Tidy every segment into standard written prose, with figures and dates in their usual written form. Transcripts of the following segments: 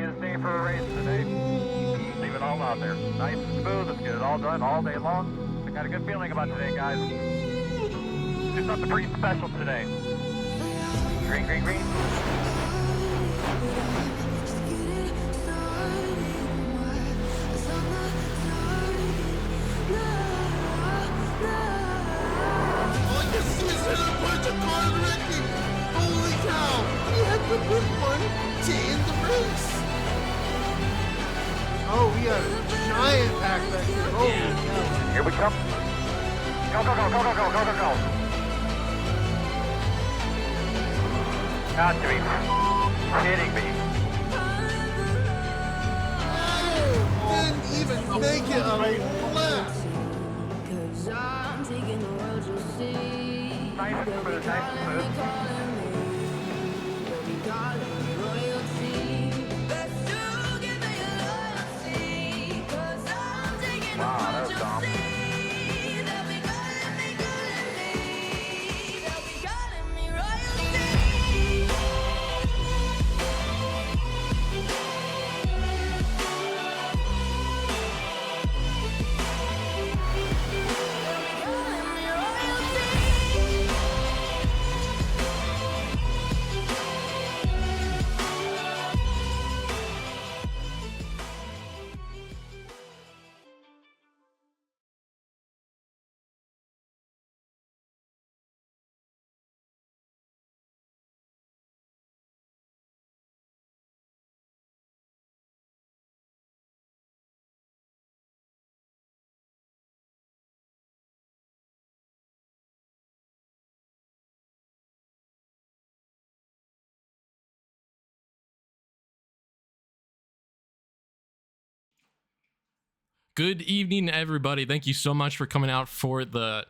glorious day for a race today. Leave it all out there. Nice and smooth. Let's get it all done all day long. I got a good feeling about today, guys. Do something pretty special today. Green, green, green. Holy cow! We had the big one to end the race. Oh, we had a giant pack back here. Holy cow! Here we come. Go, go, go, go, go, go, go, go, go. Got to be kidding me. Didn't even make it a lap. Nice and smooth, nice and smooth. Wow, that was dumb. Good evening, everybody. Thank you so much for coming out for the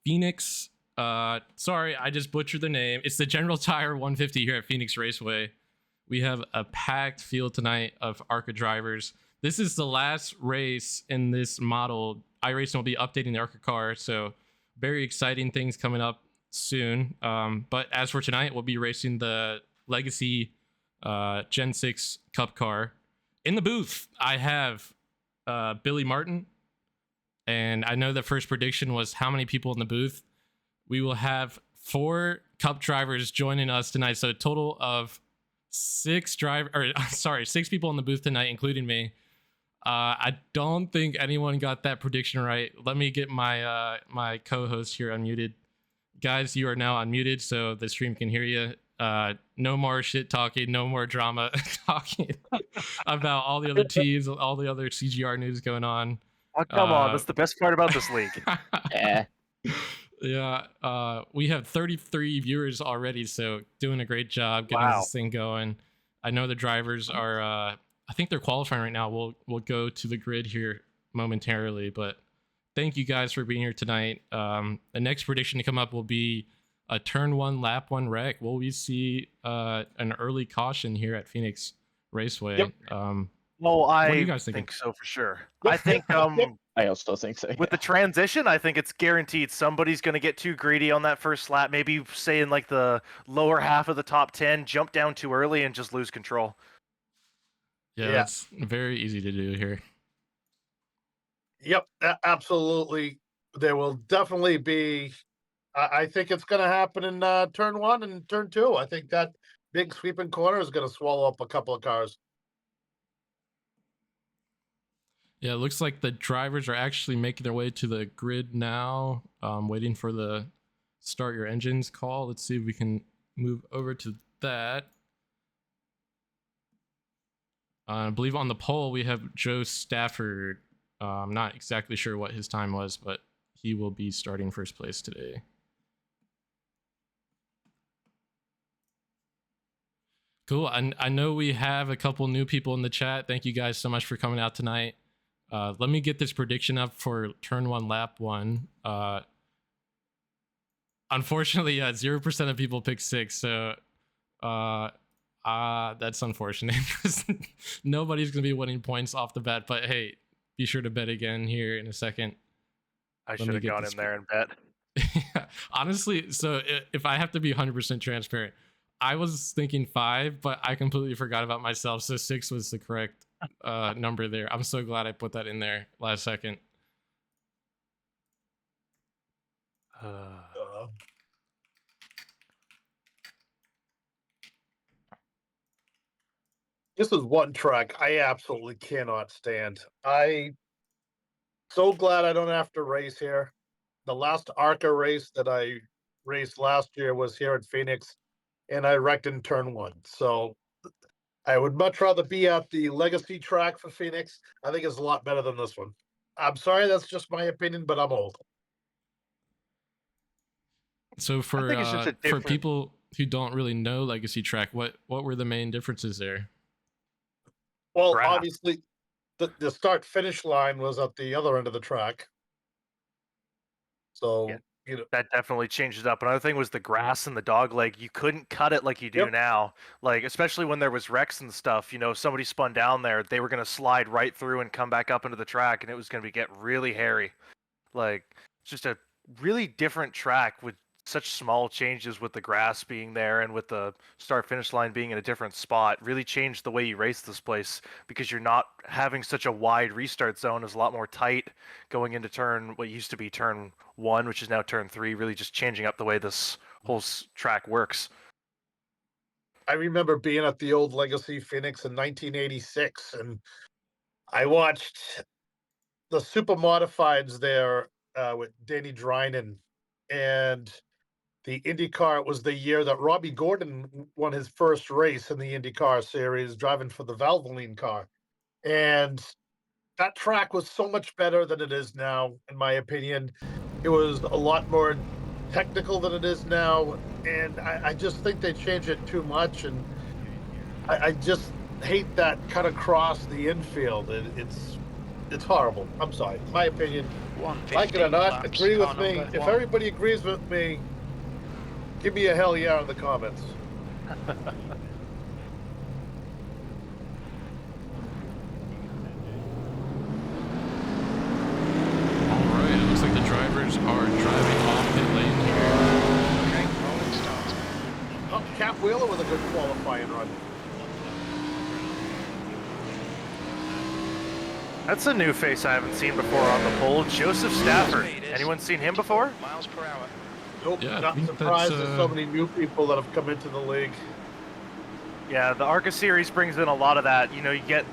Phoenix. Sorry, I just butchered the name. It's the General Tire 150 here at Phoenix Raceway. We have a packed field tonight of ARCA drivers. This is the last race in this model. iRacing will be updating the ARCA car, so very exciting things coming up soon. But as for tonight, we'll be racing the Legacy Gen 6 Cup car. In the booth, I have Billy Morton, and I know the first prediction was how many people in the booth. We will have 4 Cup drivers joining us tonight, so a total of 6 people in the booth tonight, including me. I don't think anyone got that prediction right. Let me get my my co-host here unmuted. Guys, you are now unmuted, so the stream can hear you. No more shit talking, no more drama talking about all the other teams, all the other CGR news going on. Oh, come on, that's the best part about this league. Yeah. We have 33 viewers already, so doing a great job getting this thing going. I know the drivers are I think they're qualifying right now. We'll go to the grid here momentarily, but thank you guys for being here tonight. The next prediction to come up will be a turn 1, lap 1 wreck. Will we see an early caution here at Phoenix Raceway? Yep. What I do you guys think so for sure. I think I also think so. with the transition, I think it's guaranteed somebody's going to get too greedy on that first lap. Maybe say in like the lower half of the top 10, jump down too early and just lose control. Yeah, that's very easy to do here. Yep, absolutely. There will definitely be. I think it's going to happen in turn 1 and turn 2. I think that big sweeping corner is going to swallow up a couple of cars. Yeah, it looks like the drivers are actually making their way to the grid now, waiting for the start your engines call. Let's see if we can move over to that. I believe on the pole we have Joe Stafford. I'm not exactly sure what his time was, but he will be starting first place today. Cool. I know we have a couple new people in the chat. Thank you guys so much for coming out tonight. Let me get this prediction up for turn 1, lap 1. Unfortunately, 0% of people picked 6, so that's unfortunate because nobody's going to be winning points off the bat. But hey, be sure to bet again here in a second. I should have gone in there and bet. Honestly, so if I have to be 100% transparent, I was thinking 5, but I completely forgot about myself. So 6 was the correct number there. I'm so glad I put that in there last second. This is one track I absolutely cannot stand. I so glad I don't have to race here. The last ARCA race that I raced last year was here at Phoenix, and I wrecked in turn 1. So I would much rather be at the legacy track for Phoenix. I think it's a lot better than this one. I'm sorry, that's just my opinion, but I'm old. So I think it's just a for different- people who don't really know legacy track, what were the main differences there? Well, Grass. obviously, the start finish line was at the other end of the track. So, Yeah. you know, That definitely changes up. Another thing was the grass and the dog leg. You couldn't cut it like you do Yep. now. Like, especially when there was wrecks and stuff, if somebody spun down there, they were going to slide right through and come back up into the track, and it was going to get really hairy. Like, it's just a really different track with such small changes, with the grass being there and with the start finish line being in a different spot. Really changed the way you race this place, because you're not having such a wide restart zone. It's a lot more tight going into what used to be turn 1, which is now turn 3, really just changing up the way this whole track works. I remember being at the old Legacy Phoenix in 1986, and I watched the super modifieds there with Danny Drynan, and the IndyCar. It was the year that Robbie Gordon won his first race in the IndyCar series, driving for the Valvoline car. And that track was so much better than it is now, in my opinion. It was a lot more technical than it is now. And I just think they changed it too much. And I just hate that cut across the infield. It's horrible. I'm sorry. My opinion. Like it or not, agree with me. If everybody agrees with me, give me a hell yeah in the comments. Alright, it looks like the drivers are driving off pit lane here. Okay, rolling start. Oh, Cap Wheeler with a good qualifying run. That's a new face I haven't seen before on the pole. Joseph Stafford. Anyone seen him before? Miles per hour. Nope, Yeah, I not think surprised that's, there's so many new people that have come into the league. Yeah, the ARCA series brings in a lot of that.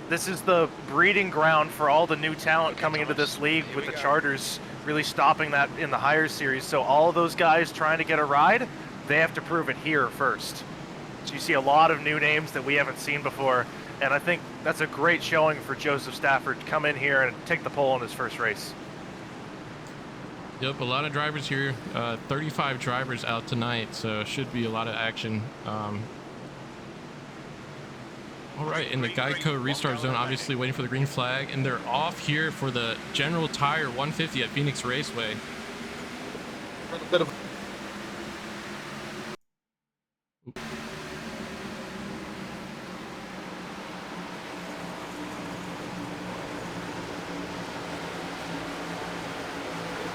This is the breeding ground for all the new talent coming into this league, with the charters really stopping that in the higher series. So all of those guys trying to get a ride, they have to prove it here first. So you see a lot of new names that we haven't seen before, and I think that's a great showing for Joseph Stafford to come in here and take the pole in his first race. Yep, a lot of drivers here. 35 drivers out tonight, so should be a lot of action. All right, in the Geico restart zone, obviously waiting for the green flag, and they're off here for the General Tire 150 at Phoenix Raceway. A little bit of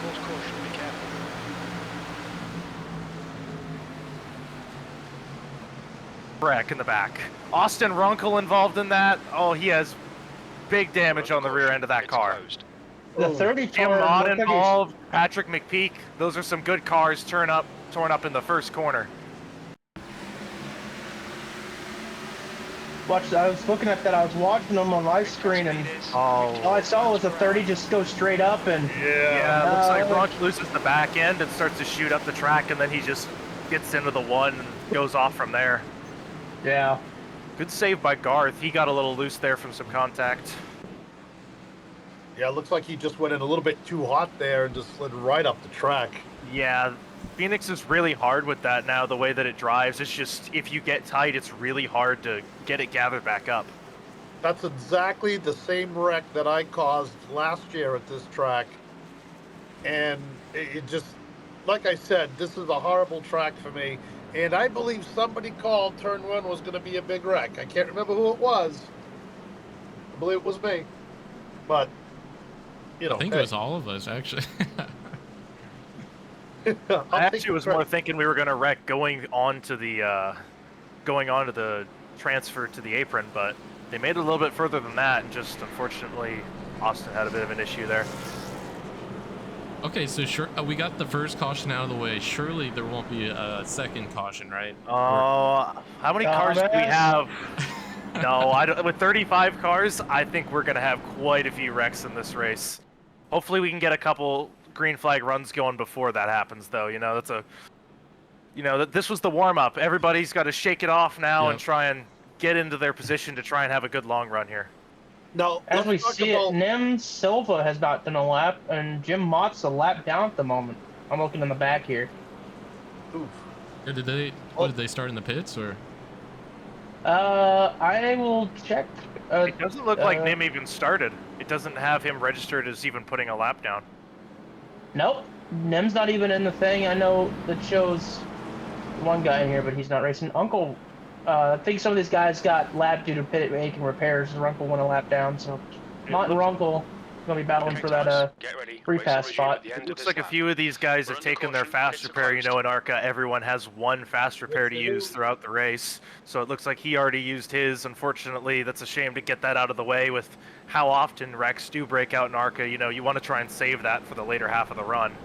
Course caution, be careful. Wreck in the back. Austin Runkle involved in that. Oh, he has big damage on the rear end of that It's car. closed. The Oh, 34 Jim Mott look like he's- involved, Patrick McPeak. Those are some good cars torn up in the first corner. I was looking at that. I was watching them on live screen, and all I saw was a 30 just go straight up, and Yeah, it looks like No. Ronk loses the back end and starts to shoot up the track, and then he just gets into the one and goes off from there. yeah. Good save by Garth. He got a little loose there from some contact. yeah, it looks like he just went in a little bit too hot there and just slid right up the track. Yeah, Phoenix is really hard with that now, the way that it drives. It's just, if you get tight, it's really hard to get it gathered back up. That's exactly the same wreck that I caused last year at this track. And it just, like I said, this is a horrible track for me. And I believe somebody called turn 1 was going to be a big wreck. I can't remember who it was. I believe it was me. But, I think it was all of us, actually. I'll I take actually was the more credit. thinking we were going to wreck going on to the going on to the transfer to the apron, but they made it a little bit further than that, and just unfortunately, Austin had a bit of an issue there. Okay, so sure, we got the first caution out of the way. Surely there won't be a second caution, right? How many cars do we have? No, I don't. With 35 cars, I think we're gonna have quite a few wrecks in this race. Hopefully, we can get a couple green flag runs going before that happens, though. You know, this was the warm up. Everybody's got to shake it off now and try and get into their position to try and have a good long run here. Now, As we let's talk see about... it, Nim Silva has not done a lap, and Jim Mott's a lap down at the moment. I'm looking in the back here. Oof. Or did they start in the pits or? I will check. It doesn't look like Nim even started. It doesn't have him registered as even putting a lap down. Nope. Nim's not even in the thing. I know that shows one guy in here, but he's not racing. Uncle, I think some of these guys got lapped due to pit making repairs. Runkle went a lap down, so Mott and Runkle going to be battling for that free pass spot. It looks like a few of these guys have taken their fast repair. You know, in ARCA, everyone has one fast repair to use throughout the race. So it looks like he already used his. Unfortunately, that's a shame to get that out of the way with how often wrecks do break out in ARCA. You know, you want to try and save that for the later half of the run.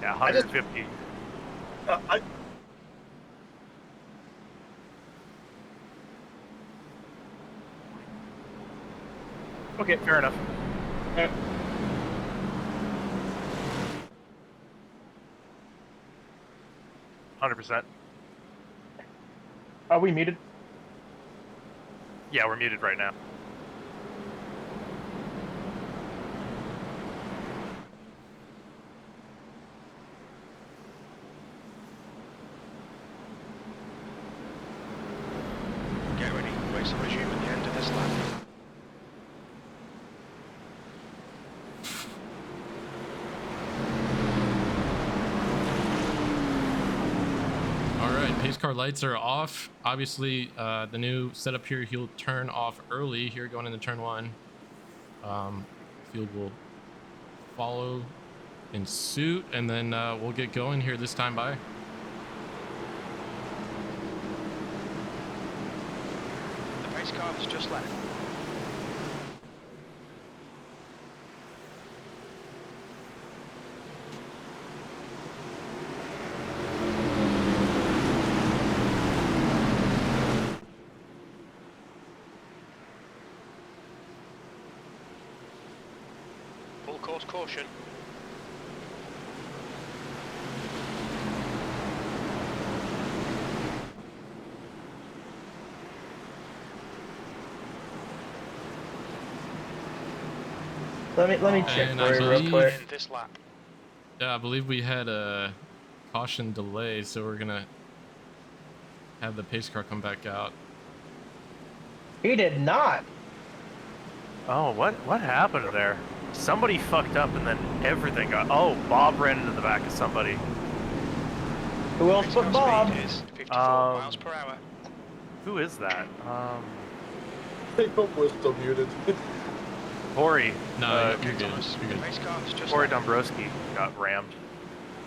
Yeah, 150. Okay, fair enough. 100%. Are we muted? Yeah, we're muted right now. Get ready. Race will resume at the end of this lap. Pace car lights are off. Obviously, the new setup here, he'll turn off early here going into turn one. Field will follow in suit, and then we'll get going here this time by. The pace car has just left. Course caution. Let me check for you real quick. This lap. Yeah, I believe we had a caution delay, so we're gonna have the pace car come back out. He did not. Oh, what happened there? Somebody fucked up and then everything got... Oh, Bob ran into the back of somebody. Who else but Bob? Is 54 miles per hour. Who is that? I hope we're still muted. Cory. No, you're good. Thomas, You're good. the pace car has just Cory left. Dombrowski got rammed.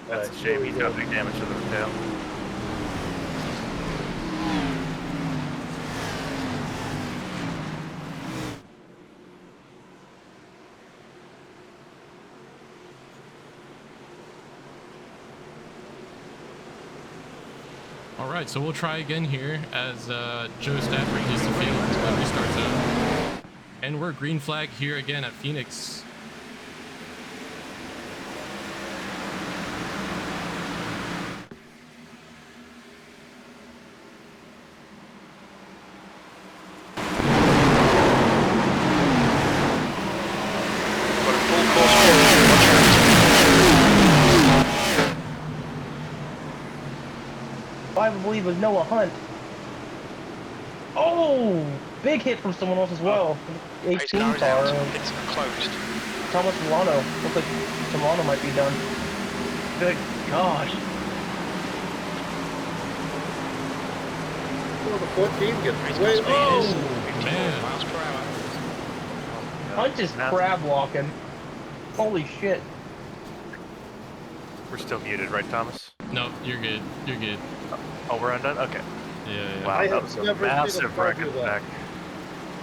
That's a shame. He's got big damage to the tail. Alright, so we'll try again here as Joe Stafford hits the field at the restart zone. And we're green flag here again at Phoenix. I believe was Noah Hunt. Oh, big hit from someone else as well. Pace 18 car is car. out. It's closed. Thomas Milano. Looks like Milano might be done. Good gosh. Well, the 14 gets Pace way... car speed is Oh! 54 man. miles per hour. Hunt is crab walking. Holy shit. We're still muted, right, Thomas? No, you're good. You're good. Oh, we're undone? Okay. Yeah. Wow, I that have was a never seen a massive car wreck do at the that. back.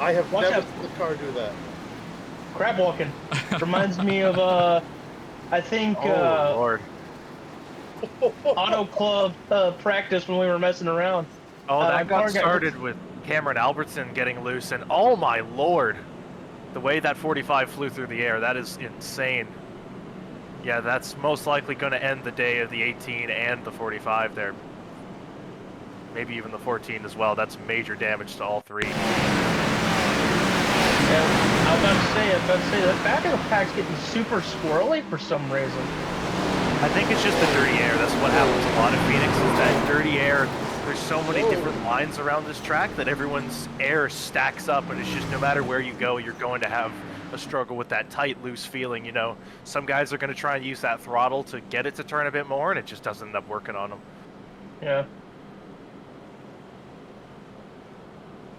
I have Watch never out. seen the car do that. Crab walking. Reminds me of I think Oh, Lord. Auto Club practice when we were messing around. Oh, that got Car started with Cameron Albertson getting loose, and oh my Lord. The way that 45 flew through the air, that is insane. Yeah, that's most likely going to end the day of the 18 and the 45 there. Maybe even the 14 as well. That's major damage to all three. Yeah, I was about to say, the back of the pack's getting super squirrely for some reason. I think it's just the dirty air. That's what happens a lot in Phoenix, is that dirty air. There's so many different lines around this track that everyone's air stacks up, and it's just no matter where you go, you're going to have a struggle with that tight, loose feeling, you know. Some guys are going to try and use that throttle to get it to turn a bit more, and it just doesn't end up working on them. Yeah.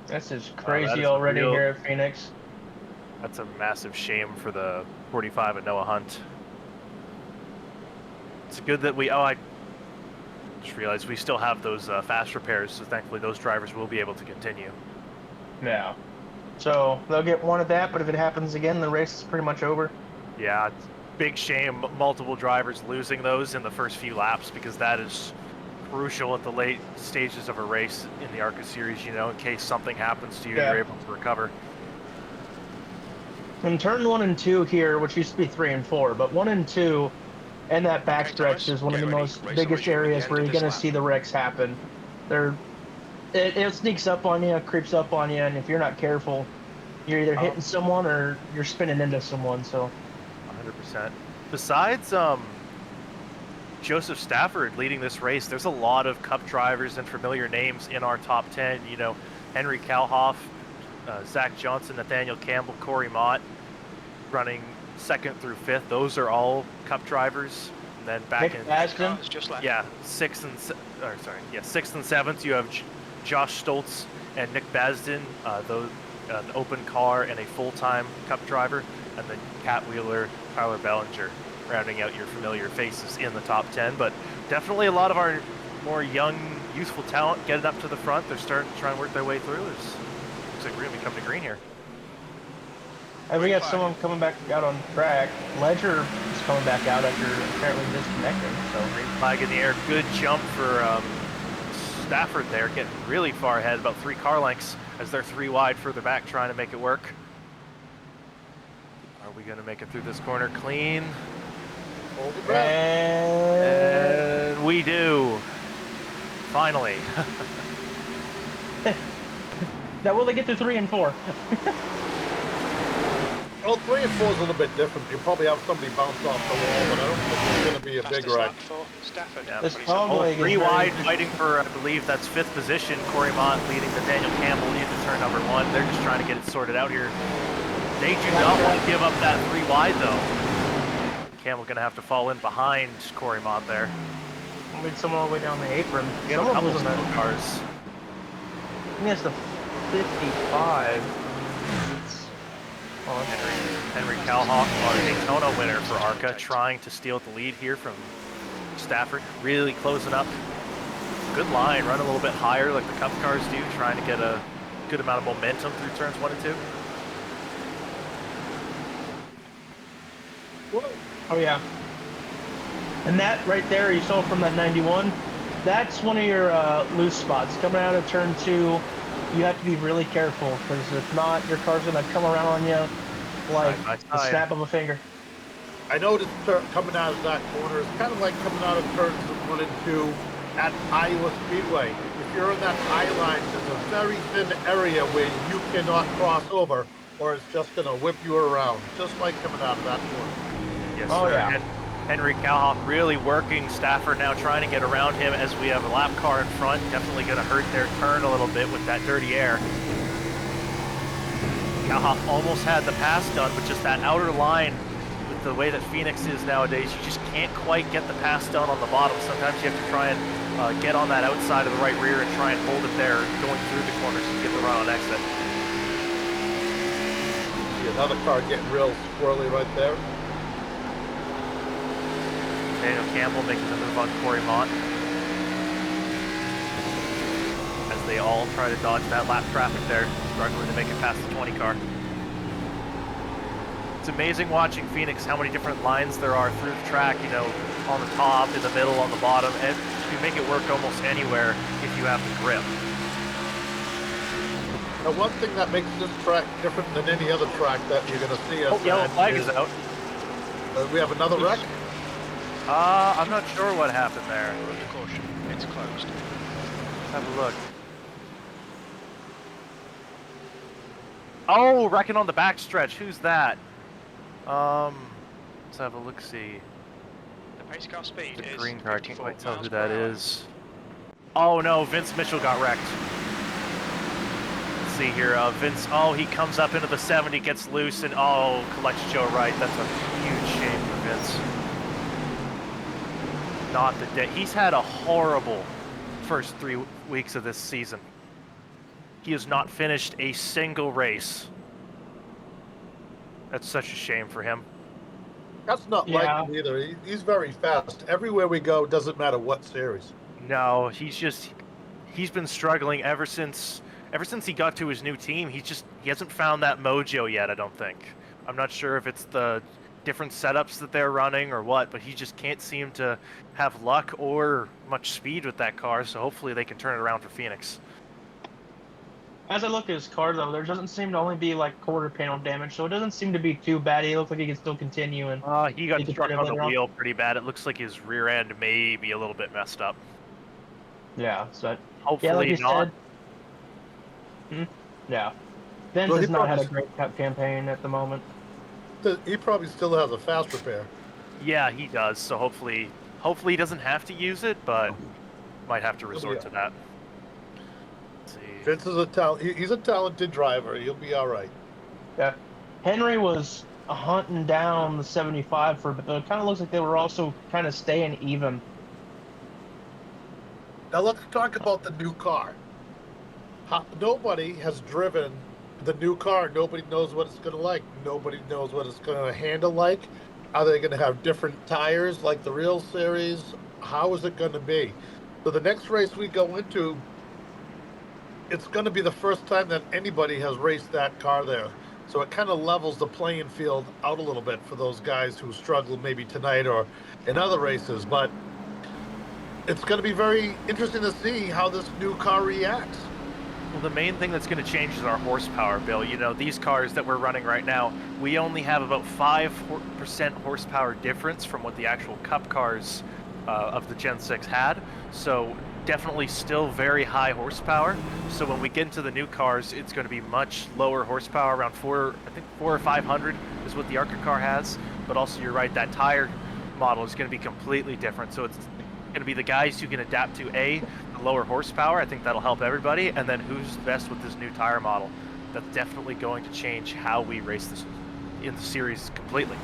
This is That crazy is a already real- here at Phoenix. That's a massive shame for the 45 and Noah Hunt. It's good that I just realized we still have those fast repairs, so thankfully those drivers will be able to continue. Yeah. So they'll get one of that, but if it happens again, the race is pretty much over. Yeah, it's big shame, multiple drivers losing those in the first few laps, because that is crucial at the late stages of a race in the ARCA series, you know, in case something happens to you, Yeah. you're able to recover. In turn 1 and 2 here, which used to be 3 and 4, but 1 and 2 and that backstretch Thomas, is one of get the ready. most Race biggest origin at the areas end where of you're this going to lap. see the wrecks happen. It sneaks up on you, creeps up on you, and if you're not careful, you're either hitting someone or you're spinning into someone. So 100%. Besides Joseph Stafford leading this race, there's a lot of Cup drivers and familiar names in our top 10. You know, Henry Kallhoff, Zach Johnson, Nathaniel Campbell, Cory Mott running 2nd through 5th. Those are all Cup drivers. And then back Nick in Baston, It's just left. yeah, 6th and 7th you have Josh Stoltz and Nick Basden, an open car and a full-time Cup driver, and then Cat Wheeler, Tyler Bellinger, rounding out your familiar faces in the top 10. But definitely a lot of our more young, youthful talent getting up to the front. They're starting to try and work their way through. Looks like we're going to be coming to green here. and we got someone coming back out on track. Ledger is coming back out after apparently disconnecting. So Green flag in the air. Good jump for Stafford there, getting really far ahead, about 3 car lengths, as they're 3 wide further back, trying to make it work. Are we going to make it through this corner clean? Hold your breath. And we do. Finally. now will they get to 3 and 4? Well, 3 and 4 is a little bit different. You probably have somebody bounce off the wall, but I don't think it's going to be a big Fastest wreck. lap for Stafford. Yeah. This But he's Tom- Oh, Like, 3 it's wide, very- fighting for, I believe that's 5th position. Cory Mott leading Nathaniel Campbell into turn number 1. They're just trying to get it sorted out here. They do not want to give up that 3 wide, though. Campbell going to have to fall in behind Cory Mott there. I mean, someone all the way down the apron. We have a Someone couple was on slow that. cars. I think that's the 55. Henry Kallhoff, our Daytona winner for ARCA, trying to steal the lead here from Stafford. Really closing up. Good line, run a little bit higher like the Cup cars do, trying to get a good amount of momentum through turns 1 and 2. Oh yeah. And that right there, you saw from that 91, that's one of your loose spots. Coming out of turn 2, you have to be really careful, because if not, your car's going to come around on you like Side by the side. snap of a finger. I noticed coming out of that corner is kind of like coming out of turns 1 and 2 at Iowa Speedway. If you're in that eye line, there's a very thin area where you cannot cross over, or it's just going to whip you around, just like coming out of that corner. Yes, Oh, sir. yeah. And Henry Kallhoff really working Stafford now, trying to get around him as we have a lap car in front. Definitely going to hurt their turn a little bit with that dirty air. Kallhoff almost had the pass done, but just that outer line, with the way that Phoenix is nowadays, you just can't quite get the pass done on the bottom. Sometimes you have to try and get on that outside of the right rear and try and hold it there going through the corners to get the run on exit. See another car getting real squirrely right there. Daniel Campbell making the move on Cory Mott. As they all try to dodge that lap traffic there, struggling to make it past the 20 car. It's amazing watching Phoenix how many different lines there are through the track, you know, on the top, in the middle, on the bottom, and you make it work almost anywhere if you have the grip. Now, one thing that makes this track different than any other track that you're going to see us Yellow at flag is out. we have another wreck. I'm not sure what happened there. We're under caution. It's closed. Let's have a look. Oh, wrecking on the backstretch. Who's that? Let's have a look-see. The pace car speed The is green car, I can't 54 quite tell miles who per that hour. is. Oh no, Vince Mitchell got wrecked. Let's see here, Vince, oh, he comes up into the 70, gets loose, and oh, collects Joe Wright. That's a huge shame for Vince. Not the day. He's had a horrible first 3 weeks of this season. He has not finished a single race. That's such a shame for him. That's not Yeah. like him either. He's very fast. Everywhere we go, doesn't matter what series. No, he's been struggling ever since he got to his new team. He hasn't found that mojo yet, I don't think. I'm not sure if it's the different setups that they're running or what, but he just can't seem to have luck or much speed with that car, so hopefully they can turn it around for Phoenix. As I look at his car, though, there doesn't seem to only be like quarter panel damage, so it doesn't seem to be too bad. He looks like he can still continue. And He got He could struck turn it on the later on. wheel pretty bad. It looks like his rear end may be a little bit messed up. yeah, so Hopefully yeah, like you not. said. Yeah, Vince Well, he has not had a probably- great cup campaign at the moment. He probably still has a fast repair. Yeah, he does. So hopefully he doesn't have to use it, but might have to resort to that. Let's see. Vince is he's a talented driver. He'll be all right. Yeah, Henry was hunting down the 75 for a bit, but it kind of looks like they were also kind of staying even. Now let's talk about the new car. Nobody has driven the new car. Nobody knows what it's going to like. Nobody knows what it's going to handle like. Are they going to have different tires like the real series? How is it going to be? So the next race we go into, it's going to be the first time that anybody has raced that car there. So it kind of levels the playing field out a little bit for those guys who struggle maybe tonight or in other races. But it's going to be very interesting to see how this new car reacts. Well, the main thing that's going to change is our horsepower, Bill. You know, these cars that we're running right now, we only have about 5% horsepower difference from what the actual Cup cars of the Gen 6 had. So definitely still very high horsepower. So when we get into the new cars, it's going to be much lower horsepower, around 4 or 500 is what the ARCA car has. But also, you're right, that tire model is going to be completely different. So it's going to be the guys who can adapt to the lower horsepower. I think that'll help everybody. And then who's best with this new tire model? That's definitely going to change how we race this in the series completely.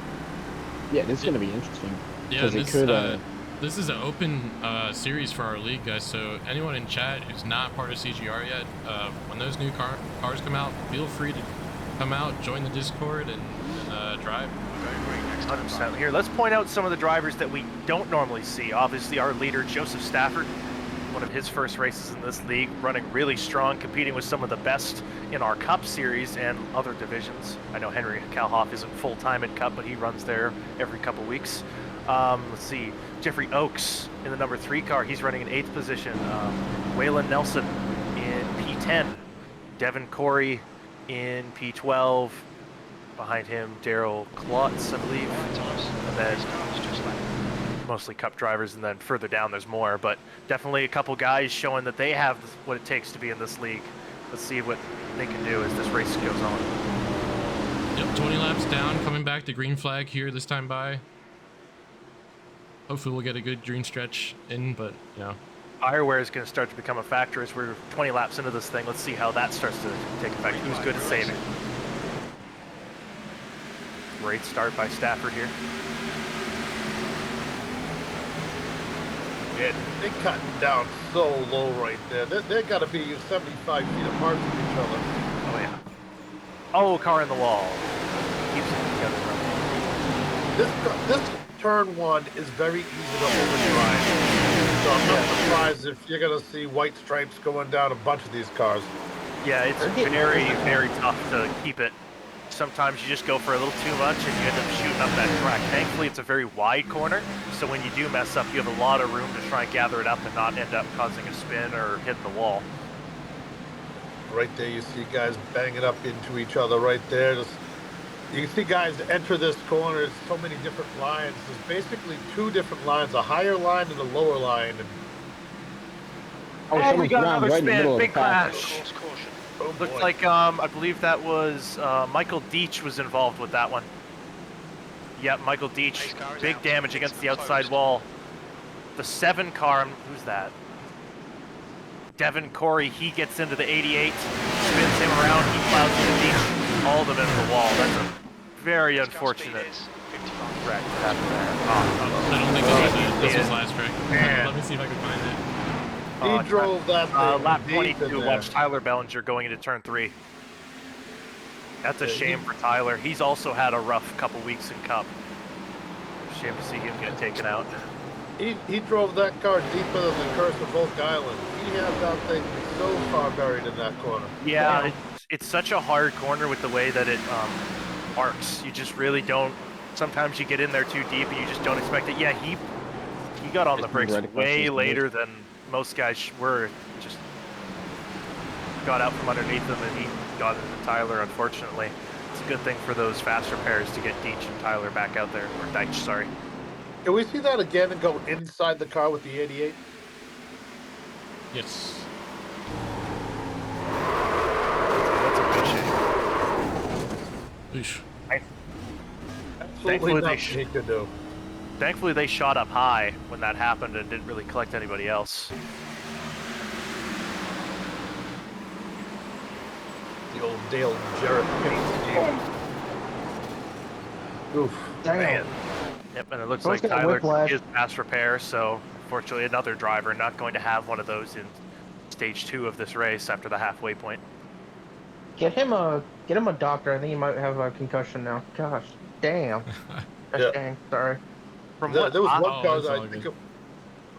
Yeah, this is going to be interesting. Yeah, 'cause it this, could, this is an open series for our league, guys. So anyone in chat who's not part of CGR yet, when those new cars come out, feel free to come out, join the Discord, and drive. 100%. Here, let's point out some of the drivers that we don't normally see. Obviously, our leader, Joseph Stafford, one of his first races in this league, running really strong, competing with some of the best in our Cup series and other divisions. I know Henry Kallhoff isn't full-time in Cup, but he runs there every couple weeks. Let's see, Jeffrey Oakes in the number 3 car. He's running in 8th position. Waylon Nelson in P10. Devin Corey in P12. Behind him, Daryl Klotz, I believe. And then mostly Cup drivers, and then further down there's more. But definitely a couple guys showing that they have what it takes to be in this league. Let's see what they can do as this race goes on. Yep, 20 laps down, coming back to green flag here this time by. Hopefully we'll get a good green stretch in, but you know. Fireware is going to start to become a factor as we're 20 laps into this thing. Let's see how that starts to take effect. Who's good at saving? Great start by Stafford here. Yeah, they cut down so low right there. They got to be 75 feet apart from each other. Oh, yeah. Oh, car in the wall. Keeps it together. This turn one is very easy to overdrive. So I'm not surprised if you're going to see white stripes going down a bunch of these cars. Yeah, it's very, very tough to keep it. Sometimes you just go for a little too much and you end up shooting up that track. Thankfully, it's a very wide corner, so when you do mess up, you have a lot of room to try and gather it up and not end up causing a spin or hitting the wall. Right there, you see guys banging up into each other right there. You can see guys enter this corner. It's so many different lines. There's basically two different lines, a higher line and a lower line. And Oh, we someone's got drowned another right in the spin, middle of the big path. crash. Caution. oh Looks boy. like, I believe that was Michael Deach was involved with that one. Yep, Michael Deach, big damage against the outside wall. The 7 car, who's that? Devin Cory, he gets into the 88, spins him around, he plows into Deach, all of them into the wall. That's a very unfortunate wreck that happened there. Oh, I don't think this was last wreck. Man. Let me see if I can find it. He drove that thing lap deep in 22, there. watch Tyler Bellinger going into turn 3. That's a shame for Tyler. He's also had a rough couple weeks in Cup. Shame to see him get taken out. He drove that car deeper than the Curse of Oak Island. He had that thing so far buried in that corner. Yeah, it's such a hard corner with the way that it arcs. You just really don't. Sometimes you get in there too deep and you just don't expect it. Yeah, he got on the brakes way later than most guys were. Just got out from underneath him and he got into Tyler. Unfortunately, it's a good thing for those fast repairs to get Deach and Tyler back out there, or Deitch, sorry. Can we see that again and go inside the car with the 88? Yes. That's a good shame. Oosh. Absolutely nothing he could do. Thankfully, they shot up high when that happened and didn't really collect anybody else. The old Dale Jarrett paint scheme. Oof. Man. Yep, and it looks like Tyler is past repair, so unfortunately another driver not going to have one of those in stage 2 of this race after the halfway point. Get him a doctor. I think he might have a concussion now. Gosh, damn. Gosh, Yeah. dang. Sorry. From There what was one Oh, car it's that all I think good.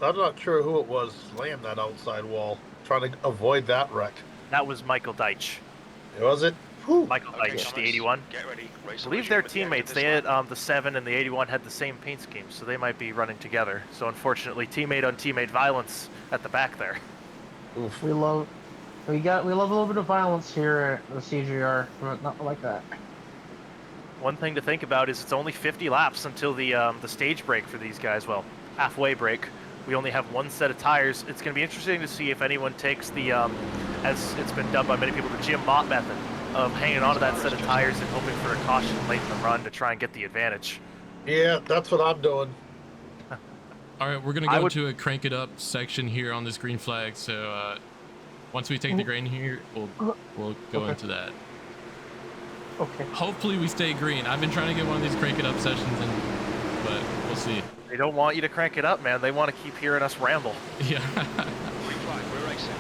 I'm not sure who it was slammed that outside wall, trying to avoid that wreck. that was Michael Deitch. Was it? Whew. Michael Deitch, the 81. Get ready. Race I believe they're teammates. They had the 7 and the 81 had the same paint scheme, so they might be running together. So unfortunately, teammate on teammate violence at the back there. Oof. We love a little bit of violence here at the CGR, but not like that. One thing to think about is it's only 50 laps until the stage break for these guys. Well, halfway break. We only have one set of tires. It's going to be interesting to see if anyone takes the, as it's been done by many people, the Jim Mott method of hanging on to that set of tires and hoping for a caution late in the run to try and get the advantage. Yeah, that's what I'm doing. All right, we're gonna go to a crank it up section here on this green flag. So once we take the green here, we'll go into that. Okay. Hopefully we stay green. I've been trying to get one of these crank it up sessions, but we'll see. They don't want you to crank it up, man. They want to keep hearing us ramble. Yeah. Green flag, we're racing.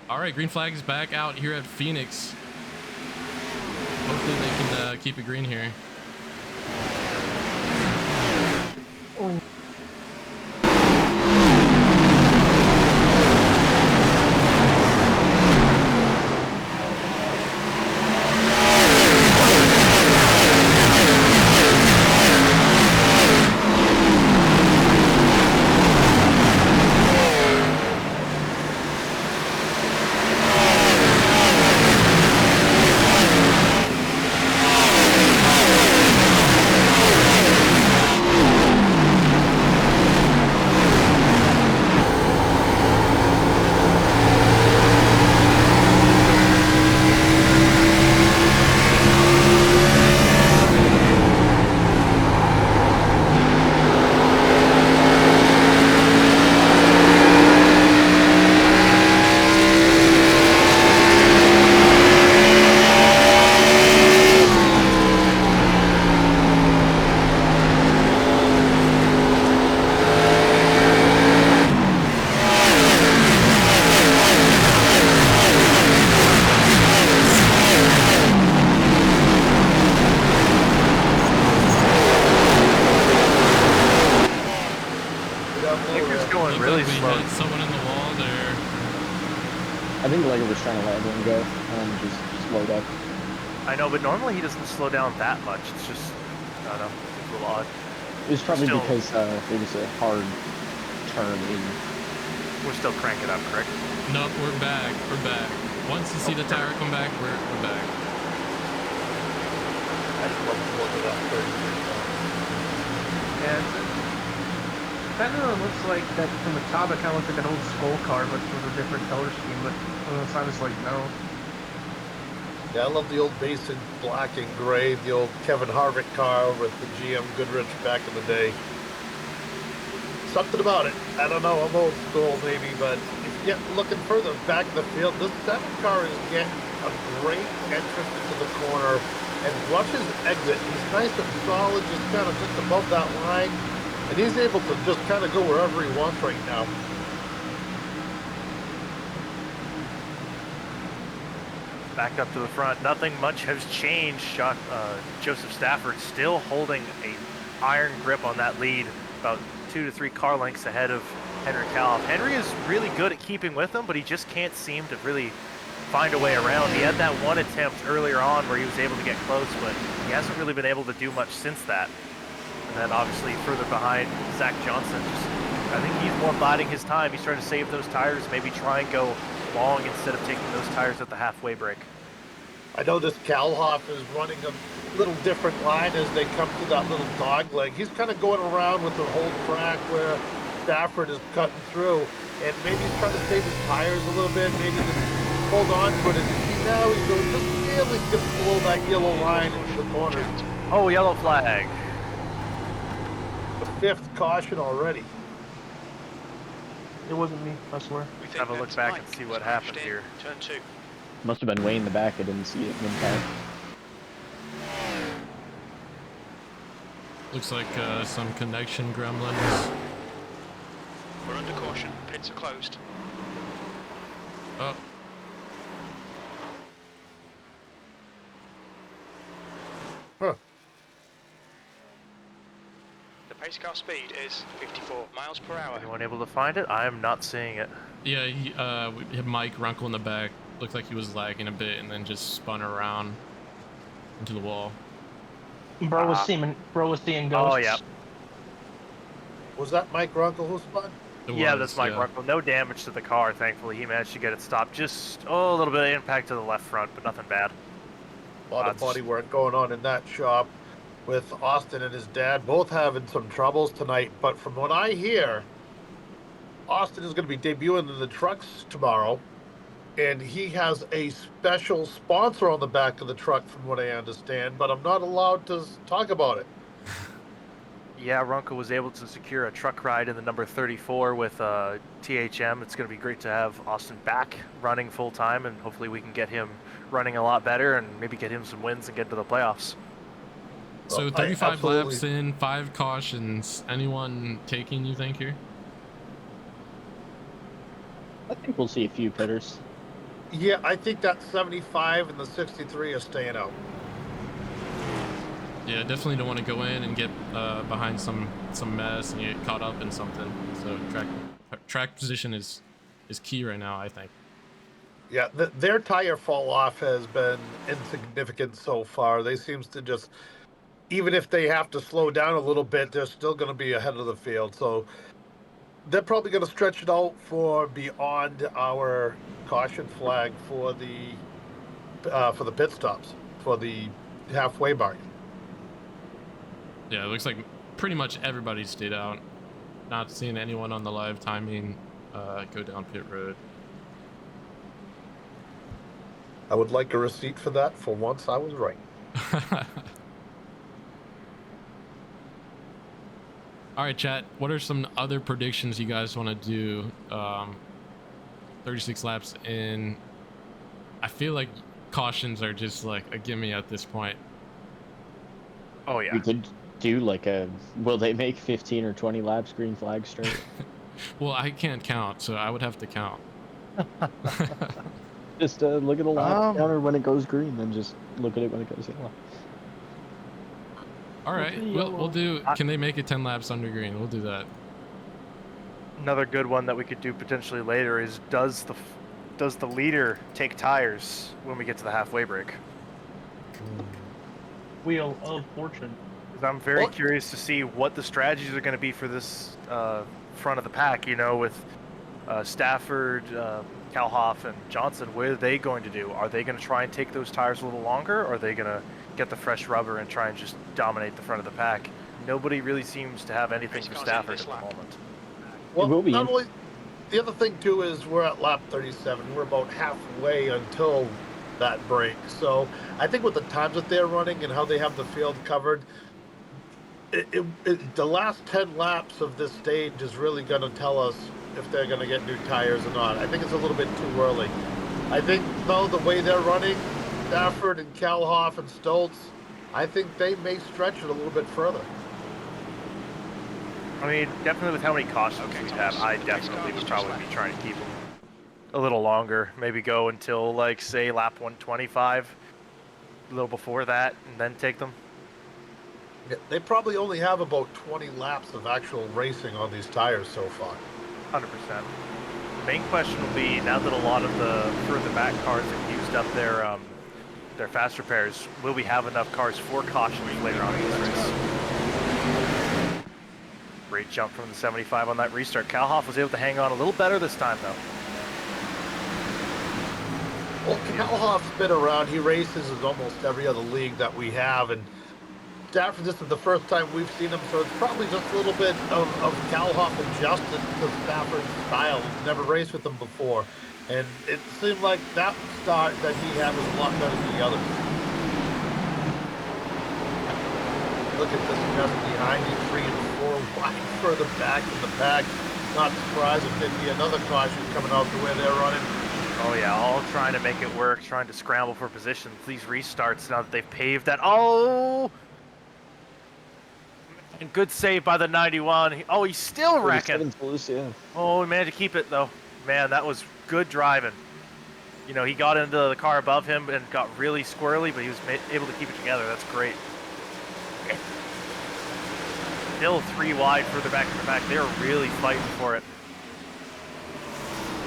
All right, green flag is back out here at Phoenix. Hopefully they can keep it green here. trying to let everyone go and just slowed up. I know, but normally he doesn't slow down that much. It's just, I don't know, it's a little odd. It was probably Still- because it was a hard turn in. We're still cranking up, correct? Nope, we're back. We're back. Once you see the tire come back, we're back. I just love to look at that 33. And kind of looks like that from the top. It kind of looks like an old Skull car, but with a different color scheme. But on the side, it's like no. Yeah, I love the old basic black and gray, the old Kevin Harvick car with the GM Goodrich back in the day. Something about it. I don't know, I'm old school maybe, but if you get looking further back in the field, this 7 car is getting a great entrance into the corner and watch his exit. He's nice and solid, just above that line, and he's able to just kind of go wherever he wants right now. Back up to the front. Nothing much has changed. Joseph Stafford still holding a iron grip on that lead, about 2 to 3 car lengths ahead of Henry Kallhoff. Henry is really good at keeping with him, but he just can't seem to really find a way around. He had that one attempt earlier on where he was able to get close, but he hasn't really been able to do much since that. And then obviously further behind, Zach Johnson. I think he's more biding his time. He's trying to save those tires, maybe try and go long instead of taking those tires at the halfway break. I know this Kallhoff is running a little different line as they come to that little dog leg. He's kind of going around with the whole track where Stafford is cutting through, and maybe he's trying to save his tires a little bit, maybe just hold on to it. And see now he's going just barely gets below that yellow line into the corner. Oh, yellow flag. The 5th caution already. It wasn't me, I swear. We think Have a look that's back Mike. and see what He's happens crashed in. here. Turn 2. Must have been way in the back. I didn't see it in time. Looks like some connection gremlins. We're under caution. Pits are closed. Oh, Huh. The pace car speed is 54 miles per hour. Anyone able to find it? I am not seeing it. yeah, we had Mike Runkle in the back. Looked like he was lagging a bit and then just spun around into the wall. Bro was seeing ghosts. Oh, yeah. Was that Mike Runkle who spun? It Yeah, was, that's Mike yeah. Runkle. No damage to the car, thankfully. He managed to get it stopped. Just, a little bit of impact to the left front, but nothing bad. A lot of body work going on in that shop with Austin and his dad both having some troubles tonight. But from what I hear, Austin is going to be debuting in the trucks tomorrow. And he has a special sponsor on the back of the truck, from what I understand. But I'm not allowed to talk about it. Yeah, Runkle was able to secure a truck ride in the number 34 with THM. It's going to be great to have Austin back running full time, and hopefully we can get him running a lot better and maybe get him some wins and get to the playoffs. So Well, 35 absolutely- laps in, 5 cautions. Anyone taking, you think, here? I think we'll see a few pitters. Yeah, I think that 75 and the 63 are staying out. Yeah, definitely don't want to go in and get behind some mess and get caught up in something. So track position is key right now, I think. Yeah, their tire fall off has been insignificant so far. They seems to just, even if they have to slow down a little bit, they're still going to be ahead of the field. So they're probably going to stretch it out for beyond our caution flag for the pit stops, for the halfway mark. Yeah, it looks like pretty much everybody stayed out. Not seeing anyone on the live timing go down pit road. I would like a receipt for that. For once, I was right. All right, chat. What are some other predictions you guys want to do? 36 laps in. I feel like cautions are just like a gimme at this point. Oh, yeah. We could do like will they make 15 or 20 laps green flag straight? Well, I can't count, so I would have to count. Just look at the lap counter when it goes green, then just look at it when it goes yellow. All right, we'll do. Can they make it 10 laps under green? We'll do that. Another good one that we could do potentially later is does does the leader take tires when we get to the halfway break? Wheel of Fortune. Because I'm very Well- curious to see what the strategies are going to be for this front of the pack. You know, with Stafford, Kallhoff, and Johnson. What are they going to do? Are they going to try and take those tires a little longer, or are they going to get the fresh rubber and try and just dominate the front of the pack? Nobody really seems to have anything for Stafford at the moment. Well, will be not in- only the other thing too is we're at lap 37. We're about halfway until that break. So I think with the times that they're running and how they have the field covered, the last 10 laps of this stage is really going to tell us if they're going to get new tires or not. I think it's a little bit too early. I think, though, the way they're running, Stafford and Kallhoff and Stoltz, I think they may stretch it a little bit further. I mean, definitely with how many cautions we have, I definitely would probably be trying to keep them a little longer. Maybe go until, like, say, lap 125, a little before that, and then take them. Yeah, they probably only have about 20 laps of actual racing on these tires so far. 100%. The main question will be, now that a lot of the further back cars have used up their fast repairs, will we have enough cars for cautions later on in this race? Great jump from the 75 on that restart. Kallhoff was able to hang on a little better this time, though. Well, Kallhoff's been around. He races in almost every other league that we have, and Stafford, this is the first time we've seen him, so it's probably just a little bit of Kallhoff adjusted to Stafford's style. He's never raced with him before, and it seemed like that start that he had was a lot better than the others. Look at this mess behind you, 3 and 4 wide further back in the pack. Not surprised if there'd be another caution coming out the way they're running. Oh yeah, all trying to make it work, trying to scramble for positions. These restarts, now that they've paved that. Oh! And good save by the 91. Oh, he's still wrecking. 37's loose, yeah. Oh, he managed to keep it, though. Man, that was good driving. You know, he got into the car above him and got really squirrely, but he was able to keep it together. That's great. Still 3 wide further back in the back. They're really fighting for it.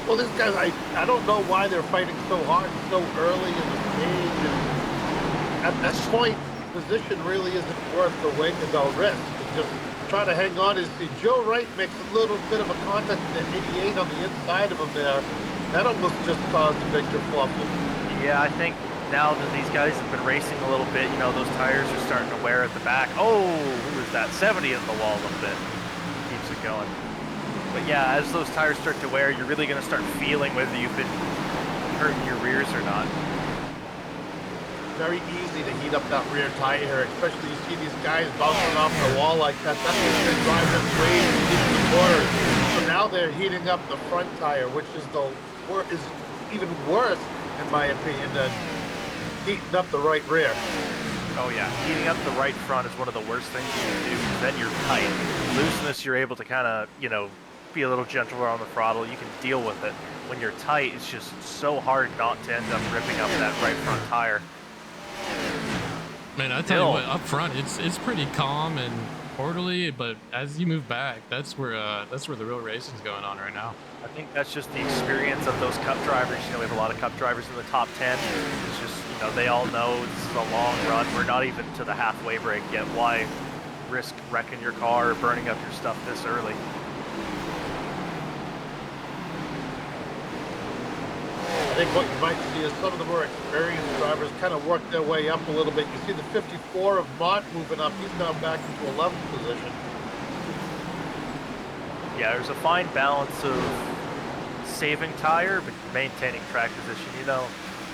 Well, these guys, I don't know why they're fighting so hard so early in the stage. And at this point, position really isn't worth the wait and the risk. Just try to hang on. Is Joe Wright makes a little bit of a contact at 88 on the inside of him there. That almost just caused a big kerfuffle. Yeah, I think now that these guys have been racing a little bit, you know, those tires are starting to wear at the back. Oh, who is that? 70 in the wall a little bit. Keeps it going. But yeah, as those tires start to wear, you're really going to start feeling whether you've been hurting your rears or not. Very easy to heat up that rear tire here, especially you see these guys bouncing off the wall like that. That's what they drive them way into the corners. So now they're heating up the front tire, which is is even worse, in my opinion, than heating up the right rear. Oh yeah, heating up the right front is one of the worst things you can do, because then you're tight. Looseness, you're able to kind of, you know, be a little gentler on the throttle. You can deal with it. When you're tight, it's just so hard not to end up ripping up that right front tire. Man, I tell you what, up front, it's pretty calm and orderly, but as you move back, that's where the real racing's going on right now. I think that's just the experience of those cup drivers. You know, we have a lot of cup drivers in the top 10. It's just, you know, they all know this is a long run. We're not even to the halfway break yet. Why risk wrecking your car or burning up your stuff this early? I think what you might see is some of the more experienced drivers kind of work their way up a little bit. You see the 54 of Mott moving up. He's now back into 11th position. Yeah, there's a fine balance of saving tire, but maintaining track position. You know,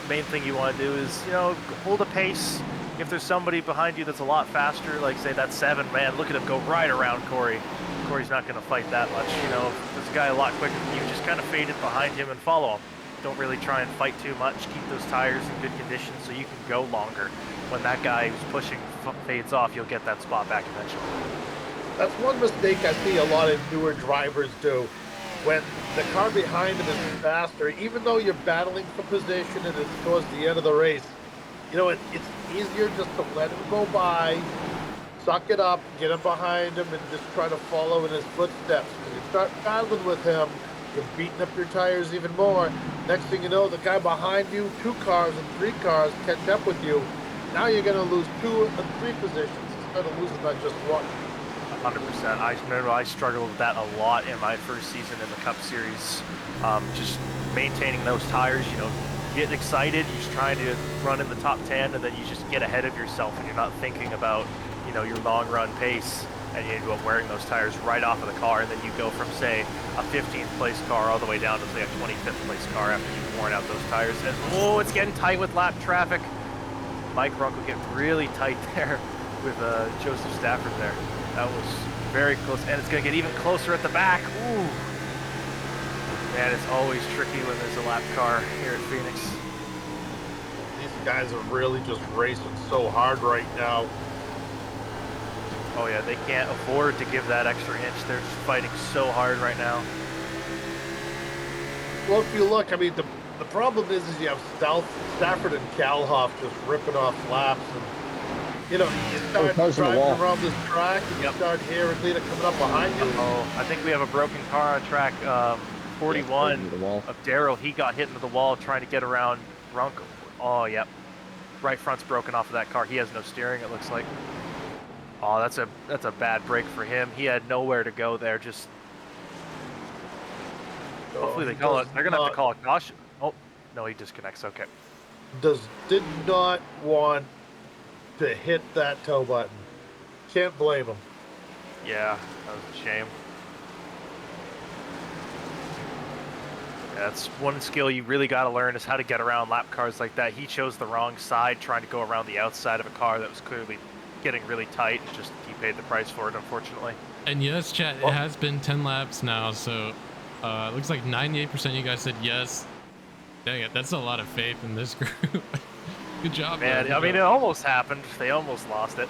the main thing you want to do is, you know, hold a pace. If there's somebody behind you that's a lot faster, like say that 7, man, look at him go right around Cory. Cory's not going to fight that much. You know, if there's a guy a lot quicker than you, just kind of fade it behind him and follow him. Don't really try and fight too much. Keep those tires in good condition so you can go longer. When that guy who's pushing fades off, you'll get that spot back eventually. That's one mistake I see a lot of newer drivers do. When the car behind them is faster, even though you're battling for position and it's towards the end of the race, you know, it's easier just to let him go by, suck it up, get him behind him, and just try to follow in his footsteps. When you start battling with him, you're beating up your tires even more. Next thing you know, the guy behind you, 2 cars and 3 cars catch up with you. Now you're going to lose 2 and 3 positions instead of losing that just 1. 100%. I remember I struggled with that a lot in my first season in the Cup Series. Just maintaining those tires, you know, getting excited, you're just trying to run in the top 10, and then you just get ahead of yourself and you're not thinking about, you know, your long run pace, and you end up wearing those tires right off of the car, and then you go from, say, a 15th place car all the way down to, say, a 25th place car after you've worn out those tires. And oh, it's getting tight with lap traffic. Mike Runkle get really tight there with Joseph Stafford there. That was very close, and it's going to get even closer at the back. Ooh. Man, it's always tricky when there's a lap car here at Phoenix. These guys are really just racing so hard right now. Oh yeah, they can't afford to give that extra inch. They're just fighting so hard right now. Well, if you look, I mean, the problem is you have Stafford and Kallhoff just ripping off laps. And, you know, you start driving around this track, and you start hearing Lita coming up behind you. Oh, I think we have a broken car on track 41 of Daryl. He got hit into the wall trying to get around Runkle. Oh, yep. Right front's broken off of that car. He has no steering, it looks like. Oh, that's a bad break for him. He had nowhere to go there. Just hopefully they call it. They're gonna have to call a caution. Oh, no, he disconnects. Okay. Did not want to hit that tow button. Can't blame him. Yeah, that was a shame. Yeah, that's one skill you really got to learn is how to get around lap cars like that. He chose the wrong side, trying to go around the outside of a car that was clearly getting really tight. Just he paid the price for it, unfortunately. And yes, chat, it has been 10 laps now, so it looks like 98% of you guys said yes. Dang it, that's a lot of faith in this group. Good job, man. I mean, it almost happened. They almost lost it.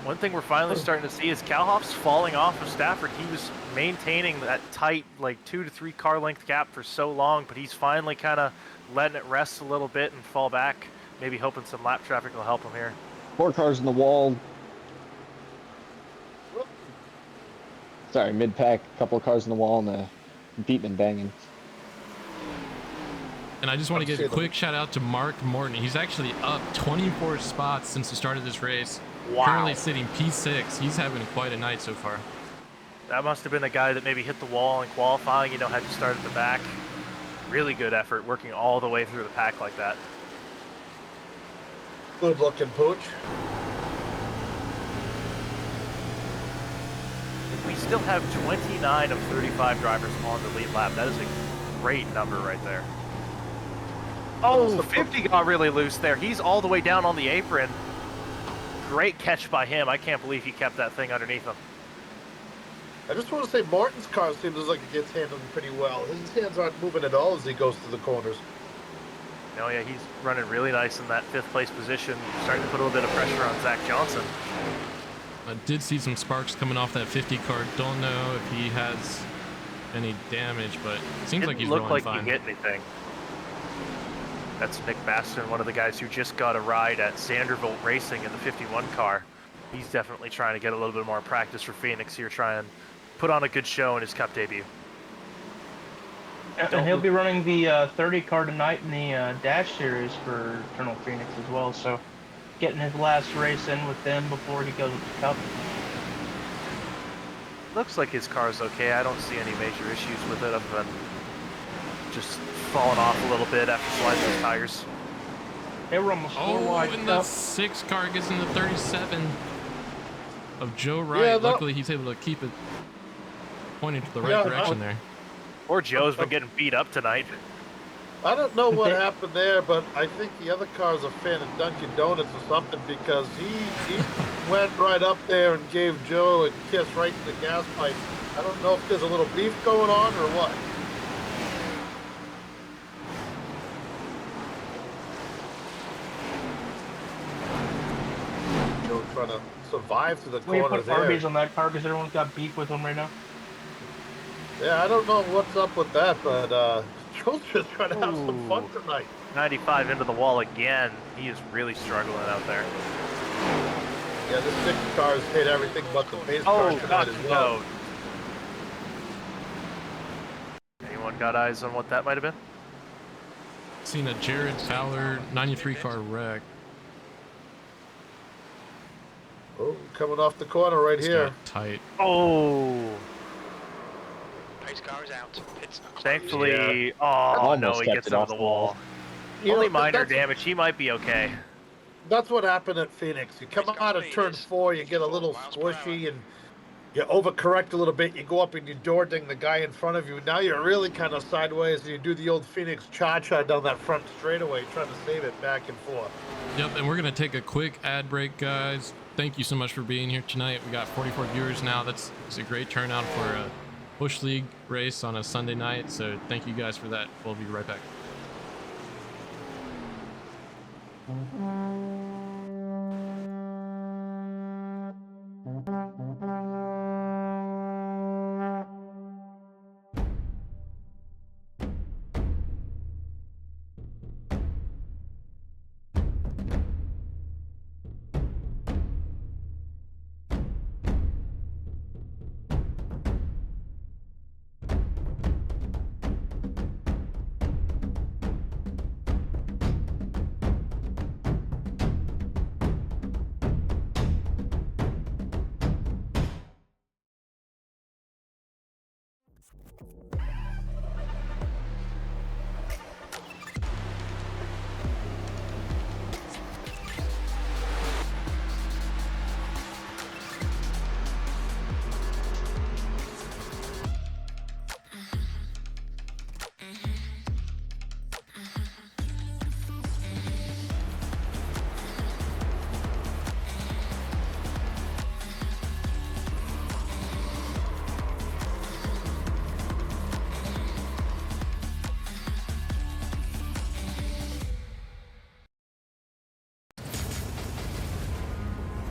One thing we're finally starting to see is Kallhoff's falling off of Stafford. He was maintaining that tight, like 2 to 3 car length gap for so long, but he's finally kind of letting it rest a little bit and fall back. Maybe hoping some lap traffic will help him here. 4 cars in the wall. Sorry, mid-pack, couple of cars in the wall, and Beatman banging. And I just want to give a quick shout out to Mark Morton. He's actually up 24 spots since the start of this race. Wow. Currently sitting P6. He's having quite a night so far. That must have been the guy that maybe hit the wall in qualifying, you know, had to start at the back. Really good effort, working all the way through the pack like that. Good looking pooch. We still have 29 of 35 drivers on the lead lap. That is a great number right there. Oh, 50 got really loose there. He's all the way down on the apron. Great catch by him. I can't believe he kept that thing underneath him. I just want to say Morton's car seems like it gets handled pretty well. His hands aren't moving at all as he goes through the corners. No, yeah, he's running really nice in that 5th place position. Starting to put a little bit of pressure on Zach Johnson. I did see some sparks coming off that 50 car. Don't know if he has any damage, but it seems like he's rolling fine. Didn't look like he hit anything. That's Nick Baston, one of the guys who just got a ride at Sandervolt Racing in the 51 car. He's definitely trying to get a little bit more practice for Phoenix here, try and put on a good show in his Cup debut. And he'll be running the 30 car tonight in the Dash Series for Eternal Phoenix as well, so getting his last race in with them before he goes to the Cup. Looks like his car's okay. I don't see any major issues with it other than just falling off a little bit after sliding those tires. They were almost 4 wide. And the 6 car gets in the 37 of Joe Wright. Yeah, luckily, he's able to keep it pointing to the right direction there. Poor Joe's been getting beat up tonight. I don't know what happened there, but I think the other car's a fan of Dunkin' Donuts or something because he went right up there and gave Joe a kiss right in the gas pipe. I don't know if there's a little beef going on or what. Joe trying to survive through the We corner put there. Arby's on that car because everyone's got beef with him right now. Yeah, I don't know what's up with that, but Joe's just trying to have some fun tonight. 95 into the wall again. He is really struggling out there. Yeah, this 6 car's hit everything but the base car tonight as well. Anyone got eyes on what that might have been? Seen a Jared Fowler 93 car wreck. Oh, coming off the corner right This here. got tight. Oh, Pace car is out. It's thankfully, oh Almost no, he kept gets it over off the the wall. wall. You Only know, minor that's- damage. He might be okay. That's what happened at Phoenix. You come Pace car out of speed turn is 4, you get a 54 little miles per hour. squishy, and you overcorrect a little bit. You go up and you door ding the guy in front of you. Now you're really kind of sideways, and you do the old Phoenix cha-cha down that front straightaway, trying to save it back and forth. Yep, and we're gonna take a quick ad break, guys. Thank you so much for being here tonight. We got 44 viewers now. It's a great turnout for a Bush League race on a Sunday night. So thank you guys for that. We'll be right back.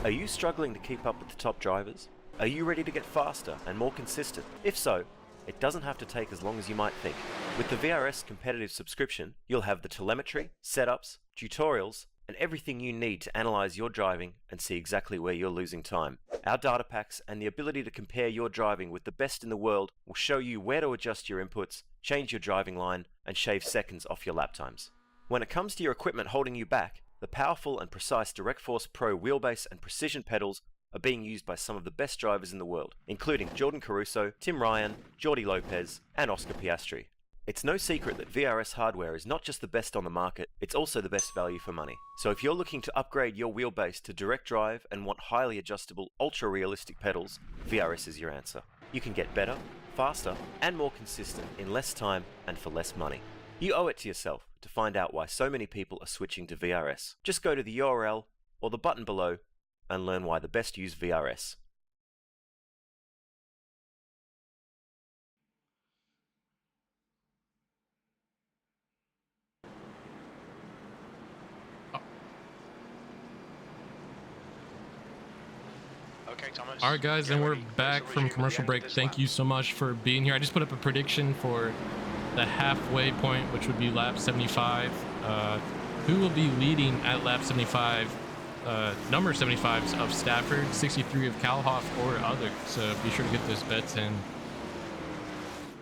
Are you struggling to keep up with the top drivers? Are you ready to get faster and more consistent? If so, it doesn't have to take as long as you might think. With the VRS competitive subscription, you'll have the telemetry, setups, tutorials, and everything you need to analyze your driving and see exactly where you're losing time. Our data packs and the ability to compare your driving with the best in the world will show you where to adjust your inputs, change your driving line, and shave seconds off your lap times. When it comes to your equipment holding you back, the powerful and precise Direct Force Pro wheelbase and precision pedals are being used by some of the best drivers in the world, including Jordan Caruso, Tim Ryan, Jordi Lopez, and Oscar Piastri. It's no secret that VRS hardware is not just the best on the market, it's also the best value for money. So if you're looking to upgrade your wheelbase to direct drive and want highly adjustable, ultra-realistic pedals, VRS is your answer. You can get better, faster, and more consistent in less time and for less money. You owe it to yourself to find out why so many people are switching to VRS. Just go to the URL or the button below and learn why the best use VRS. Okay, Thomas. All right, guys, Get and we're ready. back This will from resume at commercial the end of break. this Thank lap. you so much for being here. I just put up a prediction for the halfway point, which would be lap 75. Who will be leading at lap 75? Number 75 of Stafford, 63 of Kallhoff, or other. So be sure to get those bets in.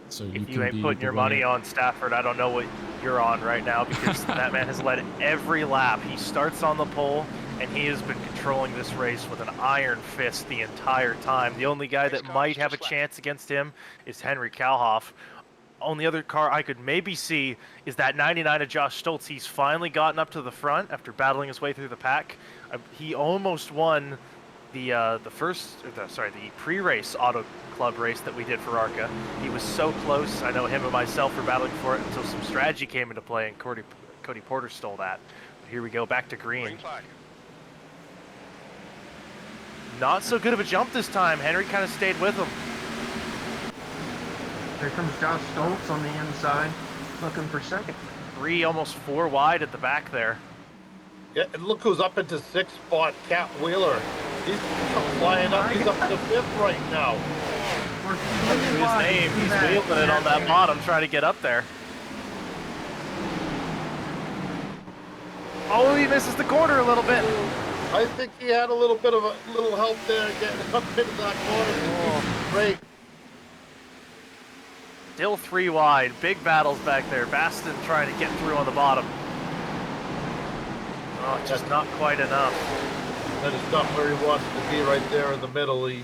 So If can you ain't be putting the your money winner. on Stafford, I don't know what you're on right now, because that man has led every lap. He starts on the pole, and he has been controlling this race with an iron fist the entire time. The only guy that might have a chance against him is Henry Kallhoff. Only other car I could maybe see is that 99 of Josh Stoltz. He's finally gotten up to the front after battling his way through the pack. He almost won the pre-race Auto Club race that we did for ARCA. He was so close. I know him and myself were battling for it until some strategy came into play, and Cody Porter stole that. But here we go, back to green. Not so good of a jump this time. Henry kind of stayed with him. There comes Josh Stoltz on the inside, looking for second. 3, almost 4 wide at the back there. Yeah, and look who's up into 6th spot, Cat Wheeler. He's flying up. He's up to 5th right now. His name, he's wheeling it on that bottom, trying to get up there. Oh, he misses the corner a little bit. I think he had a little bit of a little help there getting up into that corner. Oh, great. Still 3 wide. Big battles back there. Baston trying to get through on the bottom. Oh, just not quite enough. That is not where he wants to be right there in the middle. He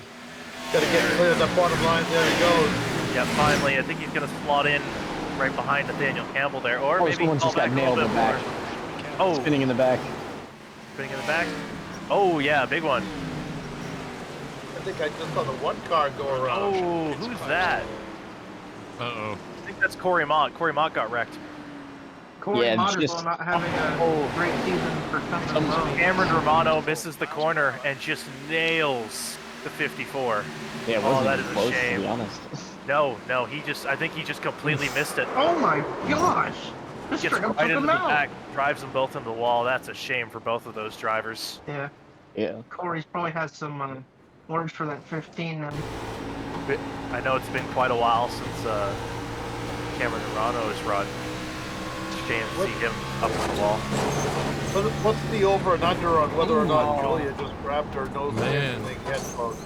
got to get clear of that bottom line. There he goes. Yeah, finally. I think he's going to slot in right behind Nathaniel Campbell there. Or maybe someone just got nailed in the back. Oh, Spinning in the back. spinning in the back. Oh, yeah, big one. I think I just saw the one car go around. Oh, who's that? Uh-oh. I think that's Cory Mott. Cory Mott got wrecked. Cory Yeah, Mott is just- well not having a great season for coming along. Cameron Romano misses the corner and just nails the 54. Yeah, it Oh, wasn't that even is a close, shame. to be honest. No, I think he just completely missed it. Oh my gosh! This Gets straight up right took into him the out. back, drives them both into the wall. That's a shame for both of those drivers. Yeah, Yeah. Corey's probably has some words for that 15 then. But I know it's been quite a while since Cameron Romano's run. It's a shame to see him up on the wall. What's the over and under on whether or not Ooh. Julia just grabbed her nose Man. headphones?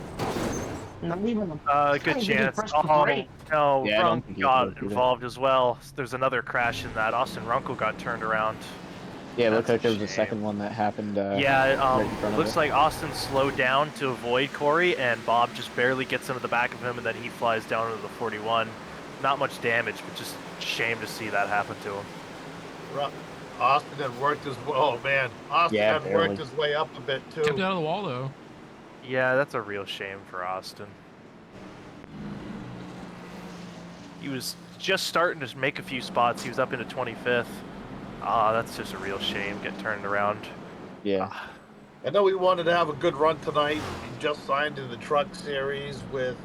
Not even Good Did he chance. press the Oh, brake? no, Yeah, I don't Runk think he got did either. involved as well. There's another crash in that. Austin Runkle got turned around. Yeah, it looked That's like there a was a shame. second one that happened. Yeah, right in front of looks us. like Austin slowed down to avoid Corey, and Bob just barely gets into the back of him, and then he flies down into the 41. Not much damage, but just shame to see that happen to him. Austin had worked his oh man, Austin Yeah, had barely. worked his way up a bit too. Kept it out of the wall, though. Yeah, that's a real shame for Austin. He was just starting to make a few spots. He was up into 25th. Ah, that's just a real shame, get turned around. Yeah. I know he wanted to have a good run tonight. He just signed in the truck series with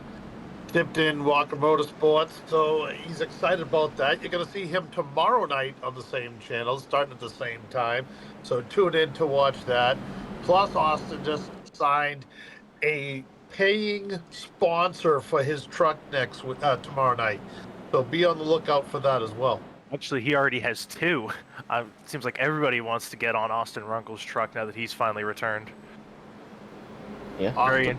Tipton Walker Motorsports, so he's excited about that. You're going to see him tomorrow night on the same channel, starting at the same time. So tune in to watch that. Plus, Austin just signed a paying sponsor for his truck next tomorrow night. So be on the lookout for that as well. Actually, he already has 2. Seems like everybody wants to get on Austin Runkle's truck now that he's finally returned. Yeah. Very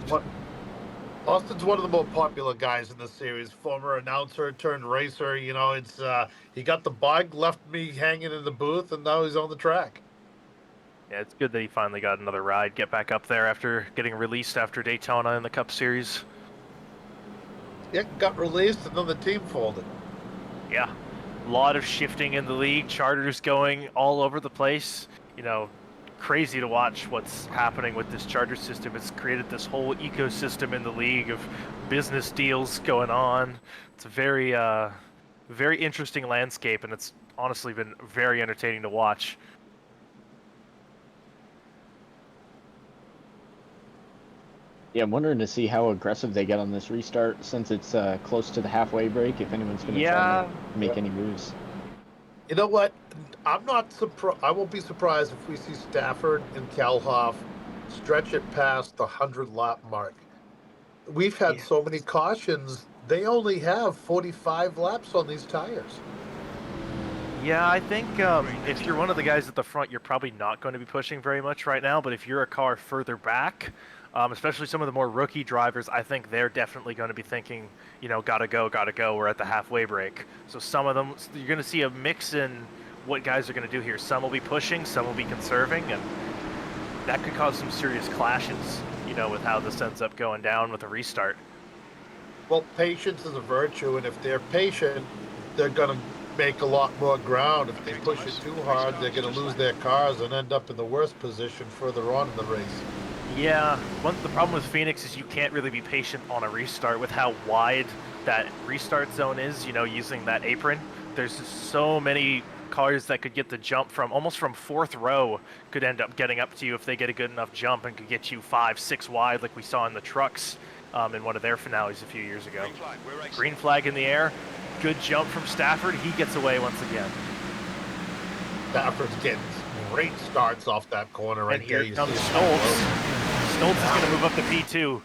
Austin's one of the more popular guys in the series. Former announcer turned racer. You know, it's he got the bug, left me hanging in the booth, and now he's on the track. Yeah, it's good that he finally got another ride, get back up there after getting released after Daytona in the Cup Series. Yeah, got released, and then the team folded. Yeah, a lot of shifting in the league, charters going all over the place. You know, crazy to watch what's happening with this charter system. It's created this whole ecosystem in the league of business deals going on. It's a very, very interesting landscape, and it's honestly been very entertaining to watch. Yeah, I'm wondering to see how aggressive they get on this restart since it's close to the halfway break. If anyone's going to try to make any moves. You know what? I'm not surprised. I won't be surprised if we see Stafford and Kallhoff stretch it past the 100-lap mark. We've had so many cautions. They only have 45 laps on these tires. Yeah, I think if you're one of the guys at the front, you're probably not going to be pushing very much right now. But if you're a car further back, especially some of the more rookie drivers, I think they're definitely going to be thinking, you know, gotta go. We're at the halfway break. So some of them, you're going to see a mix in what guys are going to do here. Some will be pushing, some will be conserving, and that could cause some serious clashes, you know, with how this ends up going down with a restart. Well, patience is a virtue, and if they're patient, they're going to make a lot more ground. If they push it too hard, they're going to lose their cars and end up in the worst position further on in the race. Yeah, the problem with Phoenix is you can't really be patient on a restart with how wide that restart zone is, you know, using that apron. There's so many cars that could get the jump from almost from 4th row could end up getting up to you if they get a good enough jump and could get you 5, 6 wide like we saw in the trucks in one of their finales a few years ago. Green flag in the air. Good jump from Stafford. He gets away once again. Stafford's getting great starts off that corner right And there. here You comes see it. Stoltz. Stoltz is going to move up to P2.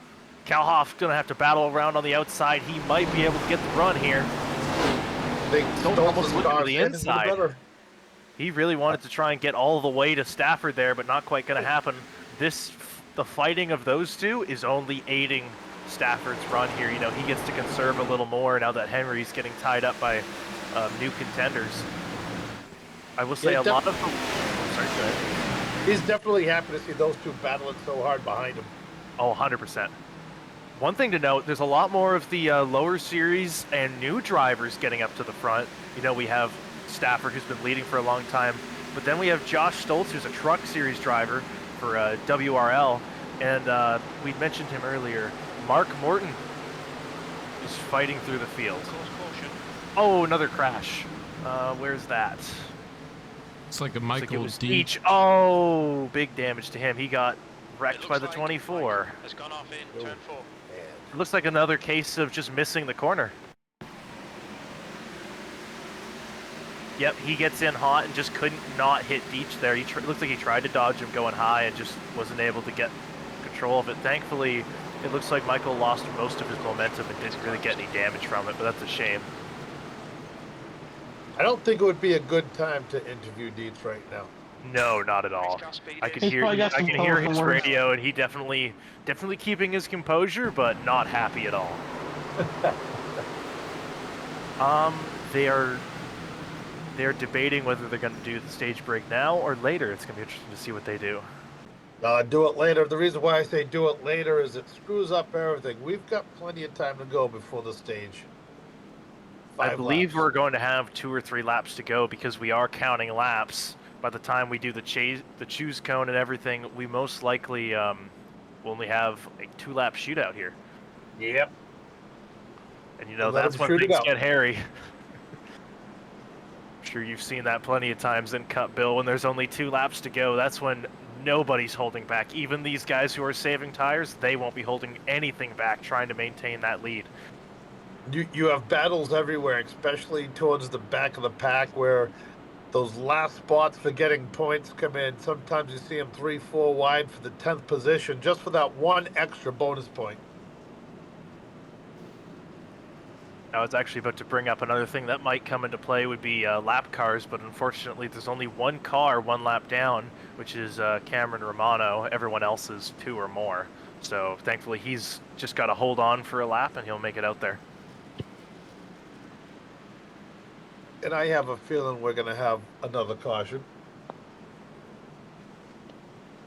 Kallhoff's going to have to battle around on the outside. He might be able to get the run here. Stoltz almost looking to cars the heading inside. better. He really wanted to try and get all the way to Stafford there, but not quite going to happen. The fighting of those two is only aiding Stafford's run here. You know, he gets to conserve a little more now that Henry's getting tied up by new contenders. I will say a lot of them... Sorry, go ahead. He's definitely happy to see those two battling so hard behind him. Oh, 100%. One thing to note, there's a lot more of the lower series and new drivers getting up to the front. You know, we have Stafford, who's been leading for a long time, but then we have Josh Stoltz, who's a truck series driver for WRL, and we mentioned him earlier. Mark Morton is fighting through the field. Oh, another crash. Where's that? It's like a Michael D. Each. Oh, big damage to him. He got wrecked by the 24. Has gone off in turn 4. It looks like another case of just missing the corner. Yep, he gets in hot and just couldn't not hit Deech there. Looks like he tried to dodge him going high and just wasn't able to get control of it. Thankfully, it looks like Michael lost most of his momentum and didn't really get any damage from it, but that's a shame. I don't think it would be a good time to interview Deets right now. No, not at all. I can hear his radio, and he definitely keeping his composure, but not happy at all. They're debating whether they're going to do the stage break now or later. It's going to be interesting to see what they do. Do it later. The reason why I say do it later is it screws up everything. We've got plenty of time to go before the stage. I believe we're going to have 2 or 3 laps to go because we are counting laps. By the time we do the choose cone and everything, we most likely will only have a 2-lap shootout here. Yep. And you know, that's when things get hairy. I'm sure you've seen that plenty of times in Cup, Bill. When there's only 2 laps to go, that's when nobody's holding back. Even these guys who are saving tires, they won't be holding anything back trying to maintain that lead. You have battles everywhere, especially towards the back of the pack where those last spots for getting points come in. Sometimes you see them 3-4 wide for the 10th position just for that one extra bonus point. I was actually about to bring up another thing that might come into play would be lap cars, but unfortunately there's only one car 1 lap down, which is Cameron Romano. Everyone else is 2 or more. So thankfully he's just got to hold on for a lap and he'll make it out there. And I have a feeling we're going to have another caution.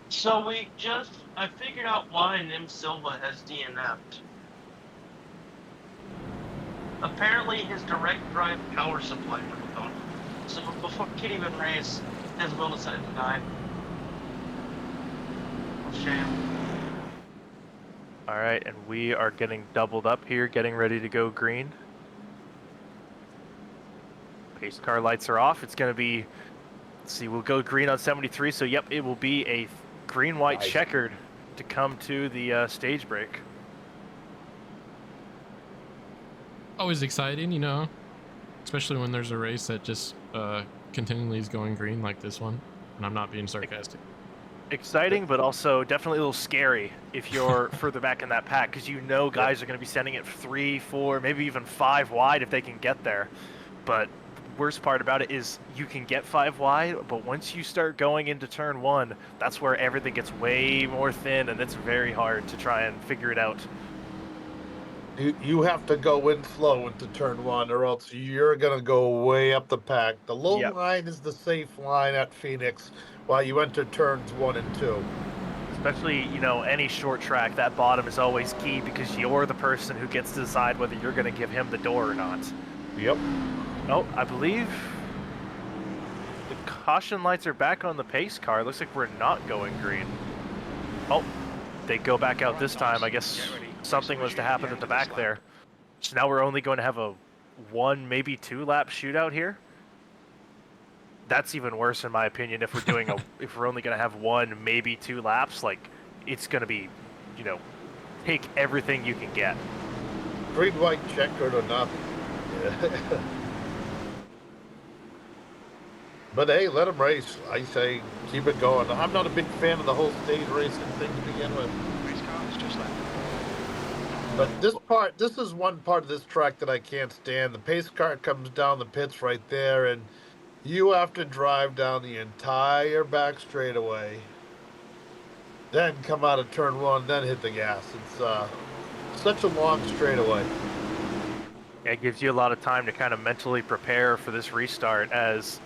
So I figured out why Nim Silva has DNF'd. Apparently his direct drive power supply broke on. So before he could even race, his will decided to die. Shame. Alright, and we are getting doubled up here, getting ready to go green. Pace car lights are off. It's going to be, let's see, we'll go green on 73. So, yep, it will be a green-white checkered to come to the stage break. Always exciting, you know, especially when there's a race that just continually is going green like this one. And I'm not being sarcastic. Exciting, but also definitely a little scary if you're further back in that pack because you know guys are going to be sending it 3, 4, maybe even 5 wide if they can get there. But worst part about it is you can get 5 wide, but once you start going into turn 1, that's where everything gets way more thin and it's very hard to try and figure it out. You have to go in slow into turn 1 or else you're going to go way up the pack. The low line is the safe line at Phoenix while you enter turns 1 and 2. Especially, you know, any short track, that bottom is always key because you're the person who gets to decide whether you're going to give him the door or not. Yep. Oh, I believe the caution lights are back on the pace car. Looks like we're not going green. Oh, they go back out this time. I guess something was to happen at the back there. So now we're only going to have a 1, maybe 2 lap shootout here. That's even worse in my opinion. If we're doing if we're only going to have 1, maybe 2 laps, like it's going to be, you know, take everything you can get. Green, white, checkered or nothing. Yeah. But hey, let them race. I say keep it going. I'm not a big fan of the whole stage racing thing to begin with. Race car is just left. But this is one part of this track that I can't stand. The pace car comes down the pits right there, and you have to drive down the entire back straightaway, then come out of turn 1, then hit the gas. It's such a long straightaway. It gives you a lot of time to kind of mentally prepare for this restart as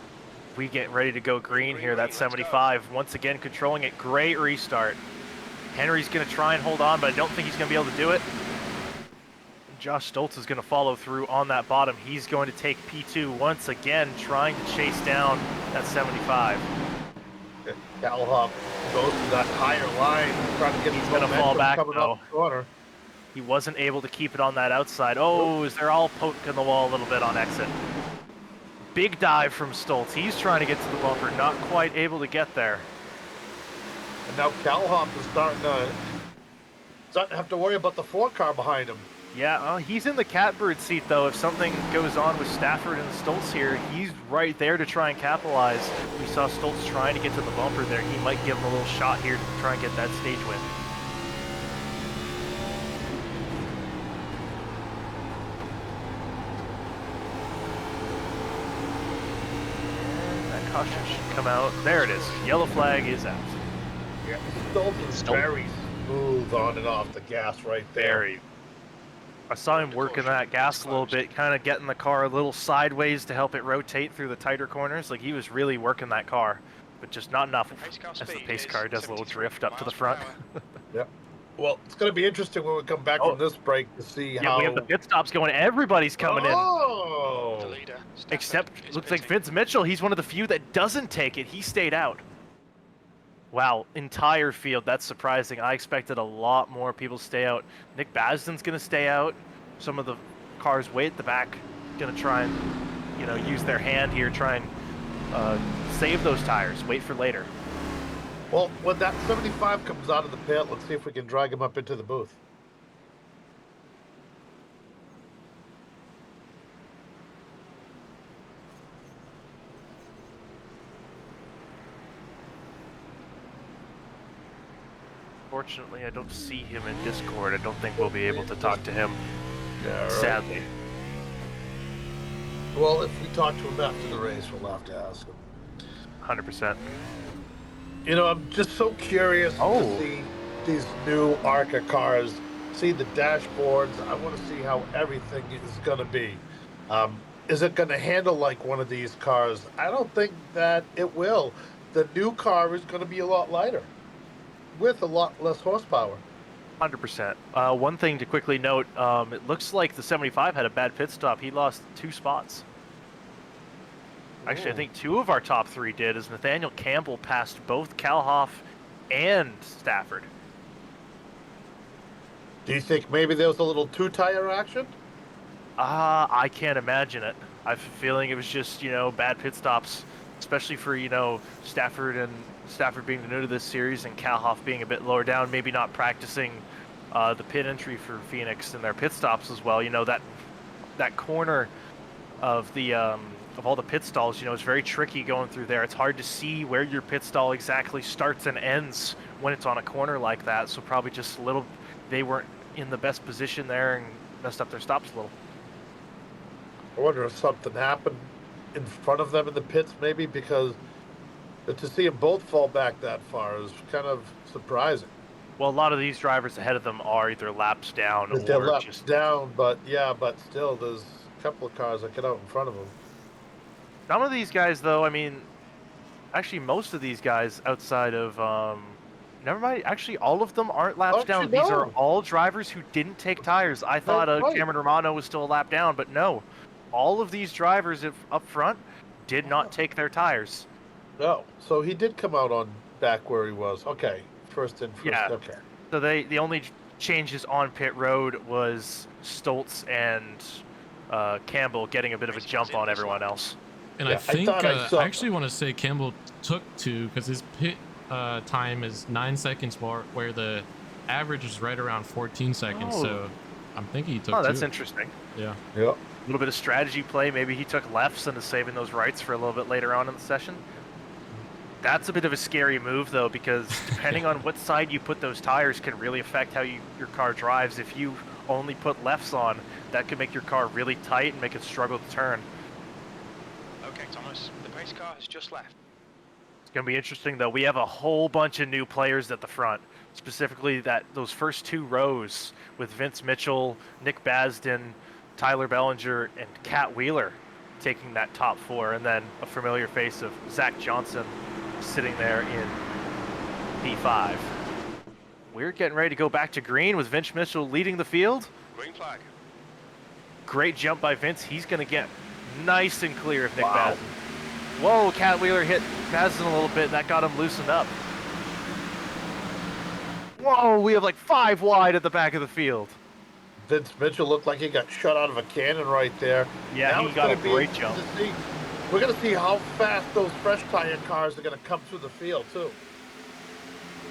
we get ready to go green here. That 75, once again controlling it. Great restart. Henry's going to try and hold on, but I don't think he's going to be able to do it. Josh Stoltz is going to follow through on that bottom. He's going to take P2 once again, trying to chase down that 75. Kallhoff goes to that higher line, trying to get He's going to fall back, coming though. up the corner. He wasn't able to keep it on that outside. Oh, they're all poking the wall a little bit on exit. Big dive from Stoltz. He's trying to get to the bumper, not quite able to get there. And now Kallhoff is starting to have to worry about the 4 car behind him. Yeah, he's in the catbird seat, though. If something goes on with Stafford and Stoltz here, he's right there to try and capitalize. We saw Stoltz trying to get to the bumper there. He might give him a little shot here to try and get that stage win. And that caution should come out. There it is. Yellow flag is out. Yeah, Stoltz is very smooth on and off the gas right there. Very. I saw him working that gas a little bit, kind of getting the car a little sideways to help it rotate through the tighter corners. Like, he was really working that car, but just not enough as the pace car does a little drift up to the front. Yep. Well, it's going to be interesting when we come back from this break to see how... Yeah, we have the pit stops going. Everybody's coming in. Except, looks like Vince Mitchell. He's one of the few that doesn't take it. He stayed out. Wow, entire field. That's surprising. I expected a lot more people to stay out. Nick Basden's going to stay out. Some of the cars way at the back going to try and, you know, use their hand here, try and save those tires. Wait for later. Well, when that 75 comes out of the pit, let's see if we can drag him up into the booth. Fortunately, I don't see him in Discord. I don't think we'll be able to talk to him, yeah, right. Sadly. Well, if we talk to him after the race, we'll have to ask him. 100%. You know, I'm just so curious to see these new ARCA cars, see the dashboards. I want to see how everything is going to be. Is it going to handle like one of these cars? I don't think that it will. The new car is going to be a lot lighter, with a lot less horsepower. 100%. One thing to quickly note, it looks like the 75 had a bad pit stop. He lost 2 spots. Actually, I think 2 of our top 3 did, as Nathaniel Campbell passed both Kallhoff and Stafford. Do you think maybe there was a little 2-tire action? I can't imagine it. I have a feeling it was just, you know, bad pit stops, especially for, you know, Stafford being new to this series and Kallhoff being a bit lower down, maybe not practicing the pit entry for Phoenix and their pit stops as well. You know, that corner of the of all the pit stalls, you know, it's very tricky going through there. It's hard to see where your pit stall exactly starts and ends when it's on a corner like that. So probably just they weren't in the best position there and messed up their stops a little. I wonder if something happened in front of them in the pits, maybe, because to see them both fall back that far is kind of surprising. Well, a lot of these drivers ahead of them are either laps down or they're laps just down, but still, there's a couple of cars that get out in front of them. Some of these guys, though, I mean, actually, most of these guys outside of, never mind, actually, all of them aren't laps down. These are all drivers who didn't take tires. I thought Cameron Romano was still a lap down, but no. All of these drivers up front did not take their tires. No, so he did come out on back where he was. Okay, first in, first. Yeah. Okay. So the only changes on pit road was Stoltz and Campbell getting a bit of a jump on everyone else. And I think I actually want to say Campbell took 2 because his pit time is 9 seconds, where the average is right around 14 seconds. So I'm thinking he took 2. Oh, that's interesting. Yeah. Yep. A little bit of strategy play. Maybe he took lefts and is saving those rights for a little bit later on in the session. That's a bit of a scary move, though, because depending on what side you put those tires can really affect how your car drives. If you only put lefts on, that could make your car really tight and make it struggle to turn. Okay, Thomas, the pace car has just left. Gonna be interesting though. We have a whole bunch of new players at the front, specifically those first 2 rows with Vince Mitchell, Nick Basden, Tyler Bellinger, and Cat Wheeler taking that top 4, and then a familiar face of Zach Johnson sitting there in P5. We're getting ready to go back to green with Vince Mitchell leading the field. Green flag. Great jump by Vince. He's gonna get nice and clear of Nick Basden. Whoa, Cat Wheeler hit Basden a little bit, and that got him loosened up. Whoa, we have like 5 wide at the back of the field. Vince Mitchell looked like he got shot out of a cannon right there. Yeah, Now he it's got a gonna be great interesting jump. to see- We're going to see how fast those fresh tire cars are going to come through the field, too.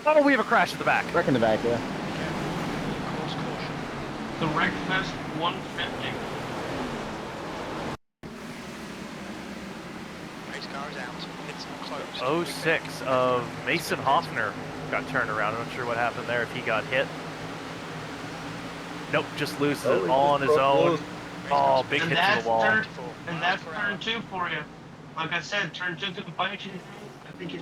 Oh, we have a crash at the back. Wreck in the back, yeah. Course caution. The Wreckfest 150. Race car is out. It's closed. 06 of Mason Hoffner got turned around. I'm not sure what happened there, if he got hit. Nope, just loses it all on his own. Oh, big And hit to that's the wall. And that's turn 2 for you. Like I said, turn 2 could bite you. I think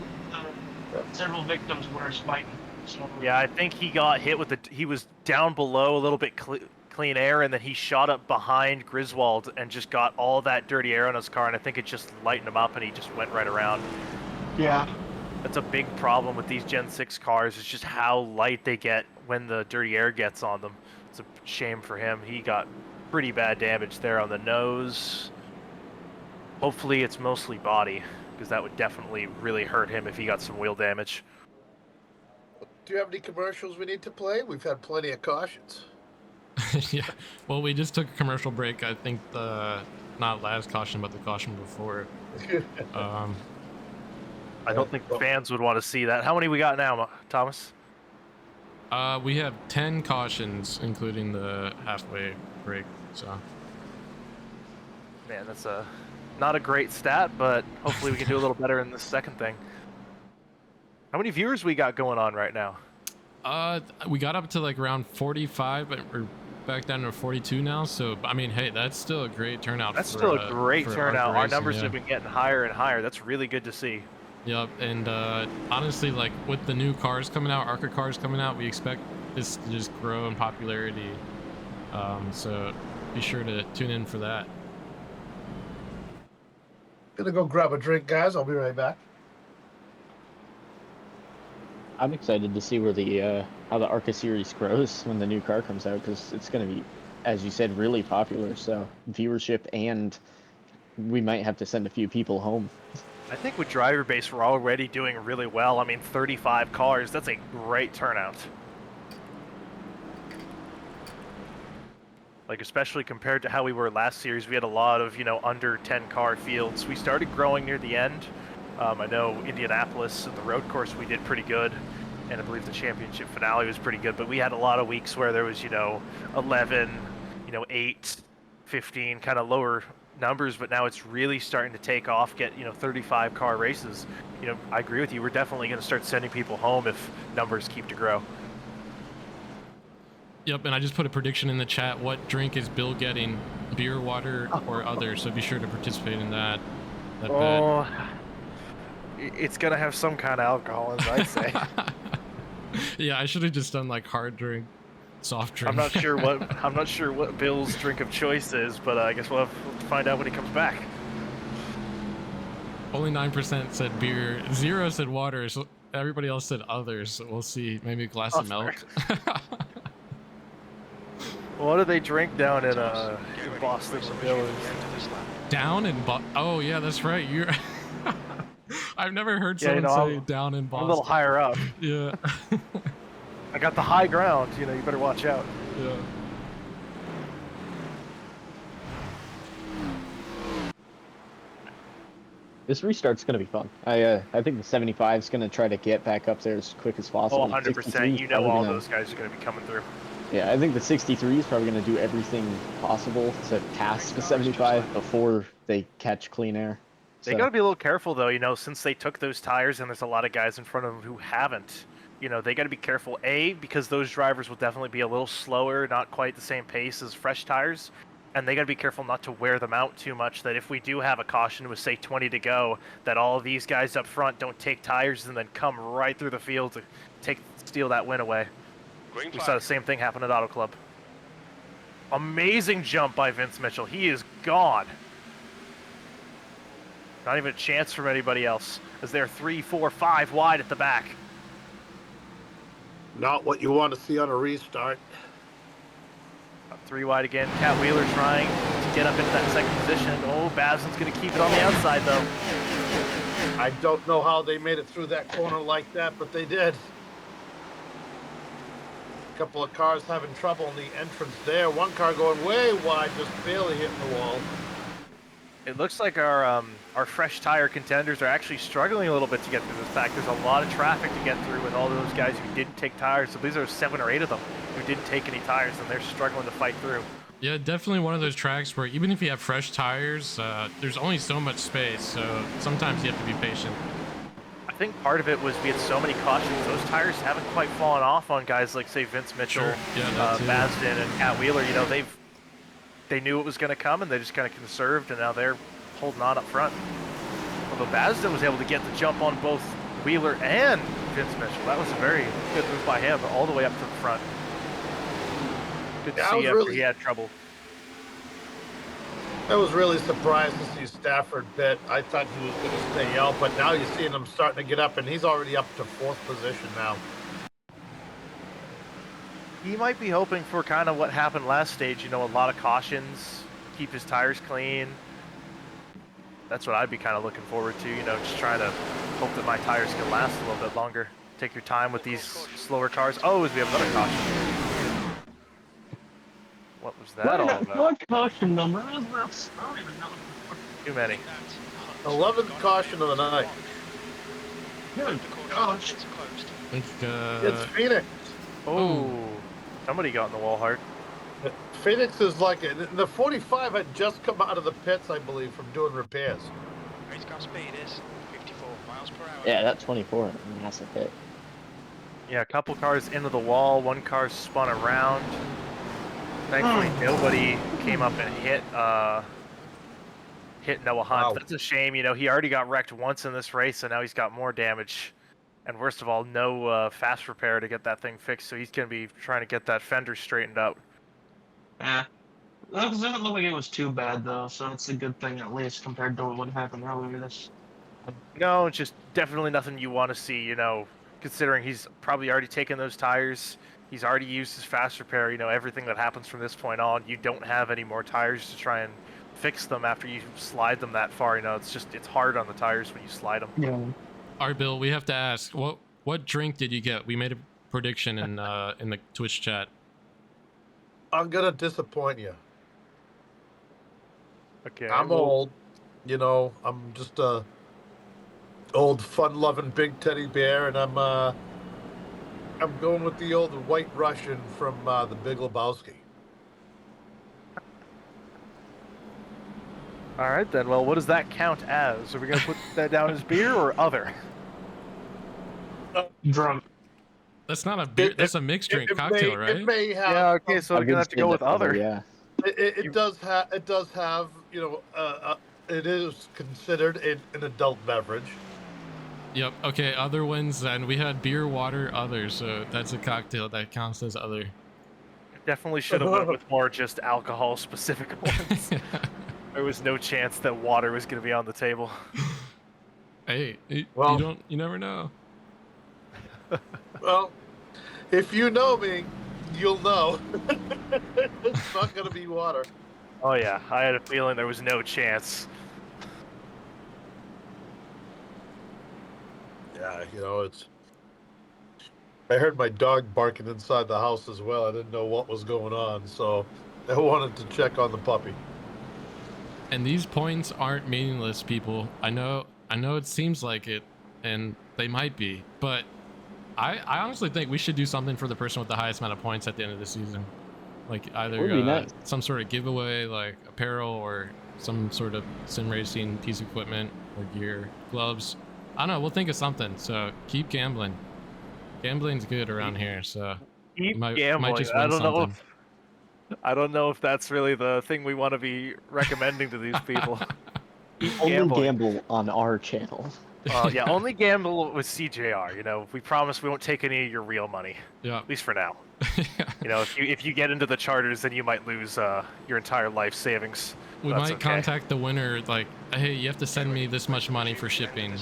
several victims were spiking. So, Yeah, I think he got hit with he was down below a little bit clean air, and then he shot up behind Griswold and just got all that dirty air on his car, and I think it just lightened him up and he just went right around. yeah. That's a big problem with these Gen 6 cars, is just how light they get when the dirty air gets on them. It's a shame for him. He got pretty bad damage there on the nose. Hopefully it's mostly body, because that would definitely really hurt him if he got some wheel damage. Do you have any commercials we need to play? We've had plenty of cautions. Yeah. Well, we just took a commercial break. I think not last caution, but the caution before. I don't think the fans would want to see that. How many we got now, Thomas? We have 10 cautions, including the halfway break. So. Man, that's not a great stat, but hopefully we can do a little better in this second thing. How many viewers we got going on right now? We got up to like around 45, but we're back down to 42 now. So, I mean, hey, that's still a great turnout. That's still a great turnout. Our numbers yeah. have been getting higher and higher. That's really good to see. Yep, and honestly, like with the new cars coming out, ARCA cars coming out, we expect this to just grow in popularity. So be sure to tune in for that. Gonna go grab a drink, guys. I'll be right back. I'm excited to see where the how the ARCA series grows when the new car comes out, because it's going to be, as you said, really popular. So viewership, and we might have to send a few people home. I think with driver base, we're already doing really well. I mean, 35 cars, that's a great turnout. Like, especially compared to how we were last series, we had a lot of, under 10 car fields. We started growing near the end. I know Indianapolis, at the road course, we did pretty good. And I believe the championship finale was pretty good. But we had a lot of weeks where there was, 11, 8, 15, kind of lower numbers, but now it's really starting to take off, get 35 car races. I agree with you, we're definitely going to start sending people home if numbers keep to grow. Yep, and I just put a prediction in the chat. What drink is Bill getting? Beer, water, or other? So be sure to participate in that bet. It's going to have some kind of alcohol, as I say. Yeah, I should have just done like hard drink, soft drink. I'm not sure what Bill's drink of choice is, but I guess we'll have to find out when he comes back. Only 9% said beer, 0 said water, so everybody else said others. So we'll see. Maybe a glass of milk. What do they drink down in Boston? Down in Boston? Oh yeah, that's right. You're. I've never heard someone say down in Boston. I'm a little higher up. Yeah. I got the high ground. You better watch out. Yeah. This restart's going to be fun. I think the 75 is going to try to get back up there as quick as possible. Oh, 100%. All those guys are going to be coming through. Yeah, I think the 63 is probably going to do everything possible to pass the 75 before they catch clean air. They got to be a little careful, though, since they took those tires and there's a lot of guys in front of them who haven't. They got to be careful, A, because those drivers will definitely be a little slower, not quite the same pace as fresh tires. and they got to be careful not to wear them out too much, that if we do have a caution with, say, 20 to go, that all of these guys up front don't take tires and then come right through the field to steal that win away. Green We saw flag. the same thing happen at Auto Club. Amazing jump by Vince Mitchell. He is gone. Not even a chance from anybody else, as they're 3, 4, 5 wide at the back. Not what you want to see on a restart. 3 wide again. Cat Wheeler trying to get up into that second position. Oh, Babson's going to keep it on the outside, though. I don't know how they made it through that corner like that, but they did. A couple of cars having trouble in the entrance there. One car going way wide, just barely hitting the wall. It looks like our fresh tire contenders are actually struggling a little bit to get through this pack. There's a lot of traffic to get through with all those guys who didn't take tires. So these are 7 or 8 of them who didn't take any tires, and they're struggling to fight through. Yeah, definitely one of those tracks where even if you have fresh tires, there's only so much space, so sometimes you have to be patient. I think part of it was we had so many cautions. Those tires haven't quite fallen off on guys like, say, Vince Mitchell, Sure. Yeah, that too. Basden, and Cat Wheeler. You know, they knew it was going to come, and they just kind of conserved, and now they're holding on up front. Although Basden was able to get the jump on both Wheeler and Vince Mitchell. That was a very good move by him, all the way up to the front. Good to see after he had trouble. I was really surprised to see Stafford bit. I thought he was going to stay out, but now you're seeing him starting to get up, and he's already up to 4th position now. He might be hoping for kind of what happened last stage, you know, a lot of cautions, keep his tires clean. That's what I'd be kind of looking forward to, you know, just trying to hope that my tires can last a little bit longer. Take your time with these slower cars. Oh, we have another caution. What was that all about? What caution number is this? I don't even know. Too many. 11th caution of the night. Good gosh. I think, It's Phoenix. Oh, somebody got in the wall hard. Phoenix is like the 45 had just come out of the pits, I believe, from doing repairs. Race car speed is 54 miles per hour. Yeah, that 24, massive hit. Yeah, a couple cars into the wall, one car spun around. Thankfully, nobody came up and hit Noah Hunt. Wow. That's a shame. You know, he already got wrecked once in this race, and now he's got more damage. And worst of all, no fast repair to get that thing fixed, so he's going to be trying to get that fender straightened out. Yeah. It doesn't look like it was too bad, though, so it's a good thing at least compared to what happened earlier this. No, it's just definitely nothing you want to see, you know, considering he's probably already taken those tires. He's already used his fast repair, you know, everything that happens from this point on. You don't have any more tires to try and fix them after you slide them that far, you know, it's hard on the tires when you slide them. Yeah. All right, Bill, we have to ask, what drink did you get? We made a prediction in the Twitch chat. I'm gonna disappoint you. Okay. I'm old, you know. I'm just a old, fun-loving big teddy bear, and I'm going with the old White Russian from the Big Lebowski. All right, then. Well, what does that count as? Are we going to put that down as beer or other? Drunk. That's not a beer. That's a mixed drink cocktail, right? It may have. Yeah, okay, so we're going to have to go with other. Yeah. It does have. You know, it is considered an adult beverage. Yep. Okay. Other ones, and we had beer, water, other. So that's a cocktail that counts as other. Definitely should have went with more just alcohol-specific ones. There was no chance that water was going to be on the table. Hey, you never know. Well, if you know me, you'll know. It's not going to be water. Oh yeah, I had a feeling there was no chance. Yeah, you know, I heard my dog barking inside the house as well. I didn't know what was going on, so I wanted to check on the puppy. And these points aren't meaningless, people. I know it seems like it, and they might be, but I honestly think we should do something for the person with the highest amount of points at the end of the season. Like either some sort of giveaway, like apparel, or some sort of sim racing piece of equipment or gear, gloves. I don't know. We'll think of something. So keep gambling. Gambling's good around here. So Keep might gambling. just I win don't know. something. I don't know if that's really the thing we want to be recommending to these people. Only Gambling. gamble on our channel. Yeah, only gamble with CJR. You know, we promise we won't take any of your real money. Yeah. At least for now. You know, if you get into the charters, then you might lose your entire life savings. We That's might okay. contact the winner, like, hey, you have to send me this much money for shipping.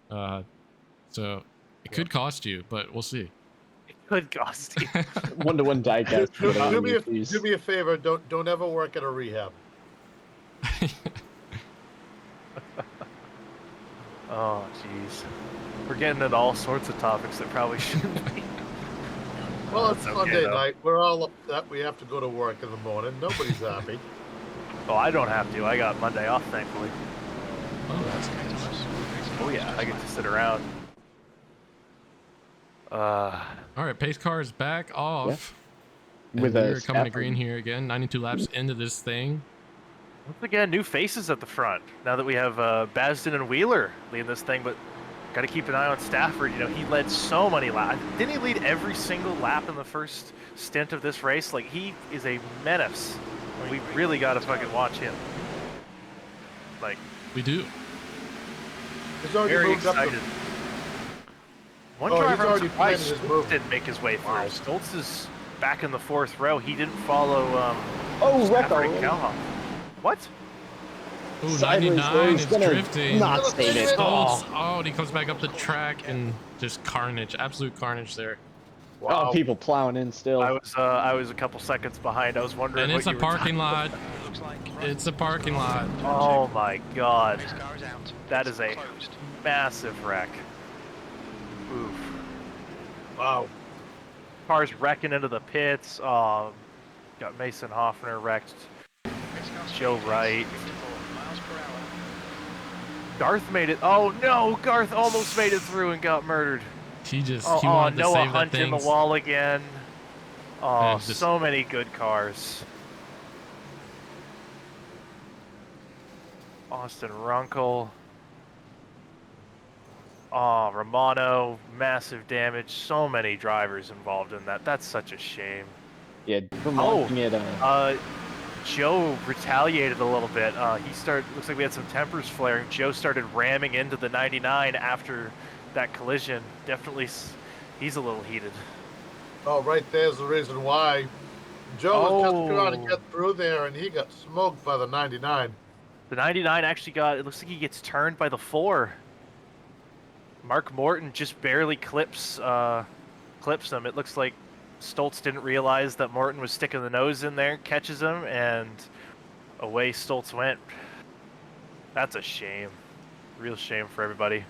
So it could cost you, but we'll see. It could cost you. 1-to-1 diecast. Do me a favor. Don't ever work at a rehab. Oh, jeez. We're getting into all sorts of topics that probably shouldn't be. Well, it's okay, Sunday though. night. We're all upset. We have to go to work in the morning. Nobody's happy. Oh, I don't have to. I got Monday off, thankfully. Oh, that's nice. Oh yeah, I get to sit around. All right, pace car is back off. Yeah. With we're coming to Stafford. green here again. 92 laps into this thing. Once again, new faces at the front. Now that we have Basden and Wheeler leading this thing, but got to keep an eye on Stafford. You know, he led so many laps. Didn't he lead every single lap in the first stint of this race? Like, he is a menace. We really got to fucking watch him. Like, We do. He's already very moved up to excited. One Oh, he's driver I'm already surprised planning his Stoltz move. didn't make his way through. Stoltz is back in the fourth row. He didn't follow Oh, wreck Stafford and already. Kallhoff. What? Ooh, Sideways, 99 though. is He's gonna drifting. not save it. Stoltz, oh, and he comes back up the track and just carnage, absolute carnage there. Oh, people plowing in still. I was a couple seconds behind. I was wondering. And what it's a you were parking talking lot. It's a parking lot. about. Oh my god, Race car is out. that is a Closed. massive wreck. Oof. Wow. Cars wrecking into the pits. Got Mason Hoffner wrecked. Race car speed Joe is Wright. 54 miles per hour. Garth made it. Oh no, Garth almost made it through and got murdered. He just Oh, he wanted to Noah save that Hunt in the thing. wall again. Oh, Man, just- so many good cars. Austin Runkle. Oh, Romano, massive damage. So many drivers involved in that. That's such a shame. Yeah, from Oh, watching it. Joe retaliated a little bit. Looks like we had some tempers flaring. Joe started ramming into the 99 after that collision. Definitely, he's a little heated. Oh, right there's the reason why. Joe was just trying to Oh. get through there, and he got smoked by the 99. The 99 actually it looks like he gets turned by the 4. Mark Morton just barely clips him. It looks like Stoltz didn't realize that Morton was sticking the nose in there, catches him, and away Stoltz went. That's a shame. Real shame for everybody.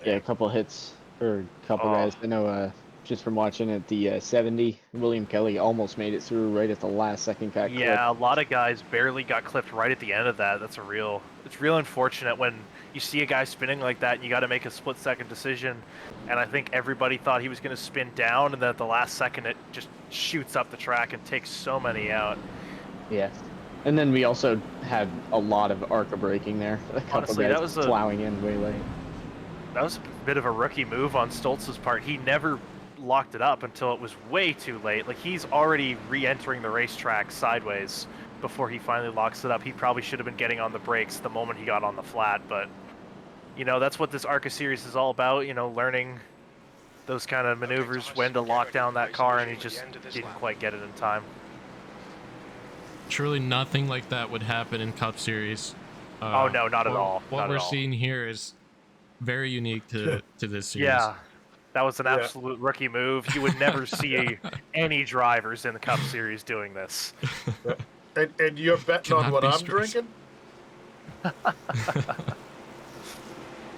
Yeah, a couple hits for a couple Oh. guys. I know just from watching at the 70, William Kelly almost made it through right at the last second. Got clipped. Yeah, a lot of guys barely got clipped right at the end of that. It's real unfortunate when you see a guy spinning like that and you got to make a split-second decision. And I think everybody thought he was going to spin down, and then at the last second it just shoots up the track and takes so many out. Yeah. And then we also had a lot of ARCA braking there. A couple Honestly, guys that was plowing in way late. That was a bit of a rookie move on Stoltz's part. He never locked it up until it was way too late. Like, he's already re-entering the racetrack sideways before he finally locks it up. He probably should have been getting on the brakes the moment he got on the flat, but you know, that's what this ARCA series is all about, you know, learning those kind of maneuvers, when to lock down that car, and he just didn't quite get it in time. Truly nothing like that would happen in Cup Series. Oh no, not at all. What Not we're at all. seeing here is very unique to this series. Yeah, that was an absolute rookie move. You would never see any drivers in the Cup Series doing this. And you're betting on Cannot what be I'm stressed. drinking?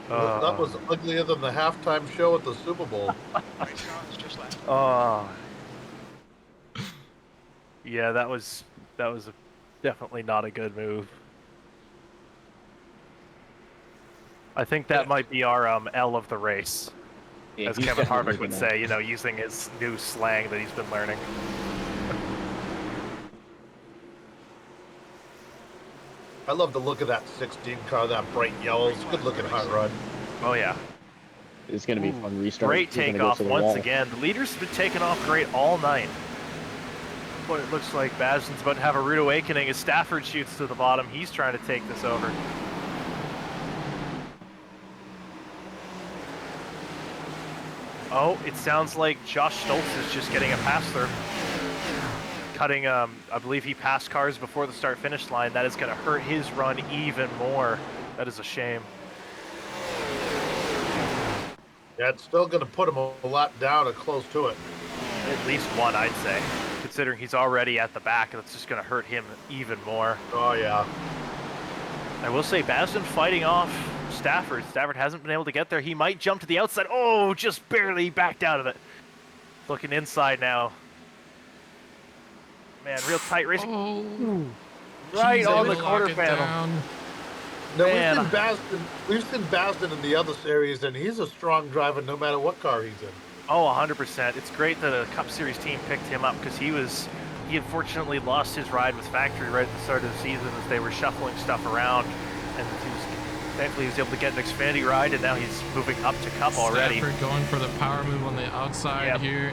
That was uglier than the halftime show at the Super Bowl. Race car has just left. Yeah, that was definitely not a good move. I think that might be our L of the race, Yeah, as he's Kevin definitely Harvick would looking at- say, you know, using his new slang that he's been learning. I love the look of that 16 car, that bright yellow. It's a good looking hot rod. Oh yeah. It's going to be a fun restart. Great He's gonna go takeoff to the once wall. again. The leaders have been taking off great all night. point, it looks like Basden's about to have a rude awakening as Stafford shoots to the bottom. He's trying to take this over. Oh, it sounds like Josh Stoltz is just getting a pass through. Cutting, I believe he passed cars before the start-finish line. That is going to hurt his run even more. That is a shame. Yeah, it's still going to put him a lot down or close to it. At least one, I'd say. Considering he's already at the back, that's just going to hurt him even more. Oh, yeah. I will say, Basden fighting off Stafford. Stafford hasn't been able to get there. He might jump to the outside. Oh, just barely backed out of it. Looking inside now. Man, real tight racing. Oh, Right on the lock quarter it panel. down. Now, Man. we've seen Basden in the other series, and he's a strong driver no matter what car he's in. Oh, 100%. It's great that a Cup Series team picked him up because he unfortunately lost his ride with factory right at the start of the season as they were shuffling stuff around. And thankfully he was able to get an Xfinity ride, and now he's moving up to Cup already. Stafford going for the power move on the outside here.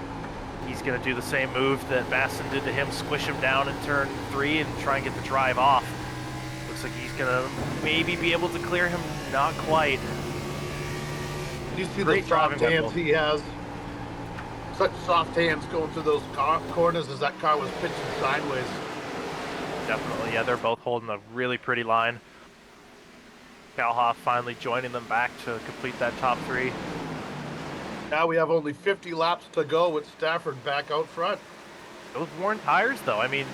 He's going to do the same move that Basden did to him, squish him down in turn 3 and try and get the drive off. Looks like he's going to maybe be able to clear him. Not quite. You see Great the soft driving, hands he has. Such soft hands going through those corners as that car was pitching sideways. Definitely, yeah, they're both holding a really pretty line. Kallhoff finally joining them back to complete that top 3. Now we have only 50 laps to go with Stafford back out front. Those worn tires, though, I mean,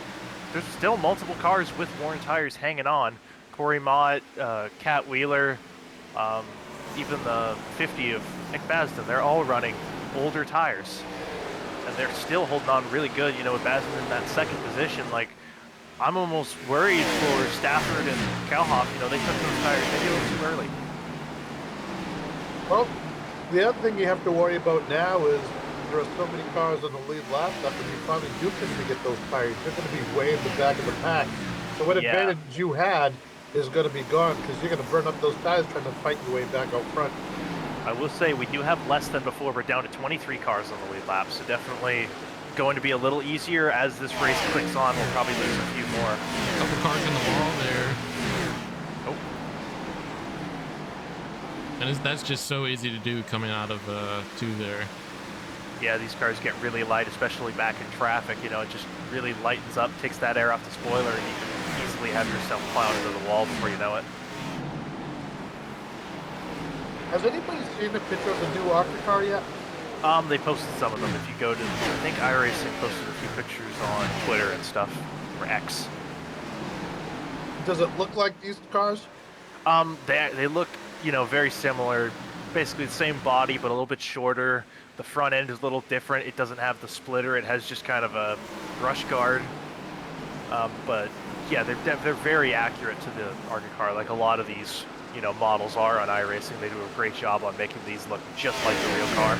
there's still multiple cars with worn tires hanging on. Cory Mott, Cat Wheeler, even the 50 of Nick Basden, they're all running older tires. And they're still holding on really good, you know, with Basden in that second position. Like, I'm almost worried for Stafford and Kallhoff. You know, they took those tires maybe a little too early. Well, the other thing you have to worry about now is there are so many cars on the lead lap that when you finally do come to get those tires, you're going to be way in the back of the pack. So what advantage you had is going to be gone because you're going to burn up those tires trying to fight your way back out front. I will say we do have less than before. We're down to 23 cars on the lead lap, so definitely going to be a little easier as this race clicks on. We'll probably lose a few more. A couple cars in the wall there. Oh. And that's just so easy to do coming out of 2 there. Yeah, these cars get really light, especially back in traffic. You know, it just really lightens up, takes that air off the spoiler, and you can easily have yourself plowed into the wall before you know it. Has anybody seen a picture of the new ARCA car yet? They posted some of them. If you go to, I think iRacing posted a few pictures on Twitter and stuff, or X. Does it look like these cars? They look, you know, very similar. Basically the same body, but a little bit shorter. The front end is a little different. It doesn't have the splitter. It has just kind of a brush guard. But yeah, they're very accurate to the ARCA car, like a lot of these, you know, models are on iRacing. They do a great job on making these look just like the real car.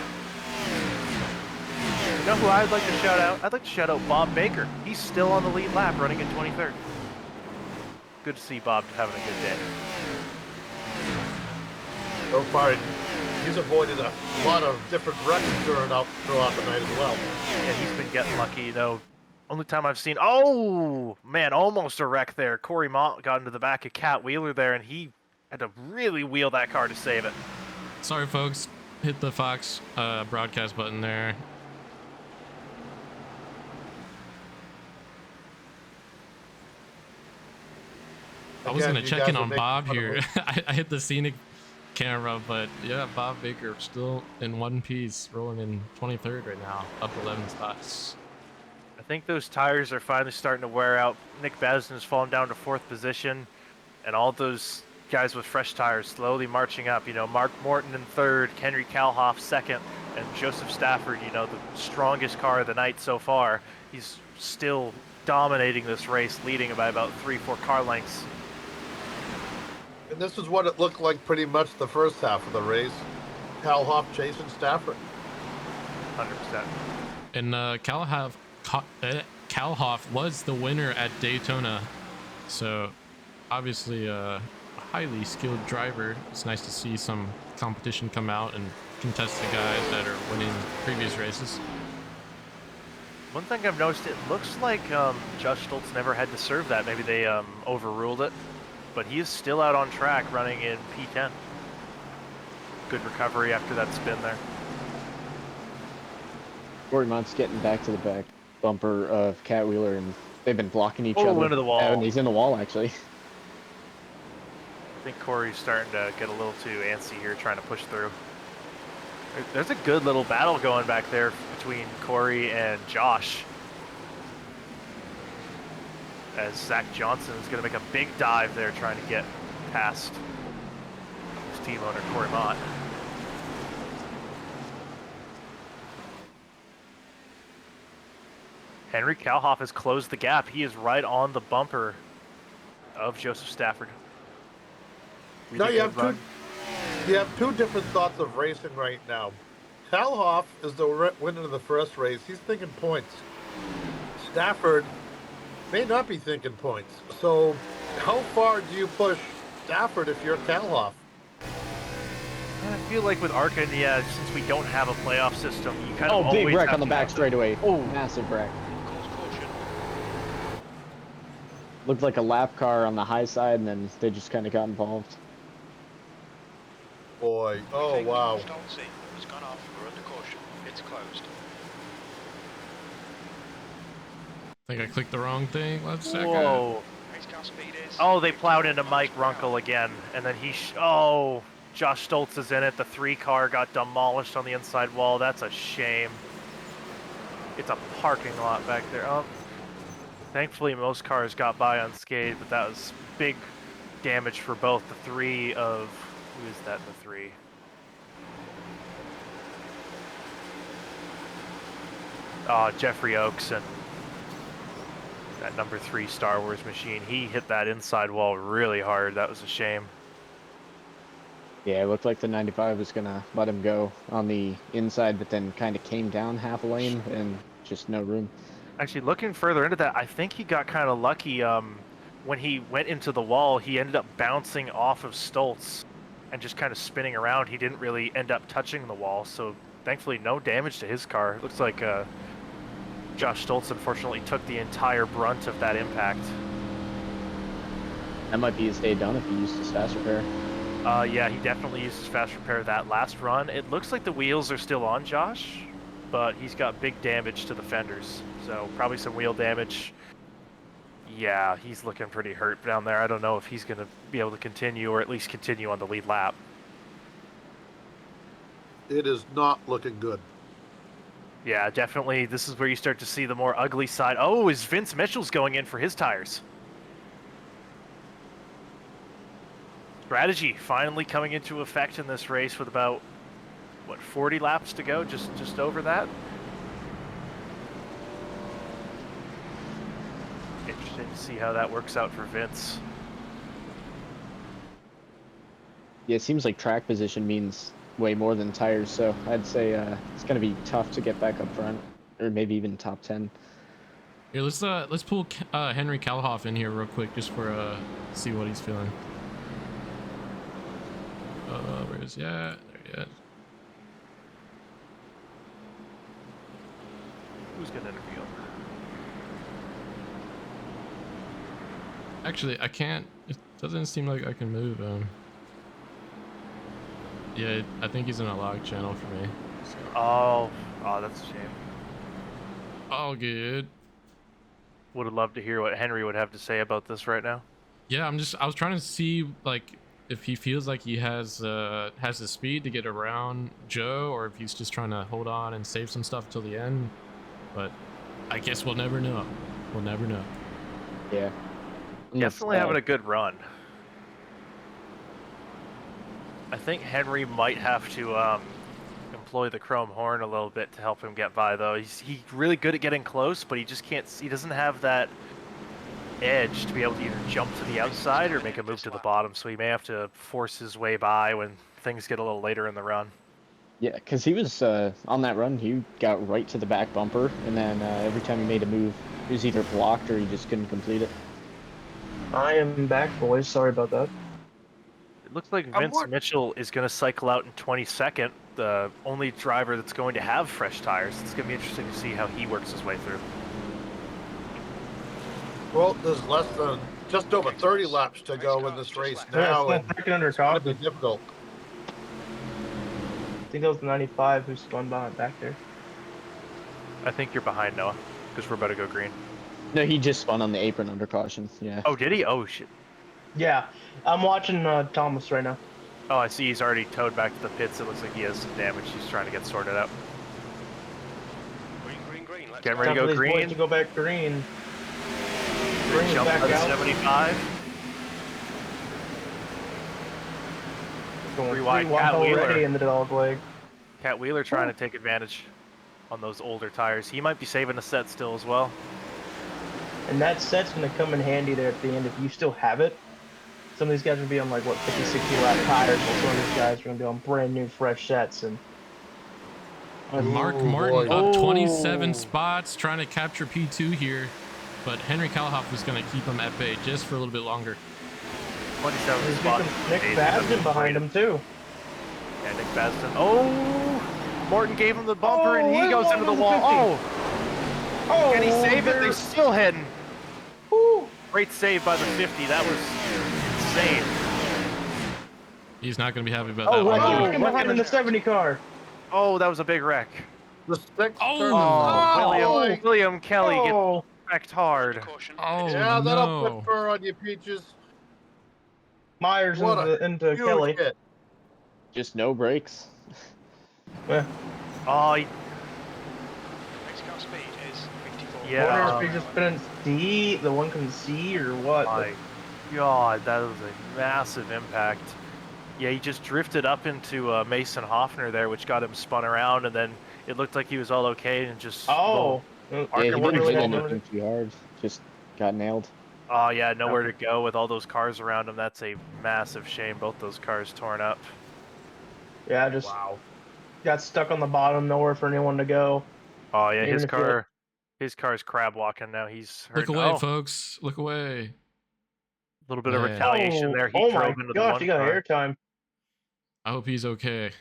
You know who I'd like to shout out? I'd like to shout out Bob Baker. He's still on the lead lap, running in 23rd. Good to see Bob having a good day. So far, he's avoided a lot of different wrecks throughout the night as well. Yeah, he's been getting lucky, you know. Only time I've seen, oh man, almost a wreck there. Cory Mott got into the back of Cat Wheeler there, and he had to really wheel that car to save it. Sorry, folks. Hit the Fox broadcast button there. I was going to check in on Bob here. I hit the scenic camera, but yeah, Bob Baker still in one piece, rolling in 23rd right now, up 11 spots. I think those tires are finally starting to wear out. Nick Basden has fallen down to 4th position, and all those guys with fresh tires slowly marching up. You know, Mark Morton in 3rd, Henry Kallhoff 2nd, and Joseph Stafford, you know, the strongest car of the night so far. He's still dominating this race, leading by about 3-4 car lengths. And this is what it looked like pretty much the first half of the race. Kallhoff chasing Stafford. 100%. And Kallhoff was the winner at Daytona. So obviously a highly skilled driver. It's nice to see some competition come out and contest the guys that are winning previous races. One thing I've noticed, it looks like Josh Stoltz never had to serve that. Maybe they overruled it, but he is still out on track running in P10. Good recovery after that spin there. Cory Mott's getting back to the back bumper of Cat Wheeler, and they've been blocking each Oh, other. into the wall. And he's in the wall, actually. I think Cory's starting to get a little too antsy here, trying to push through. There's a good little battle going back there between Cory and Josh. As Zach Johnson is going to make a big dive there, trying to get past his team owner, Cory Mott. Henry Kallhoff has closed the gap. He is right on the bumper of Joseph Stafford. Now you have two different thoughts of racing right now. Kallhoff is the winner of the first race. He's thinking points. Stafford may not be thinking points. So how far do you push Stafford if you're Kallhoff? I feel like with ARCA, yeah, since we don't have a playoff system, you kind of big always wreck have on the to back have straightaway. Oh, Massive wreck. Caution. Looked like a lap car on the high side, and then they just kind of got involved. Boy, oh wow. Stoltzy has gone off. We're under caution. It's closed. I think I clicked the wrong thing. Let's second. Whoa. Race car speed is. Oh, they plowed into 54 Mike miles per hour. Runkle again, and then oh, Josh Stoltz is in it. The 3 car got demolished on the inside wall. That's a shame. It's a parking lot back there. Oh, thankfully most cars got by unscathed, but that was big damage for both the 3 of, who is that in the 3? Jeffrey Oakes and that number 3 Star Wars machine. He hit that inside wall really hard. That was a shame. Yeah, it looked like the 95 was going to let him go on the inside, but then kind of came down half a lane and just no room. Actually, looking further into that, I think he got kind of lucky. When he went into the wall, he ended up bouncing off of Stoltz and just kind of spinning around. He didn't really end up touching the wall, so thankfully no damage to his car. It looks like Josh Stoltz unfortunately took the entire brunt of that impact. That might be his day done if he used his fast repair. Yeah, he definitely used his fast repair that last run. It looks like the wheels are still on Josh, but he's got big damage to the fenders, so probably some wheel damage. Yeah, he's looking pretty hurt down there. I don't know if he's going to be able to continue, or at least continue on the lead lap. It is not looking good. Yeah, definitely. This is where you start to see the more ugly side. Oh, is Vince Mitchell's going in for his tires? Strategy finally coming into effect in this race with about, what, 40 laps to go, just over that. Interesting to see how that works out for Vince. Yeah, it seems like track position means way more than tires, so I'd say it's going to be tough to get back up front, or maybe even top 10. Here, let's pull Henry Kallhoff in here real quick just for see what he's feeling. Where is he at? There he is. Who's gonna interview him? Actually, I can't. It doesn't seem like I can move him. Yeah, I think he's in a log channel for me. So. Oh, that's a shame. All good. Would have loved to hear what Henry would have to say about this right now. Yeah, I was trying to see like if he feels like he has the speed to get around Joe, or if he's just trying to hold on and save some stuff till the end. But I guess we'll never know. We'll never know. Yeah. Definitely having a good run. I think Henry might have to employ the chrome horn a little bit to help him get by, though. He's really good at getting close, but he just can't. He doesn't have that edge to be able to either jump to the outside or make a move to the bottom. So he may have to force his way by when things get a little later in the run. Yeah, because he was on that run, he got right to the back bumper, and then every time he made a move, he was either blocked or he just couldn't complete it. I am back, boys. Sorry about that. It looks like Vince Mitchell is going to cycle out in 22nd. the only driver that's going to have fresh tires. It's going to be interesting to see how he works his way through. Well, there's less than just over 30 laps to go in this race now, and under it's going to be caution. difficult. I think that was the 95 who spun by back there. I think you're behind, Noah, because we're about to go green. No, he just spun on the apron under caution. Yeah. Oh, did he? Oh, shit. Yeah, I'm watching Thomas right now. Oh, I see he's already towed back to the pits. It looks like he has some damage he's trying to get sorted out. Green, green, green. Let's Getting go. ready to Time go for these boys green. to go back green. Bring it Jump back out of out. 75. Going Three wide, 3-1 Cat already Wheeler. in the dog leg. Cat Wheeler trying to take advantage on those older tires. He might be saving a set still as well. And that set's going to come in handy there at the end if you still have it. Some of these guys are going to be on like, what, 50, 60 lap tires, while some of these guys are going to be on brand new, fresh sets. And Mark Ooh, Morton boy. up 27 Oh. spots, trying to capture P2 here. But Henry Kallhoff was going to keep him at bay just for a little bit longer. 27 there's spots. Nick Basden behind him, too. Yeah, Nick Basden. Oh! Morton gave him the bumper and he goes into the wall. 50. Oh! Oh, Can he save it? They're there's- still heading. Woo. Great save by the 50. That was insane. He's not going to be happy about Oh, that lucky one. looking behind in the 70 car. Oh, that was a big wreck. The sixth Oh. turn. Oh, William Kelly gets Oh, wrecked hard. Caution. Oh, Yeah, that'll no. put fur on your peaches. Myers What a into huge Kelly. hit. Just no brakes. Yeah. Oh, Race car speed is 54. Yeah. I wonder if he just couldn't see, the one couldn't see or what. my God, that was a massive impact. Yeah, he just drifted up into Mason Hoffner there, which got him spun around, and then it looked like he was all okay and just... Oh. Yeah, Arca he didn't really hit had anything too hard. Just got nailed. Oh, yeah, nowhere to go with all those cars around him. That's a massive shame. Both those cars torn up. Yeah, just got stuck on the bottom, nowhere for anyone to go. Oh, yeah, Even his if you- car's crab walking now. He's hurt. Look away, Oh, folks. Look away. a little bit of Man. retaliation there. He oh drove my into the gosh, one he got car. airtime. I hope he's okay.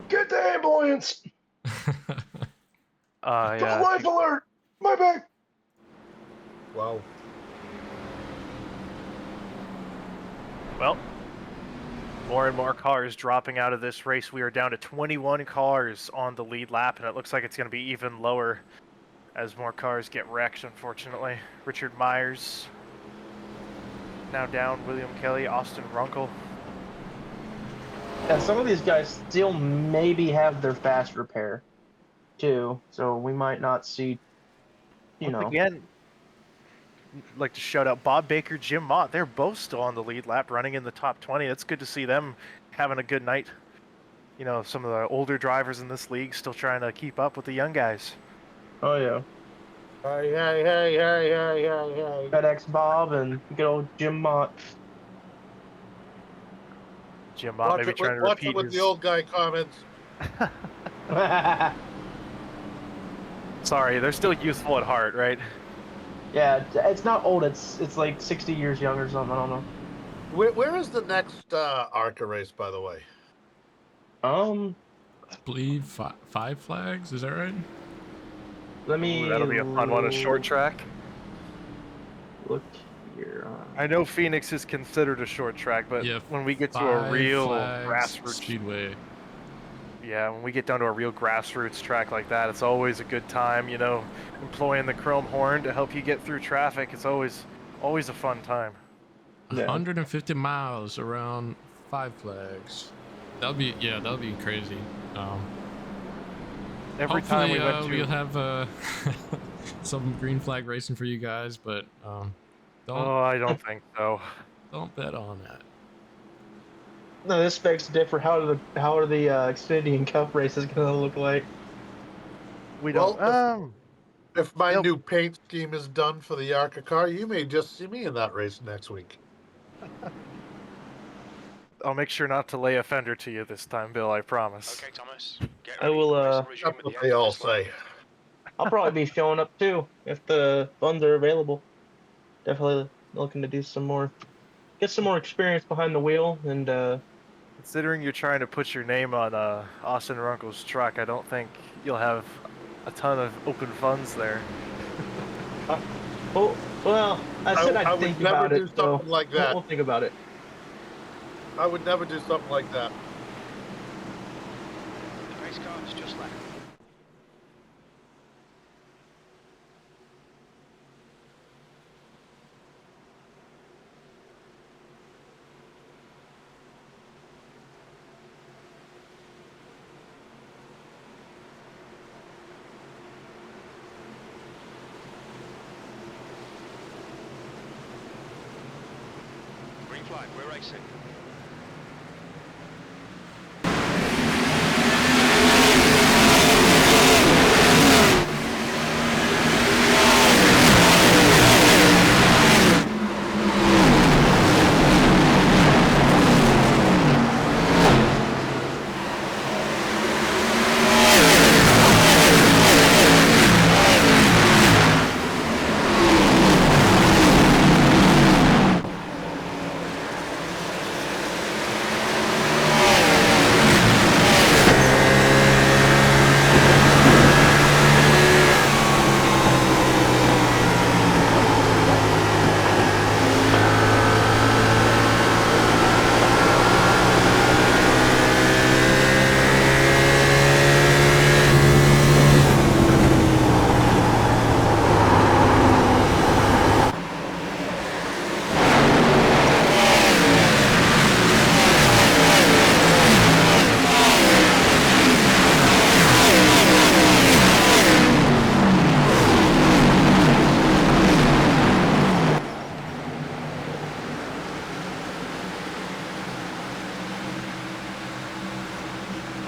Get the ambulance! Yeah. Life alert! My back! Wow. Well, more and more cars dropping out of this race. We are down to 21 cars on the lead lap, and it looks like it's going to be even lower as more cars get wrecked, unfortunately. Richard Myers now down, William Kelly, Austin Runkle. Yeah, some of these guys still maybe have their fast repair, too. So we might not see, you know. Again, I'd like to shout out Bob Baker, Jim Mott. They're both still on the lead lap, running in the top 20. It's good to see them having a good night. You know, some of the older drivers in this league still trying to keep up with the young guys. Oh, yeah. Hey. FedEx Bob and good old Jim Mott. Jim Mott maybe trying to Watch repeat it with his... the old guy comments. Sorry, they're still youthful at heart, right? Yeah, it's not old. It's like 60 years young or something. I don't know. Where is the next ARCA race, by the way? I believe five flags. Is that right? Let me. Ooh, that'll be a fun one, a short track. Look here. I know Phoenix is considered a short track, but Yeah, when we get to a Five real Flags grassroots... Speedway. Yeah, when we get down to a real grassroots track like that, it's always a good time, you know, employing the chrome horn to help you get through traffic. It's always a fun time. Yeah. 150 miles around Five Flags. That'll be crazy. Every time we went to... we'll have some green flag racing for you guys, but Oh, I don't think so. don't bet on that. No, this begs different. How are the Xfinity and Cup races gonna look like? We don't... Well, if my Nope. new paint scheme is done for the ARCA car, you may just see me in that race next week. I'll make sure not to lay a fender to you this time, Bill, I promise. Okay, Thomas. Get I ready. will, Race will resume That's at what the they end of all this lap. say. I'll probably be showing up too if the funds are available. Definitely looking to do some more, get some more experience behind the wheel, and It's Considering you're trying to put your name on Austin Runkle's truck, I don't think you'll have a ton of open funds there. Well, I said I I'd would think never about do it, so something like that. we'll think about it. I would never do something like that. The race car has just left. Green flag, we're racing.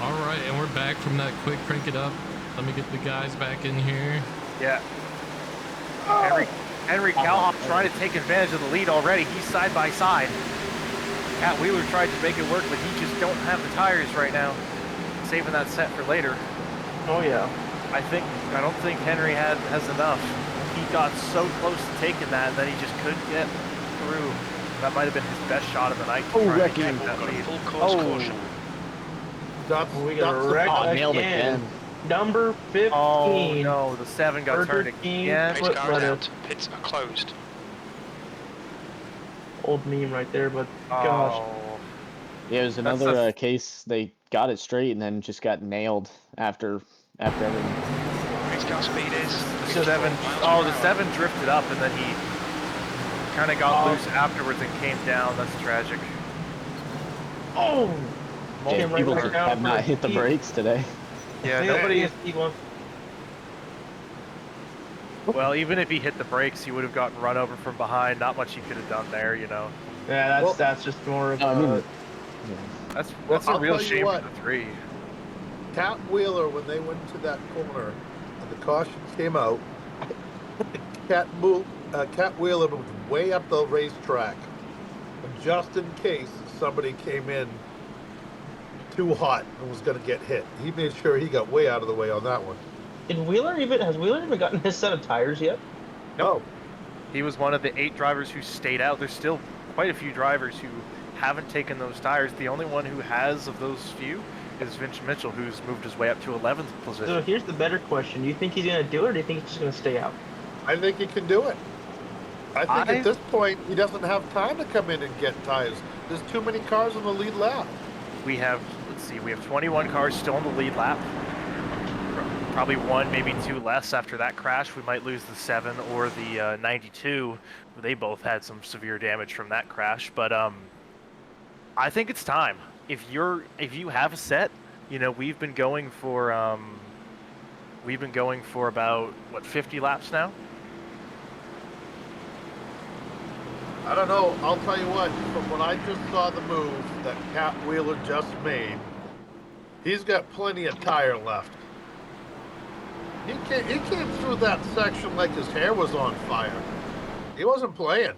All right, and we're back from that quick crank it up. Let me get the guys back in here. Yeah. Henry Kallhoff trying to take advantage of the lead already. He's side by side. Cat Wheeler tried to make it work, but he just don't have the tires right now. Saving that set for later. Oh yeah. I don't think Henry has enough. He got so close to taking that, then he just couldn't get through. That might have been his best shot of the night. Oh, try to wrecking. take that Got a lead. full course caution. We got a wreck nailed again. Number 15. Oh no, the 7 got turned again. Race car is out. Pits are closed. Old meme right there, but gosh. Oh. Yeah, it was That's another case. They got it straight and then just got nailed after everything. Race car speed is The 7. 54 miles Oh, per the hour. 7 drifted up and then he kind of got loose afterwards and came down. That's tragic. Oh! Yeah, Came right people back just down have for not a hit the speed. brakes today. Yeah, Nobody has P1. Well, even if he hit the brakes, he would have gotten run over from behind. Not much he could have done there, you know. Yeah, Well- that's just more of I mean, a... That's Well, a I'll real tell you shame what. for the 3. Cat Wheeler, when they went to that corner and the cautions came out, Cat Wheeler was way up the racetrack. And just in case somebody came in too hot and was going to get hit, he made sure he got way out of the way on that one. Has Wheeler even gotten his set of tires yet? No. He was one of the 8 drivers who stayed out. There's still quite a few drivers who haven't taken those tires. The only one who has of those few is Vince Mitchell, who's moved his way up to 11th position. So here's the better question. Do you think he's going to do it, or do you think he's just going to stay out? I think he can do it. I think at this point, he doesn't have time to come in and get tires. There's too many cars on the lead lap. We have, let's see, we have 21 cars still in the lead lap. Probably 1, maybe 2 less after that crash. We might lose the 7 or the 92. They both had some severe damage from that crash. But I think it's time. If you have a set, you know, we've been going for about what, 50 laps now. I don't know. I'll tell you what, from when I just saw the move that Cat Wheeler just made, he's got plenty of tire left. He came through that section like his hair was on fire. He wasn't playing.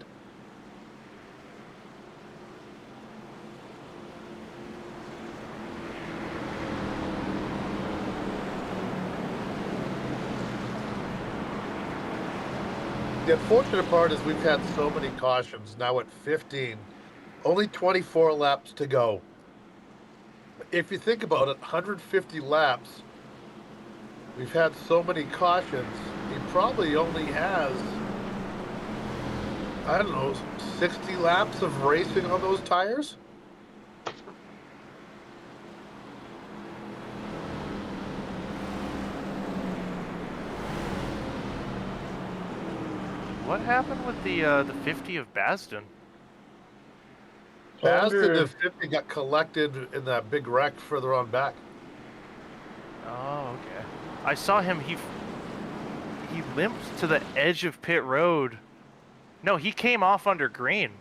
The unfortunate part is we've had so many cautions now at 15. Only 24 laps to go. if you think about it, 150 laps. We've had so many cautions. He probably only has, I don't know, 60 laps of racing on those tires. What happened with the 50 of Basden? Basden and 50 got collected in that big wreck further on back. Oh, okay. I saw him. He limped to the edge of pit road. No, he came off under green,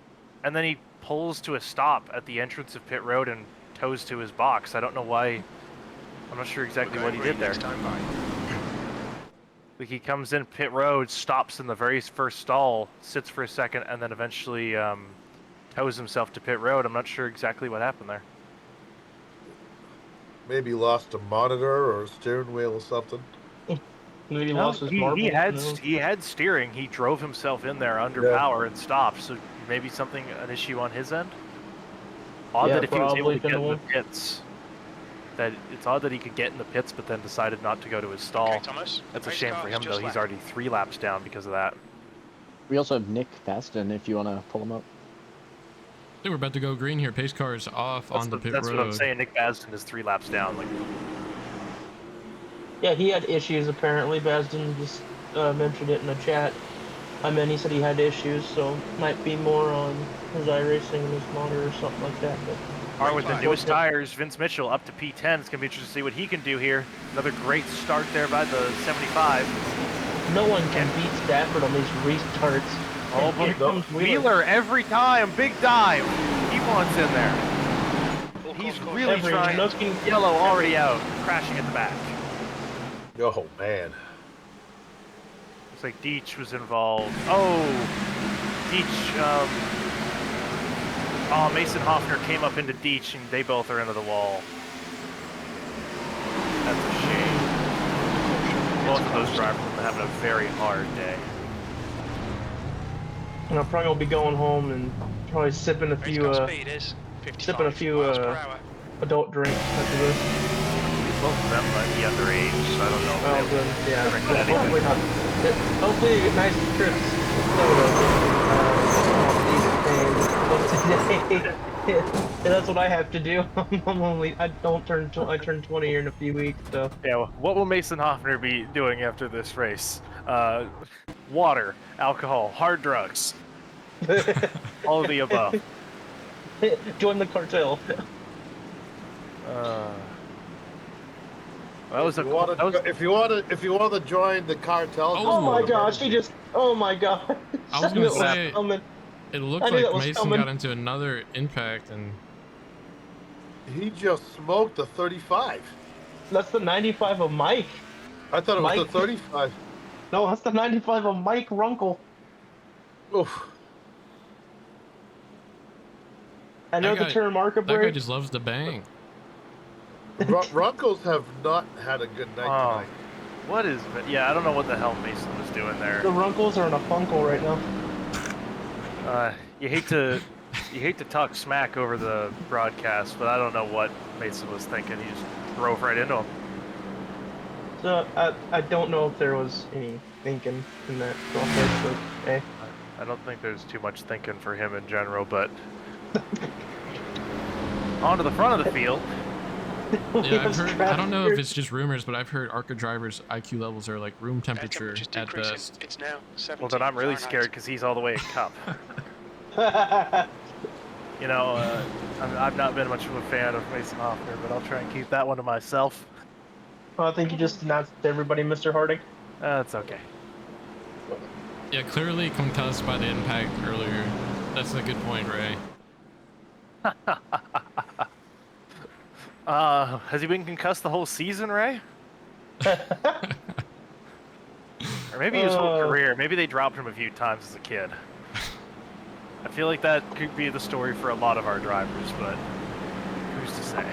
and then he pulls to a stop at the entrance of pit road and tows to his box. I don't know why. I'm not sure exactly what he did there. Like he comes in pit road, stops in the very first stall, sits for a second, and then eventually tows himself to pit road. I'm not sure exactly what happened there. Maybe lost a monitor or a steering wheel or something. Maybe he No, lost his he marbles. he had steering. He drove himself in there under power and stopped. So maybe an issue on his end. Odd Yeah, that if he was able probably to get in the could've pits, that it's odd that he could get in the pits, but then decided not to go to his stall. Okay, Thomas. That's a Race shame car for is him, though. just He's left. already 3 laps down because of that. We also have Nick Baston if you want to pull him up. I think we're about to go green here. Pace car is off on the pit road. That's what I'm saying. Nick Basden is 3 laps down. Like, Yeah, he had issues apparently. Basden just mentioned it in the chat. He said he had issues, so might be more on his iRacing and his monitor or something like that. But Alright, with the newest tires, Vince Mitchell up to P10. It's going to be interesting to see what he can do here. Another great start there by the 75. no one can beat Stafford on these restarts. Oh, Here comes but Wheeler every time. Big dive. He wants in there. He's really Every trying. looking- Yellow already out. Crashing at the back. Oh, man. Looks like Deech was involved. Oh, Deech, Mason Hoffner came up into Deech and they both are into the wall. That's a shame. Both of those drivers have been having a very hard day. And I'm probably gonna be going home and probably sipping a Race few car speed is 55 miles per hour. adult drinks after this. Both of them might be underage, so I don't know. Well, if they then, yeah. drink Well, anything. hopefully not. Hopefully you get nice trips. That's what I have to do. I turn 20 here in a few weeks, so. Yeah, well, what will Mason Hoffner be doing after this race? Water, alcohol, hard drugs. All of the above. Join the cartel. That was a If you want to join the cartel. Oh my gosh, oh my god. I was gonna say, coming. it looked I knew like that was Mason coming. got into another impact and He just smoked a 35. That's the 95 of Mike. I thought it was Mike? the 35. No, that's the 95 of Mike Runkle. Oof. I know the term ARCA that guy break. just loves to bang. Runkles have not had a good night tonight. What is it? Yeah, I don't know what the hell Mason was doing there. The Runkles are in a funkle right now. You hate to talk smack over the broadcast, but I don't know what Mason was thinking. He just drove right into him. So I don't know if there was any thinking in that process, but hey. I don't think there's too much thinking for him in general, but on to the front of the field. Yeah, I've heard, I don't know if it's just rumors, but I've heard ARCA drivers' IQ levels are like room temperature at best. It's now 70 Well, then I'm really Fahrenheit. scared because he's all the way at Cup. You know, I've not been much of a fan of Mason Hoffner, but I'll try and keep that one to myself. Well, I think you just announced to everybody, Mr. Harding. That's okay. Yeah, clearly concussed by the impact earlier. That's a good point, Ray. Has he been concussed the whole season, Ray? Or maybe his whole career. Maybe they dropped him a few times as a kid. I feel like that could be the story for a lot of our drivers, but who's to say?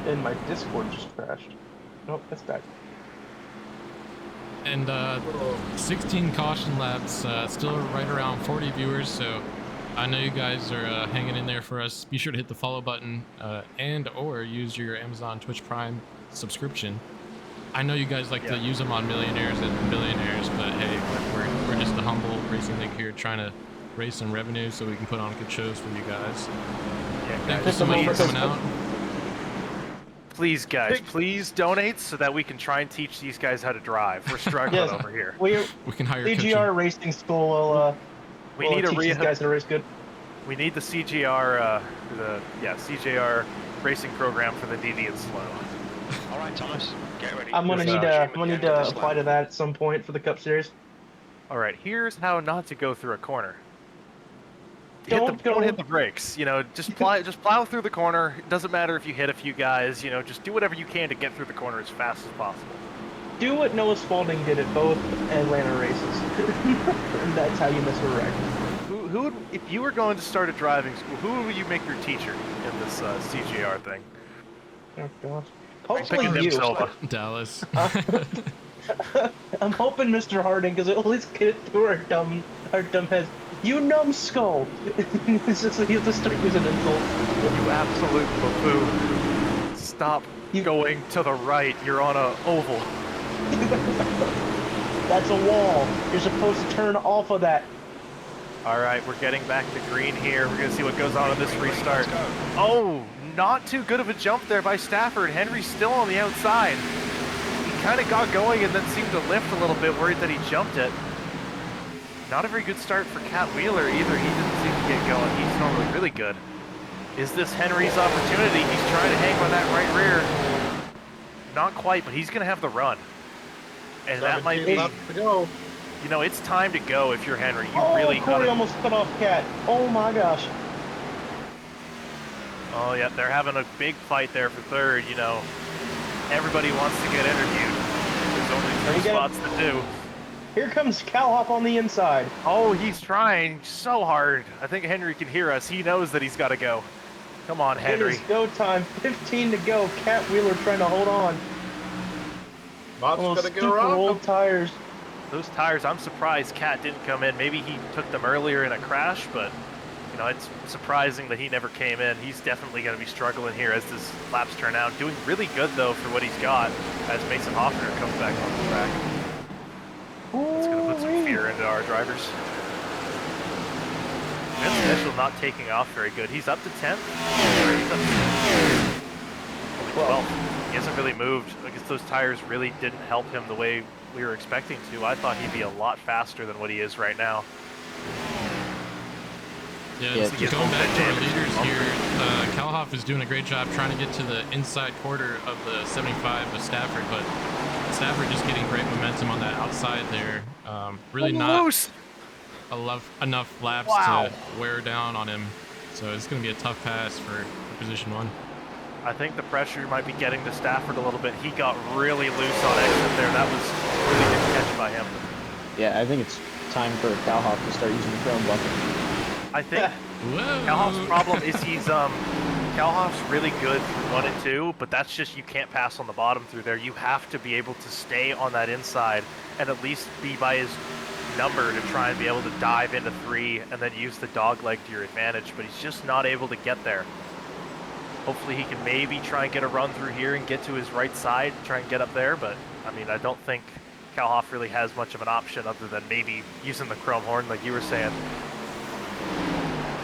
And my Discord just crashed. Nope, that's back. And 16 caution laps, still right around 40 viewers, so I know you guys are hanging in there for us. Be sure to hit the follow button and or use your Amazon Twitch Prime subscription. I know you guys like to use them on millionaires and billionaires, but hey, we're just a humble racing league here trying to raise some revenue so we can put on good shows for you guys. Thank you so much for coming out. Please, guys, please donate so that we can try and teach these guys how to drive. We're struggling over here. We can hire CGR Racing School will we need teach these guys how to race good. We need the CGR, CJR racing program for the DD and slow. All right, Thomas, get ready. I'm gonna need to apply to that at some point for the Cup Series. All right, here's how not to go through a corner. Don't hit the brakes. You know, just plow through the corner. It doesn't matter if you hit a few guys. You know, just do whatever you can to get through the corner as fast as possible. Do what Noah Spalding did at both Atlanta races. And that's how you miss a wreck. Who would, if you were going to start a driving school, who would you make your teacher in this CGR thing? Oh gosh. Hopefully you. Dallas. I'm hoping Mr. Harding, because at least get it through our dumb heads. You numbskull! It's just you have to start using insults. You absolute buffoon. Stop going to the right. You're on a oval. That's a wall. You're supposed to turn off of that. All right, we're getting back to green here. We're gonna see what goes on in this restart. Oh, not too good of a jump there by Stafford. Henry's still on the outside. He kind of got going and then seemed to lift a little bit, worried that he jumped it. Not a very good start for Cat Wheeler either. He didn't seem to get going. He's normally really good. Is this Henry's opportunity? He's trying to hang on that right rear. Not quite, but he's going to have the run. And that might be... left to go. You know, it's time to go if you're Henry. You really Cory almost cut off Cat. Oh my gosh. Oh yeah, they're having a big fight there for third. You know, everybody wants to get interviewed. There's only 2 spots to do. Here comes Kallhoff on the inside. Oh, he's trying so hard. I think Henry can hear us. He knows that he's got to go. Come on, Henry. It is go time. 15 to go. Cat Wheeler trying to hold on. Mott's Those gonna get super around old him. tires. Those tires, I'm surprised Cat didn't come in. Maybe he took them earlier in a crash, but you know, it's surprising that he never came in. He's definitely going to be struggling here as this laps turn out. Doing really good though for what he's got as Mason Hoffner comes back on the track. That's going to put some fear into our drivers. Vince Mitchell not taking off very good. He's up to 10th. He's up to 12th. He hasn't really moved. I guess those tires really didn't help him the way we were expecting to. I thought he'd be a lot faster than what he is right now. Yeah, going back to our leaders here, Kallhoff is doing a great job trying to get to the inside quarter of the 75 of Stafford, but Stafford just getting great momentum on that outside there. Really not enough laps to wear down on him, so it's going to be a tough pass for position 1. I think the pressure might be getting to Stafford a little bit. He got really loose on exit there. That was really good catch by him. Yeah, I think it's time for Kallhoff to start using the chrome bucket. I think Kallhoff's problem is Kallhoff's really good through 1 and 2, but that's just, you can't pass on the bottom through there. You have to be able to stay on that inside and at least be by his number to try and be able to dive into 3 and then use the dog leg to your advantage, but he's just not able to get there. Hopefully he can maybe try and get a run through here and get to his right side and try and get up there, but I mean, I don't think Kallhoff really has much of an option other than maybe using the chrome horn like you were saying.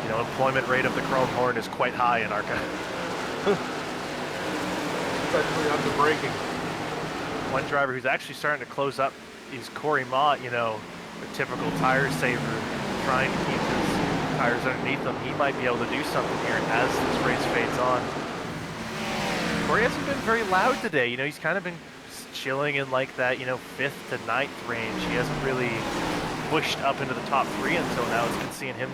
You know, employment rate of the chrome horn is quite high in ARCA. Especially on the braking. One driver who's actually starting to close up is Cory Mott, you know, a typical tire saver, trying to keep his tires underneath him. He might be able to do something here as this race fades on. Cory hasn't been very loud today. You know, he's kind of been chilling in like that, you know, 5th to 9th range. He hasn't really pushed up into the top 3 until now. It's been seeing him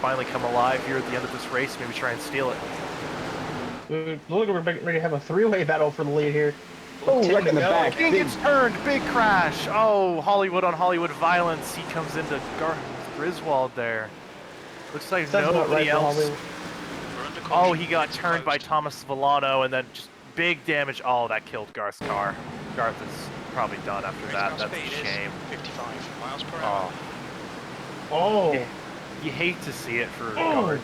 finally come alive here at the end of this race, maybe try and steal it. Look, we're ready to have a 3-way battle for the lead here. Oh, right in the back. King gets turned, big crash. Oh, Hollywood on Hollywood violence. He comes into Griswold there. Looks like nobody else. Oh, he got turned by Thomas Villano and then just big damage. Oh, that killed Garth's car. Garth is probably done after that. That's a shame. 55 miles per hour. Oh. You hate to see it for Oh. Garth.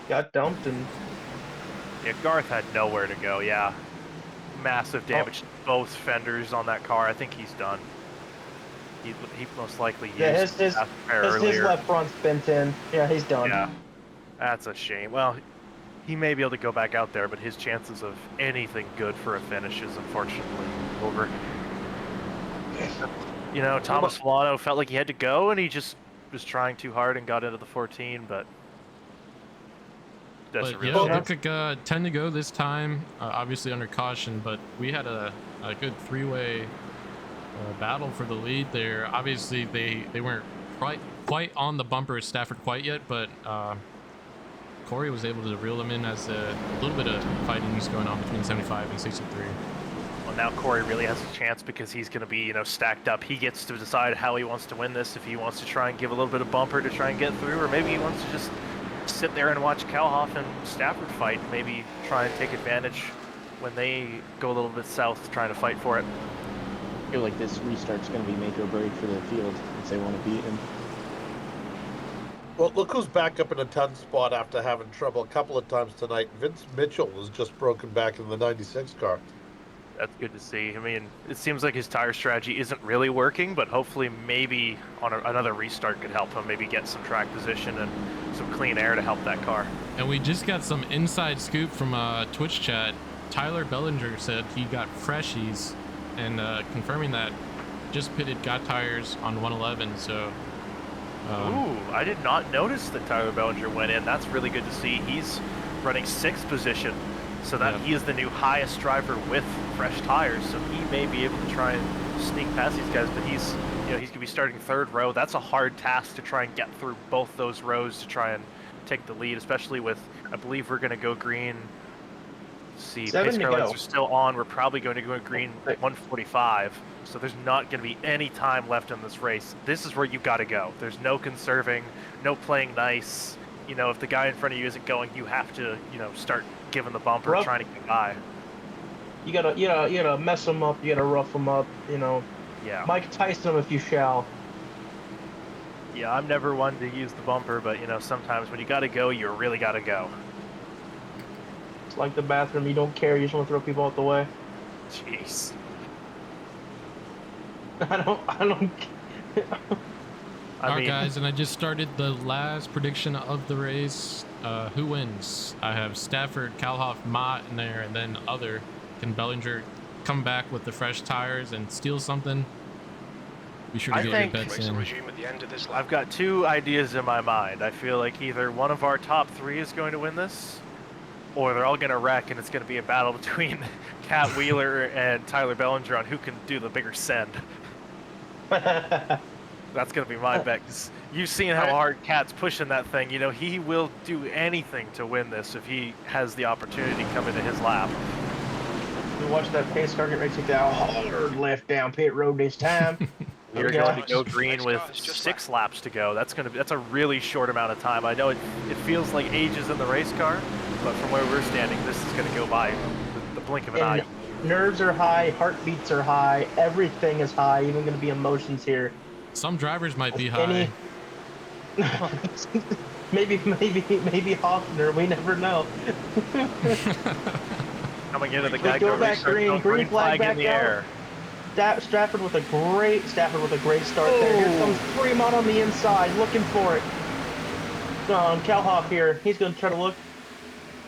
Got dumped and Yeah, Garth had nowhere to go. Yeah, massive damage to both fenders on that car. I think he's done. He most likely used yeah, his earlier. left front's bent in. Yeah, he's done. Yeah, that's a shame. Well, he may be able to go back out there, but his chances of anything good for a finish is unfortunately over. You know, Thomas Solano felt like he had to go, and he just was trying too hard and got into the 14, but that's But really yeah, shame. looked like 10 to go this time, obviously under caution, but we had a good three-way battle for the lead there. Obviously, they weren't quite on the bumper as Stafford quite yet, but Cory was able to reel them in as a little bit of fighting is going on between 75 and 63. Well, now Cory really has a chance because he's going to be, stacked up. He gets to decide how he wants to win this, if he wants to try and give a little bit of bumper to try and get through, or maybe he wants to just sit there and watch Kallhoff and Stafford fight, maybe try and take advantage when they go a little bit south trying to fight for it. I feel like this restart's going to be make or break for the field if they want to beat him. Well, look who's back up in a 10 spot after having trouble a couple of times tonight. Vince Mitchell was just broken back in the 96 car. That's good to see. I mean, it seems like his tire strategy isn't really working, but hopefully maybe on another restart could help him maybe get some track position and some clean air to help that car. And we just got some inside scoop from Twitch chat. Tyler Bellinger said he got freshies, and confirming that just pitted got tires on 111. So ooh, I did not notice that Tyler Bellinger went in. That's really good to see. He's running 6th position, so that he is the new highest driver with fresh tires. So he may be able to try and sneak past these guys, but he's going to be starting 3rd row. That's a hard task to try and get through both those rows to try and take the lead, especially with, I believe we're going to go green. Let's see, 7 pace to car lights go. are still on. We're probably going to go green 145. So there's not going to be any time left in this race. This is where you got to go. There's no conserving, no playing nice. If the guy in front of you isn't going, you have to, start giving the bumper, trying to get by. You gotta mess them up. You gotta rough them up. Yeah. Mike Tyson, if you shall. Yeah, I'm never one to use the bumper, but sometimes when you got to go, you really got to go. It's like the bathroom. You don't care. You just want to throw people out the way. Jeez. I don't. All right, guys, and I just started the last prediction of the race. Who wins? I have Stafford, Kallhoff, Mott in there, and then other. Can Bellinger come back with the fresh tires and steal something? Be sure to get your bets in. I've got 2 ideas in my mind. I feel like either one of our top 3 is going to win this, or they're all going to wreck, and it's going to be a battle between Cat Wheeler and Tyler Bellinger on who can do the bigger send. That's going to be my bet, because you've seen how hard Cat's pushing that thing. He will do anything to win this if he has the opportunity come into his lap. We watch that pace car get ready to go hard left down pit road this time. We're going to go green with 6 laps to go. That's a really short amount of time. I know it feels like ages in the race car, but from where we're standing, this is going to go by the blink of an eye. Nerves are high, heartbeats are high, everything is high, even going to be emotions here. Some drivers might be high. maybe Hoffner, we never know. Coming into the We go back green flag back in the out. air. Stafford with a great start there. Here comes Cory Mott on the inside, looking for it. Kallhoff here. He's going to try to look.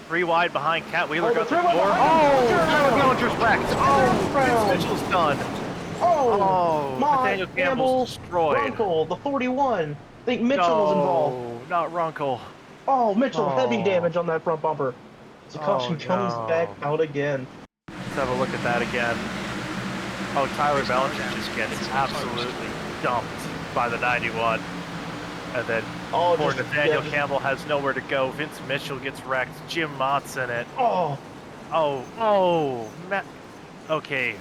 3 wide behind Cat Wheeler. Got the door. Oh, Bellinger's wrecked. Oh, Mitchell's done. Oh, Mott, Nathaniel Campbell's destroyed. Runkle, the 41. I think Mitchell was involved. Not Runkle. Oh, Mitchell, heavy damage on that front bumper. The caution comes back out again. Let's have a look at that again. Oh, Tyler Bellinger just gets absolutely dumped by the 91. And then poor Nathaniel Campbell has nowhere to go. Vince Mitchell gets wrecked. Jim Mott's in it. Okay.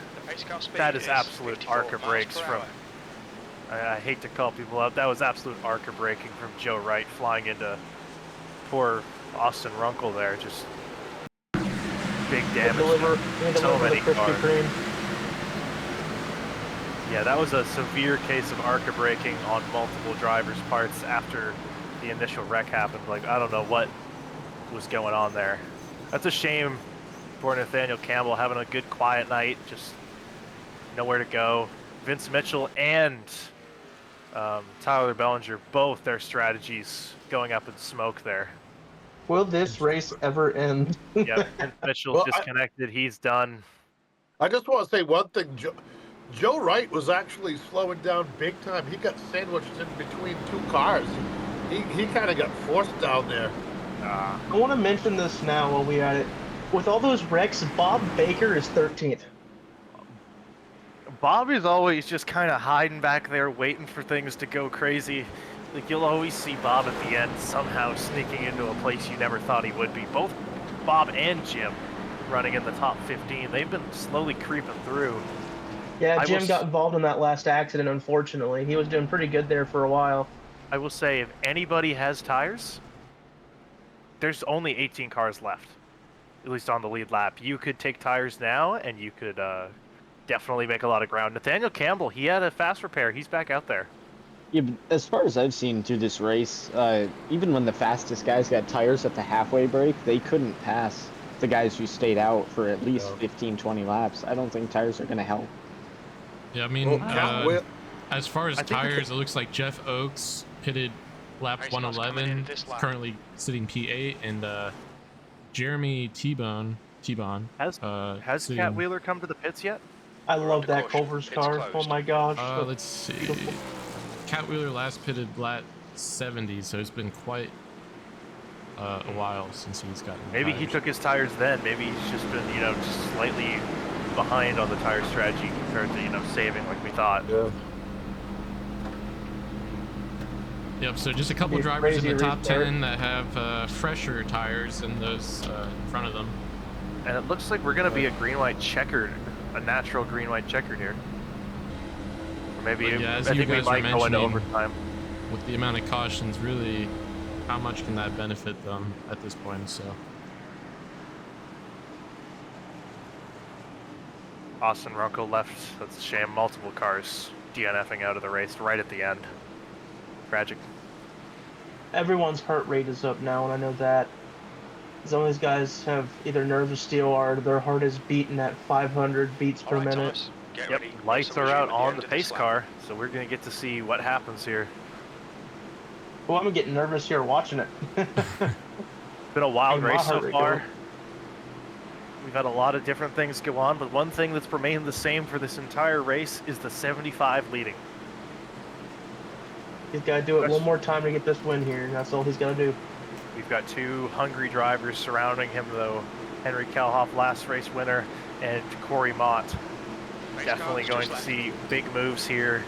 That is absolute ARCA breaks from... I hate to call people out. That was absolute ARCA braking from Joe Wright flying into poor Austin Runkle there. Just big damage to so many cars. Yeah, that was a severe case of ARCA braking on multiple drivers' parts after the initial wreck happened. Like, I don't know what was going on there. That's a shame for Nathaniel Campbell having a good quiet night, just nowhere to go. Vince Mitchell and Tyler Bellinger, both their strategies going up in smoke there. Will this race ever end? Yeah, Vince Mitchell Well, disconnected. He's done. I just want to say one thing. Joe Wright was actually slowing down big time. He got sandwiched in between two cars. He kind of got forced down there. I want to mention this now while we're at it. With all those wrecks, Bob Baker is 13th. Bobby's always just kind of hiding back there, waiting for things to go crazy. Like, you'll always see Bob at the end somehow sneaking into a place you never thought he would be. Both Bob and Jim running in the top 15. They've been slowly creeping through. Yeah, Jim got involved in that last accident, unfortunately. He was doing pretty good there for a while. I will say, if anybody has tires, there's only 18 cars left, at least on the lead lap. You could take tires now, and you could definitely make a lot of ground. Nathaniel Campbell, he had a fast repair. He's back out there. Yeah, but as far as I've seen through this race, even when the fastest guys got tires at the halfway break, they couldn't pass the guys who stayed out for at least 15, 20 laps. I don't think tires are going to help. Yeah, I mean, as far as tires, it looks like Jeff Oakes pitted lap 111, currently sitting P8, and Jeremy T-Bone has Cat Wheeler come to the pits yet? I love that Culver's car. Oh my gosh. Let's see. Cat Wheeler last pitted lap 70, so it's been quite a while since he's gotten Maybe tires. he took his tires then. Maybe he's just been, just slightly behind on the tire strategy compared to, saving like we thought. Yeah. Yep, so just a couple drivers in the top 10 that have fresher tires than those in front of them. And it looks like we're going to be a green-white checkered, a natural green-white checkered here. Or maybe, yeah, I think we might go into overtime. With the amount of cautions, really, how much can that benefit them at this point, so. Austin Runkel left, that's a shame. Multiple cars DNFing out of the race right at the end. Tragic. Everyone's heart rate is up now, and I know that. Some of these guys have either nerves of steel or their heart is beating at 500 beats per minute. Yep, lights are out on the pace car, so we're going to get to see what happens here. Well, I'm getting nervous here watching it. Been a wild race so far. Go. We've had a lot of different things go on, but one thing that's remained the same for this entire race is the 75 leading. He's got to do it one more time to get this win here. That's all he's got to do. We've got two hungry drivers surrounding him, though. Henry Kallhoff, last race winner, and Cory Mott. Definitely going to see big moves here.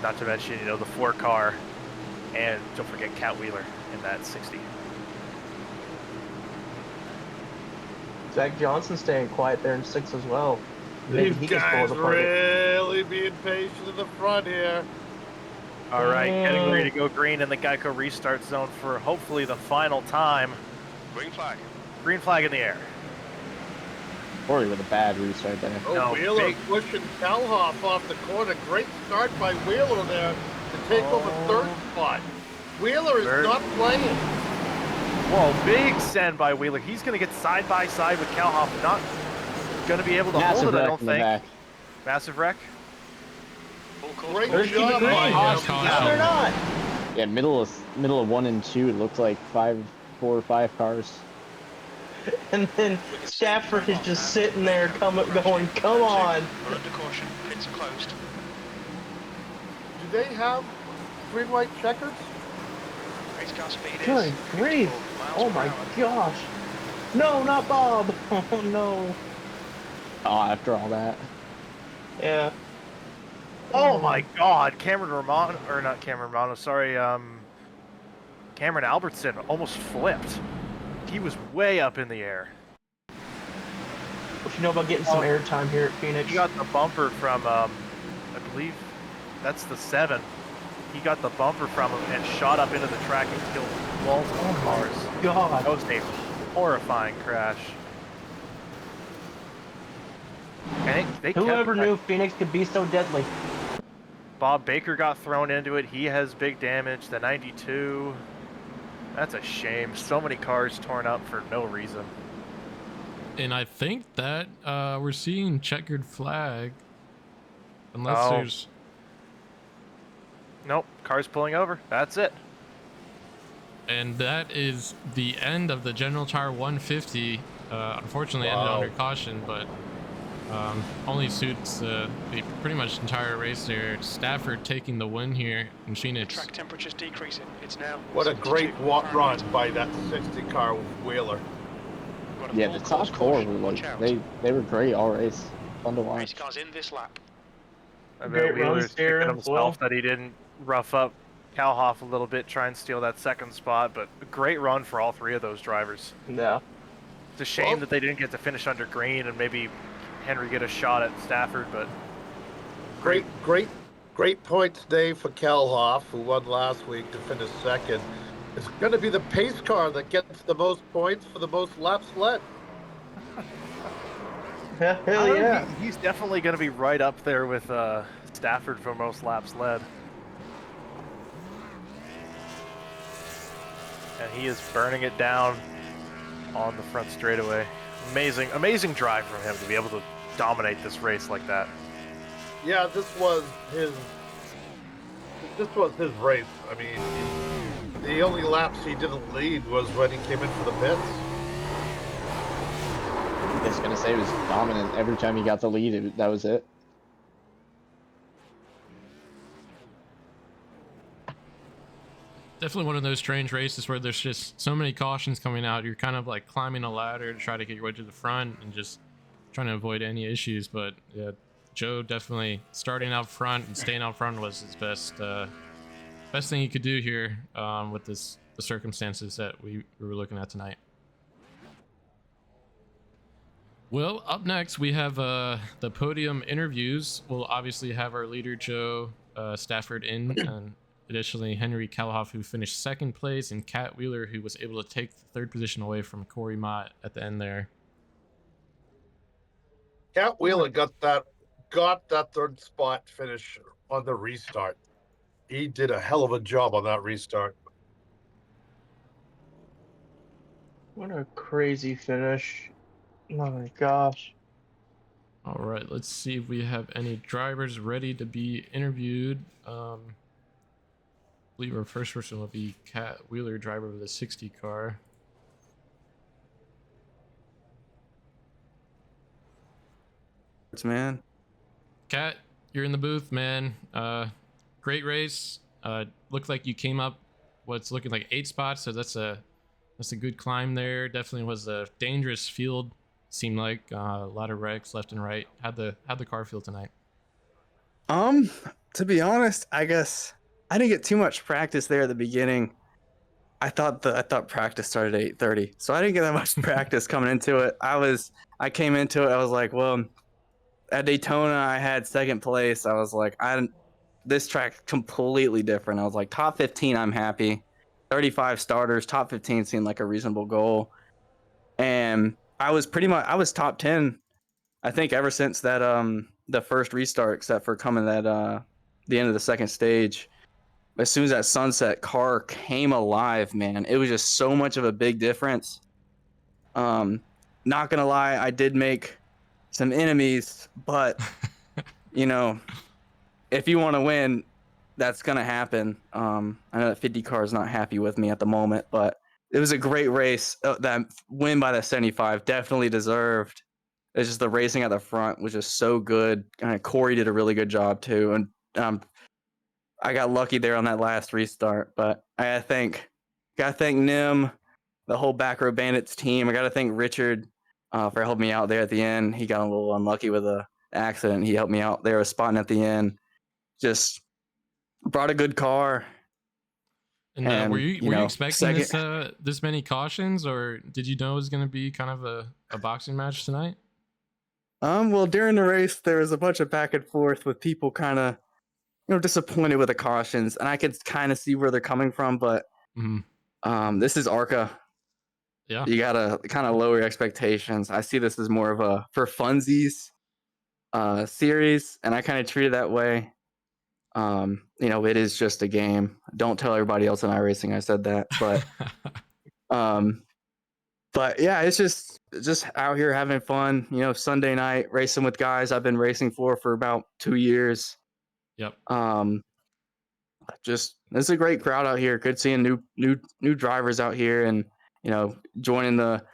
Not to mention, the 4-car. And don't forget Cat Wheeler in that 60. Zach Johnson staying quiet there in 6 as well. These guys really being patient in the front here. All right, getting ready to go green in the Geico restart zone for hopefully the final time. Green flag. Green flag in the air. Cory with a bad restart there. Oh, No, Wheeler pushing Kallhoff off the corner. Great start by Wheeler there to take over third spot. Wheeler is not playing. Whoa, big send by Wheeler. He's going to get side by side with Kallhoff. Not going to be able to hold it, I don't think. Massive wreck. Great job by him. No, they're not. Yeah, middle of 1 and 2, it looked like 4 or 5 cars. And then Stafford is just sitting there going, come on. We're under caution. Pits are closed. Do they have green-white checkers? Race car speed is Good grief. 54 miles Oh per my hour. gosh. No, not Bob. Oh no. Oh, after all that. Yeah. Oh my God, Cameron Romano, or not Cameron Romano, sorry, Cameron Albertson almost flipped. He was way up in the air. What you know about getting some airtime here at Phoenix? He got the bumper from, I believe that's the 7. He got the bumper from him and shot up into the track and killed multiple cars. God. That was a horrifying crash. And they kept Whoever it. knew Phoenix could be so deadly? Bob Baker got thrown into it. He has big damage. The 92. That's a shame. So many cars torn up for no reason. And I think that we're seeing checkered flag. Unless there's... Nope, car's pulling over. That's it. And that is the end of the General Tire 150. Unfortunately, ended under caution, but only suits the pretty much entire race there. Stafford taking the win here in Phoenix. Track temperature's decreasing. It's now. What a great run by that 60 car Wheeler. Yeah, the top four were like they were great all race. Fun to watch. Race cars in this lap. I bet Great Wheeler's runs there kicking as well. himself that he didn't rough up Kallhoff a little bit, try and steal that second spot, but a great run for all three of those drivers. Yeah. It's a shame that they didn't get to finish under green and maybe Henry get a shot at Stafford, but Great points day for Kallhoff, who won last week to finish second. It's going to be the pace car that gets the most points for the most laps led. Hell yeah. He's definitely going to be right up there with Stafford for most laps led. And he is burning it down on the front straightaway. Amazing drive from him to be able to dominate this race like that. Yeah, this was his race. I mean, the only laps he didn't lead was when he came in for the pits. I was gonna say he was dominant every time he got the lead. That was it. Definitely one of those strange races where there's just so many cautions coming out. You're kind of like climbing a ladder to try to get your way to the front and just trying to avoid any issues. But yeah, Joe definitely starting out front and staying out front was his best thing he could do here with the circumstances that we were looking at tonight. Well, up next we have the podium interviews. We'll obviously have our leader Joe Stafford in, and additionally Henry Kallhoff, who finished second place, and Kat Wheeler, who was able to take the third position away from Cory Mott at the end there. Kat Wheeler got that third spot finish on the restart. He did a hell of a job on that restart. What a crazy finish. Oh my gosh. All right, let's see if we have any drivers ready to be interviewed. I believe our first person will be Kat Wheeler, driver of the 60 car. Man, Kat, you're in the booth, man. Great race. Looked like you came up what's looking like 8 spots, so that's a good climb there. Definitely was a dangerous field. Seemed like a lot of wrecks left and right. How'd the car feel tonight? to be honest, I guess I didn't get too much practice there at the beginning. I thought practice started at 8:30, so I didn't get that much practice coming into it. I came into it, I was like, well, at Daytona I had second place. I was like, this track completely different. I was like, top 15, I'm happy. 35 starters, top 15 seemed like a reasonable goal. And I was top 10, I think, ever since that the first restart, except for coming at the end of the second stage. As soon as that sunset car came alive, man, it was just so much of a big difference. Not gonna lie, I did make some enemies, but you know, if you want to win, that's gonna happen. I know that 50 car is not happy with me at the moment, but it was a great race. That win by the 75 definitely deserved. It's just the racing at the front was just so good. Cory did a really good job too, and I got lucky there on that last restart. But I gotta thank Nim, the whole Back Row Bandits team. I gotta thank Richard for helping me out there at the end. He got a little unlucky with an accident. He helped me out there, spotting at the end. Just brought a good car. And were you expecting this many cautions, or did you know it was going to be kind of a boxing match tonight? Well, during the race, there was a bunch of back and forth with people kind of, disappointed with the cautions, and I could kind of see where they're coming from. But this is ARCA. Yeah, you gotta kind of lower your expectations. I see this as more of a for funsies. series, and I kind of treat it that way. It is just a game. Don't tell everybody else in iRacing I said that, but yeah, it's just out here having fun. Sunday night racing with guys I've been racing for about 2 years. Yep. Just it's a great crowd out here. Good seeing new drivers out here, and joining the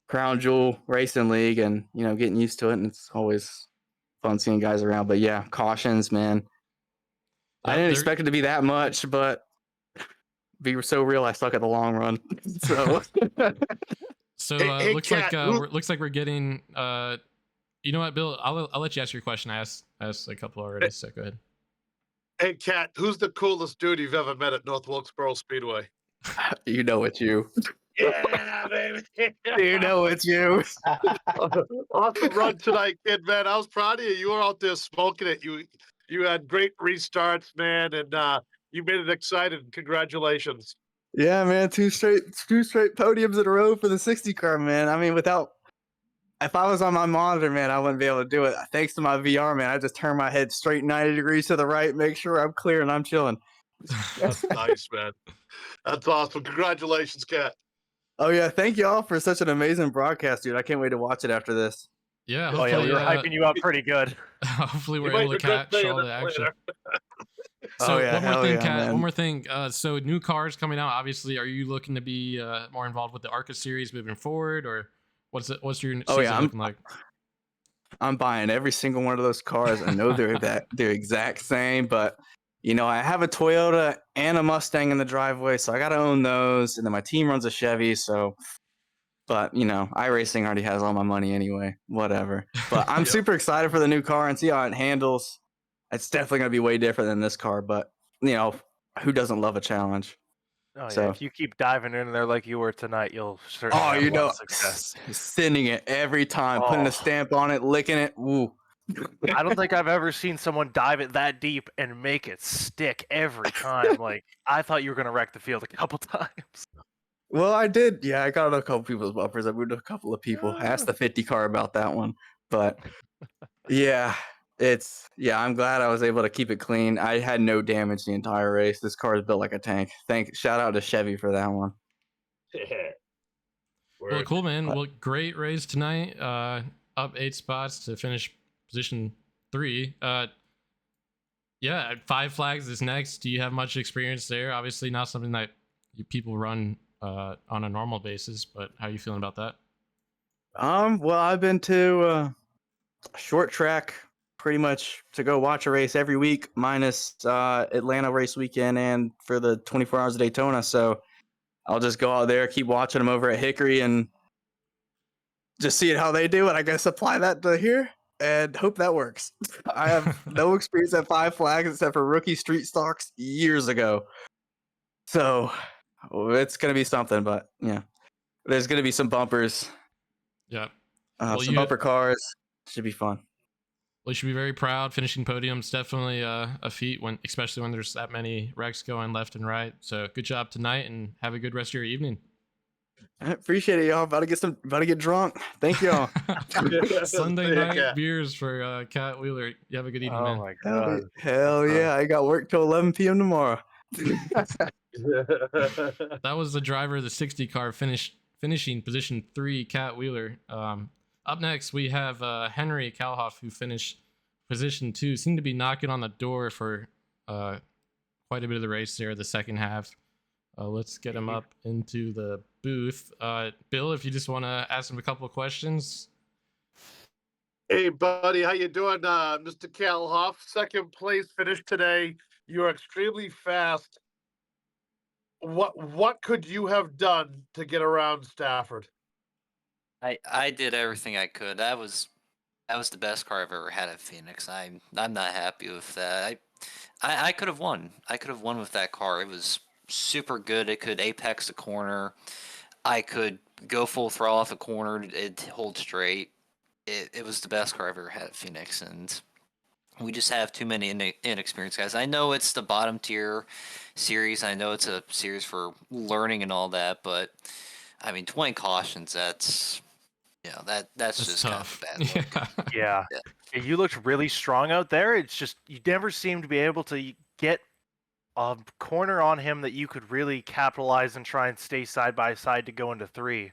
Crown Jewel Racing League, and getting used to it. And it's always fun seeing guys around. But yeah, cautions, man. I didn't expect it to be that much, but be so real. I suck at the long run. So, looks like we're getting. You know what, Bill? I'll let you ask your question. I asked a couple already, so go ahead. Hey, Kat, who's the coolest dude you've ever met at North Wilkesboro Speedway? You know it's you. Yeah, baby. You know it's you. Awesome run tonight, kid, man. I was proud of you. You were out there smoking it. You had great restarts, man, and you made it exciting. Congratulations. Yeah, man, two straight podiums in a row for the 60 car, man. I mean, if I was on my monitor, man, I wouldn't be able to do it. Thanks to my VR, man, I just turn my head straight 90 degrees to the right, make sure I'm clear and I'm chilling. That's nice, man. That's awesome. Congratulations, Kat. Oh yeah, thank you all for such an amazing broadcast, dude. I can't wait to watch it after this. Yeah. Oh yeah, we were hyping you up pretty good. Hopefully we're able to catch all the action. So one more thing, Kat. One more thing. So new cars coming out. Obviously, are you looking to be more involved with the ARCA series moving forward, or what's your season looking like? I'm buying every single one of those cars. I know they're exact same, but I have a Toyota and a Mustang in the driveway, so I gotta own those. And then my team runs a Chevy, so. But iRacing already has all my money anyway. Whatever. But I'm super excited for the new car and see how it handles. It's definitely gonna be way different than this car, but who doesn't love a challenge? Oh yeah, if you keep diving in there like you were tonight, you'll certainly have a lot of success. Sending it every time, putting a stamp on it, licking it. Woo. I don't think I've ever seen someone dive it that deep and make it stick every time. Like, I thought you were gonna wreck the field a couple times. Well, I did. Yeah, I got a couple people's bumpers. I moved a couple of people. I asked the 50 car about that one, but yeah. I'm glad I was able to keep it clean. I had no damage the entire race. This car is built like a tank. Shout out to Chevy for that one. Well, cool, man. Well, great race tonight. Up 8 spots to finish position 3. Yeah, 5 Flags is next. Do you have much experience there? Obviously, not something that people run on a normal basis, but how are you feeling about that? Well, I've been to short track pretty much to go watch a race every week, minus Atlanta race weekend and for the 24 Hours of Daytona. So I'll just go out there, keep watching them over at Hickory, and just seeing how they do it. I guess apply that to here and hope that works. I have no experience at 5 Flags except for rookie street stocks years ago. So it's going to be something, but yeah, there's going to be some bumpers. Yeah. Some bumper cars. Should be fun. Well, you should be very proud. Finishing podiums, definitely a feat, especially when there's that many wrecks going left and right. So good job tonight, and have a good rest of your evening. I appreciate it, y'all. About to get drunk. Thank y'all. Sunday night beers for Kat Wheeler. You have a good evening, man. Oh my god. Hell yeah. I got work till 11 p.m. tomorrow. That was the driver of the 60 car finishing position 3, Kat Wheeler. Up next, we have Henry Kallhoff, who finished position 2. Seemed to be knocking on the door for quite a bit of the race there, the second half. Let's get him up into the booth. Bill, if you just want to ask him a couple of questions. Hey, buddy, how you doing, Mr. Kallhoff? Second place finish today. You're extremely fast. What could you have done to get around Stafford? I did everything I could. That was the best car I've ever had at Phoenix. I'm not happy with that. I could have won. I could have won with that car. It was super good. It could apex the corner. I could go full throttle off a corner. It'd hold straight. It was the best car I've ever had at Phoenix, and we just have too many inexperienced guys. I know it's the bottom tier series. I know it's a series for learning and all that, but I mean, 20 cautions, Yeah, that's just tough. kind of a bad look. Yeah. You looked really strong out there. It's just you never seemed to be able to get a corner on him that you could really capitalize and try and stay side by side to go into 3.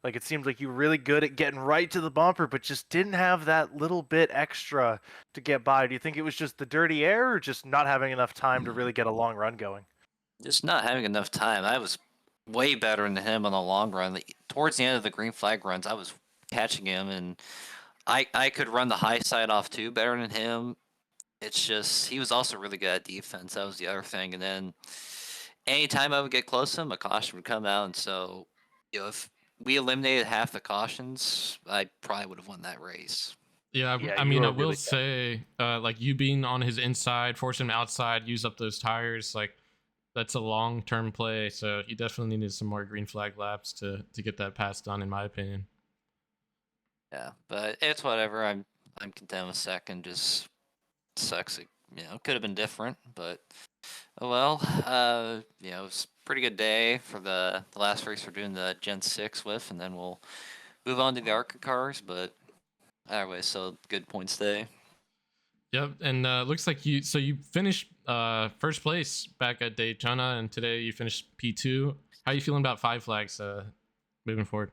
Like it seemed like you were really good at getting right to the bumper, but just didn't have that little bit extra to get by. Do you think it was just the dirty air or just not having enough time to really get a long run going? Just not having enough time. I was way better than him on the long run. Towards the end of the green flag runs, I was catching him, and I could run the high side off too better than him. It's just he was also really good at defense. That was the other thing. And then anytime I would get close to him, a caution would come out. And so, if we eliminated half the cautions, I probably would have won that race. Yeah, I mean, I will say, like you being on his inside, forcing him outside, use up those tires, like that's a long-term play. So you definitely needed some more green flag laps to get that pass done, in my opinion. Yeah, but it's whatever. I'm content with second. Just sucks. It could have been different, but oh well. It was a pretty good day for the last race we're doing the Gen 6 with, and then we'll move on to the ARCA cars. But anyway, so good points day. Yep, and looks like you finished first place back at Daytona, and today you finished P2. How are you feeling about 5 flags moving forward?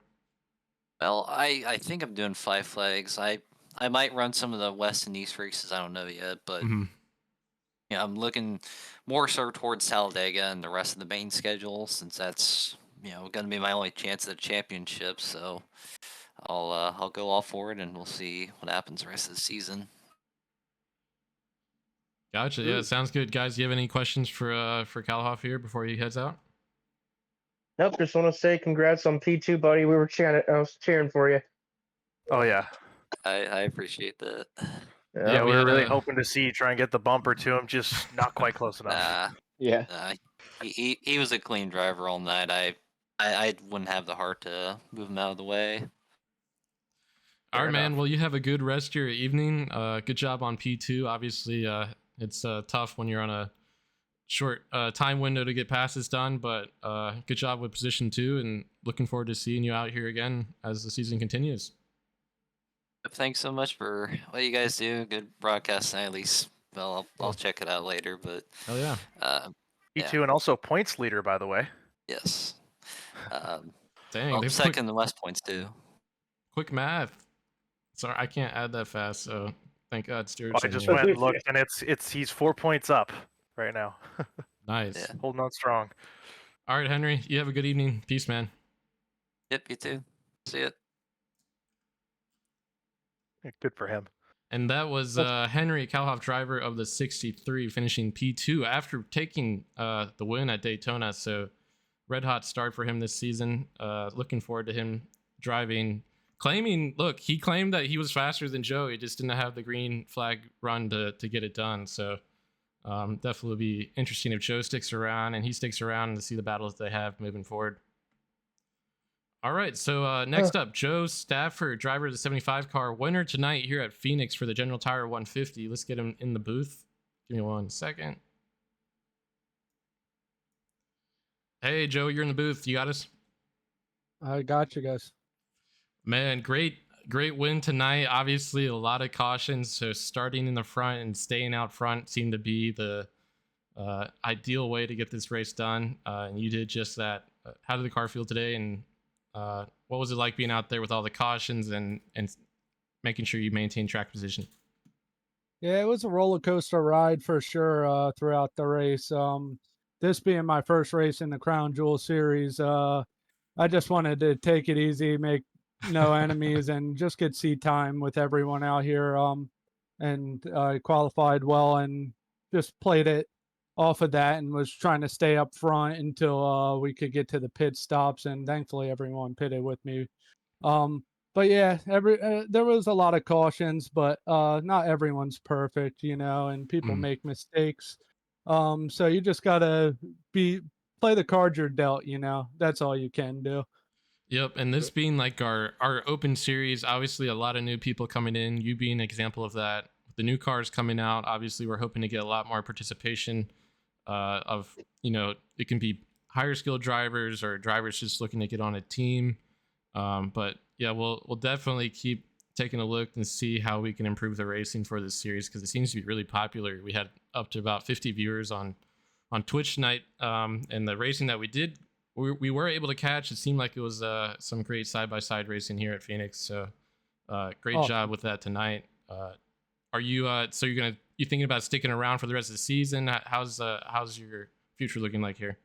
Well, I think I'm doing 5 flags. I might run some of the West and East races. I don't know yet, but I'm looking more so towards Talladega and the rest of the main schedule, since that's going to be my only chance at a championship. So I'll go all for it, and we'll see what happens the rest of the season. Gotcha. Yeah, sounds good, guys. Do you have any questions for Kallhoff here before he heads out? Nope. Just want to say congrats on P2, buddy. We were cheering. I was cheering for you. Oh yeah. I appreciate that. Yeah, we were really hoping to see you try and get the bumper to him, just not quite close enough. He was a clean driver all night. I wouldn't have the heart to move him out of the way. All right, man. Well, you have a good rest of your evening. Good job on P2. Obviously, it's tough when you're on a short time window to get passes done, but good job with position 2, and looking forward to seeing you out here again as the season continues. Thanks so much for what you guys do. Good broadcast, at least. Well, I'll check it out later, but oh yeah. P2 and also points leader, by the way. Yes. Dang, well, second in the West points too. Quick math. Sorry, I can't add that fast, so thank God Stuart. I just went and looked, and he's 4 points up right now. Nice. Yeah. Holding on strong. All right, Henry, you have a good evening. Peace, man. Yep, you too. See ya. Good for him. And that was Henry Kallhoff, driver of the 63, finishing P2 after taking the win at Daytona. So red hot start for him this season. Looking forward to him driving. He claimed that he was faster than Joe. He just didn't have the green flag run to get it done. So definitely be interesting if Joe sticks around and he sticks around to see the battles they have moving forward. All right, so next up, Joe Stafford, driver of the 75 car, winner tonight here at Phoenix for the General Tire 150. Let's get him in the booth. Give me 1 second. Hey, Joe, you're in the booth. You got us? I got you guys. Man, great win tonight. Obviously, a lot of cautions, so starting in the front and staying out front seemed to be the ideal way to get this race done, and you did just that. How did the car feel today, and what was it like being out there with all the cautions and making sure you maintain track position? Yeah, it was a roller coaster ride for sure throughout the race. This being my first race in the Crown Jewel Series, I just wanted to take it easy, make no enemies, and just get seat time with everyone out here. And I qualified well and just played it off of that and was trying to stay up front until we could get to the pit stops, and thankfully everyone pitted with me. But yeah, there was a lot of cautions, but not everyone's perfect, and people make mistakes. So you just gotta play the cards you're dealt, that's all you can do. Yep, and this being like our open series, obviously a lot of new people coming in, you being an example of that. With the new cars coming out, obviously we're hoping to get a lot more participation of, it can be higher skilled drivers or drivers just looking to get on a team. But yeah, we'll definitely keep taking a look and see how we can improve the racing for this series because it seems to be really popular. We had up to about 50 viewers on Twitch tonight, and the racing that we did, we were able to catch. It seemed like it was some great side-by-side racing here at Phoenix. So great job with that tonight. Are you so you thinking about sticking around for the rest of the season? How's your future looking like here?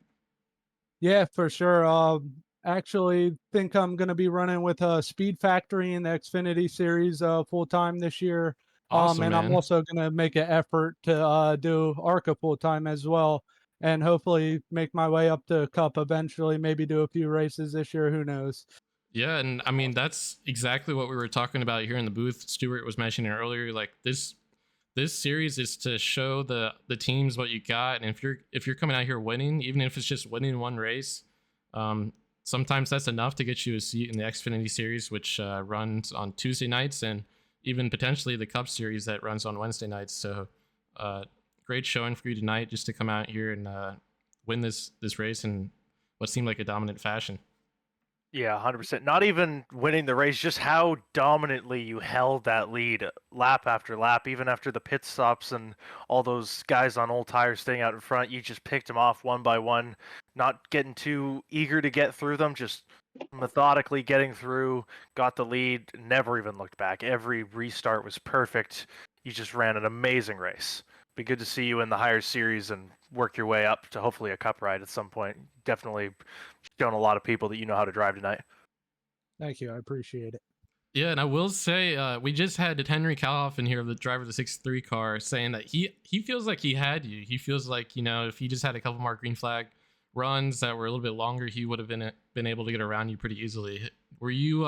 Yeah, for sure. Actually, think I'm gonna be running with Speed Factory in the Xfinity Series full time this year. Awesome, and I'm man. also gonna make an effort to do ARCA full time as well, and hopefully make my way up to Cup eventually. Maybe do a few races this year. Who knows? Yeah, and I mean that's exactly what we were talking about here in the booth. Stuart was mentioning earlier, like this series is to show the teams what you got, and if you're coming out here winning, even if it's just winning one race, sometimes that's enough to get you a seat in the Xfinity Series, which runs on Tuesday nights, and even potentially the Cup Series that runs on Wednesday nights. So, great showing for you tonight, just to come out here and win this race in what seemed like a dominant fashion. Yeah, 100%. Not even winning the race, just how dominantly you held that lead lap after lap, even after the pit stops and all those guys on old tires staying out in front. You just picked them off one by one, not getting too eager to get through them, just methodically getting through, got the lead, never even looked back. Every restart was perfect. You just ran an amazing race. Be good to see you in the higher series and work your way up to hopefully a cup ride at some point. Definitely shown a lot of people that you know how to drive tonight. Thank you. I appreciate it. Yeah, and I will say, we just had Henry Kallhoff in here, the driver of the 6-3 car, saying that he feels like he had you. He feels like, if he just had a couple more green flag runs that were a little bit longer, he would have been able to get around you pretty easily. Were you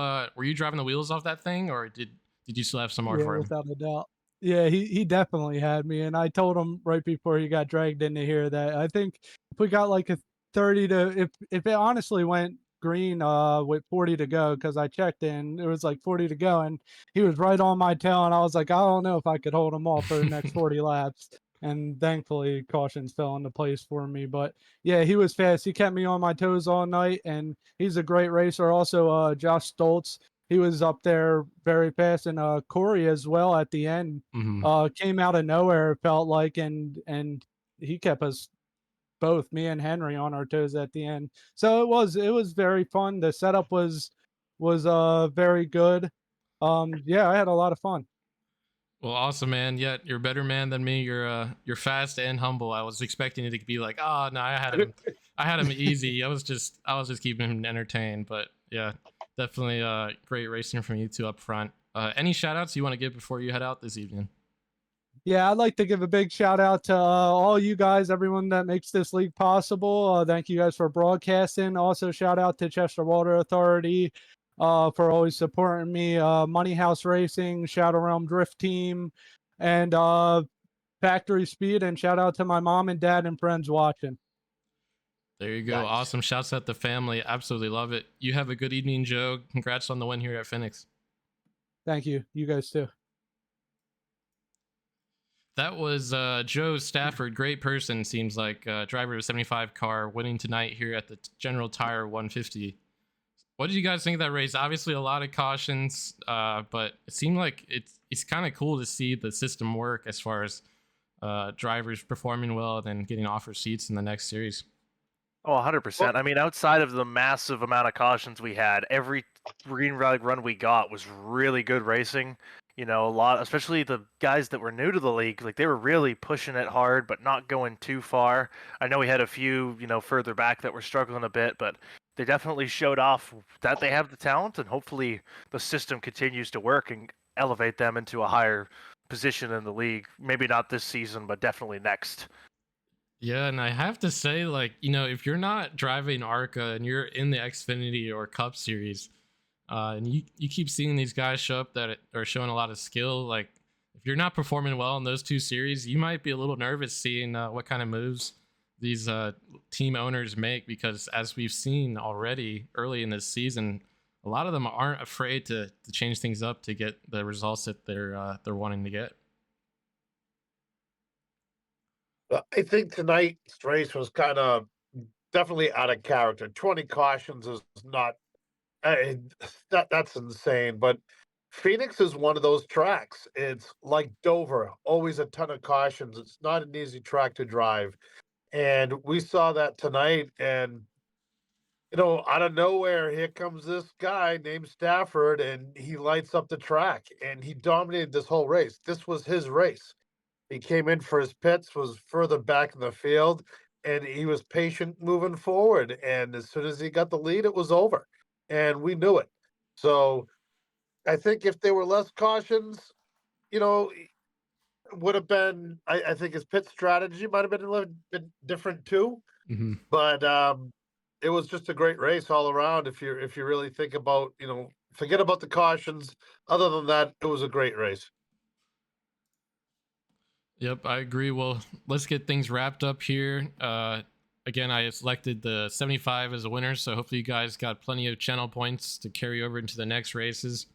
driving the wheels off that thing, or did you still have some more Yeah, for him? without a doubt. Yeah, he definitely had me, and I told him right before he got dragged into here that I think if we got like a 30 to if it honestly went green with 40 to go, because I checked in, it was like 40 to go, and he was right on my tail, and I was like, I don't know if I could hold him off for the next 40 laps. And thankfully cautions fell into place for me. But yeah, he was fast. He kept me on my toes all night, and he's a great racer. Also, Josh Stoltz, he was up there very fast, and Cory as well at the end. Came out of nowhere, it felt like, and he kept us both, me and Henry, on our toes at the end. So it was very fun. The setup was very good. Yeah, I had a lot of fun. Well, awesome, man. Yeah, you're a better man than me. You're fast and humble. I was expecting it to be like, oh no, I had him easy. I was just keeping him entertained. But yeah, definitely great racing from you two up front. Any shout outs you want to give before you head out this evening? Yeah, I'd like to give a big shout out to all you guys, everyone that makes this league possible. Thank you guys for broadcasting. Also, shout out to Chester Water Authority for always supporting me. Money House Racing, Shadow Realm Drift Team, and Factory Speed. And shout out to my mom and dad and friends watching. There you go. Nice. Awesome. Shouts out the family. Absolutely love it. You have a good evening, Joe. Congrats on the win here at Phoenix. Thank you. You guys too. That was Joe Stafford. Great person, seems like. Driver of a 75 car, winning tonight here at the General Tire 150. What did you guys think of that race? Obviously, a lot of cautions, but it seemed like it's kind of cool to see the system work as far as drivers performing well and then getting offered seats in the next series. Oh, 100%. I mean, outside of the massive amount of cautions we had, every green flag run we got was really good racing. A lot, especially the guys that were new to the league, like they were really pushing it hard, but not going too far. I know we had a few, further back that were struggling a bit, but they definitely showed off that they have the talent, and hopefully the system continues to work and elevate them into a higher position in the league. Maybe not this season, but definitely next. Yeah, and I have to say, if you're not driving ARCA and you're in the Xfinity or Cup Series, and you keep seeing these guys show up that are showing a lot of skill, like if you're not performing well in those two series, you might be a little nervous seeing what kind of moves these team owners make, because as we've seen already early in this season, a lot of them aren't afraid to change things up to get the results that they're wanting to get. I think tonight's race was kind of definitely out of character. 20 cautions is not I, that's insane. But Phoenix is one of those tracks. It's like Dover, always a ton of cautions. It's not an easy track to drive. And we saw that tonight. And, out of nowhere, here comes this guy named Stafford, and he lights up the track and he dominated this whole race. This was his race. He came in for his pits, was further back in the field, and he was patient moving forward. And as soon as he got the lead, it was over. And we knew it. So I think if there were less cautions, would have been, I think his pit strategy might have been a little bit different too. Mm-hmm. But it was just a great race all around. If you really think about, forget about the cautions. Other than that, it was a great race. Yep, I agree. Well, let's get things wrapped up here. Again, I selected the 75 as a winner, so hopefully you guys got plenty of channel points to carry over into the next races.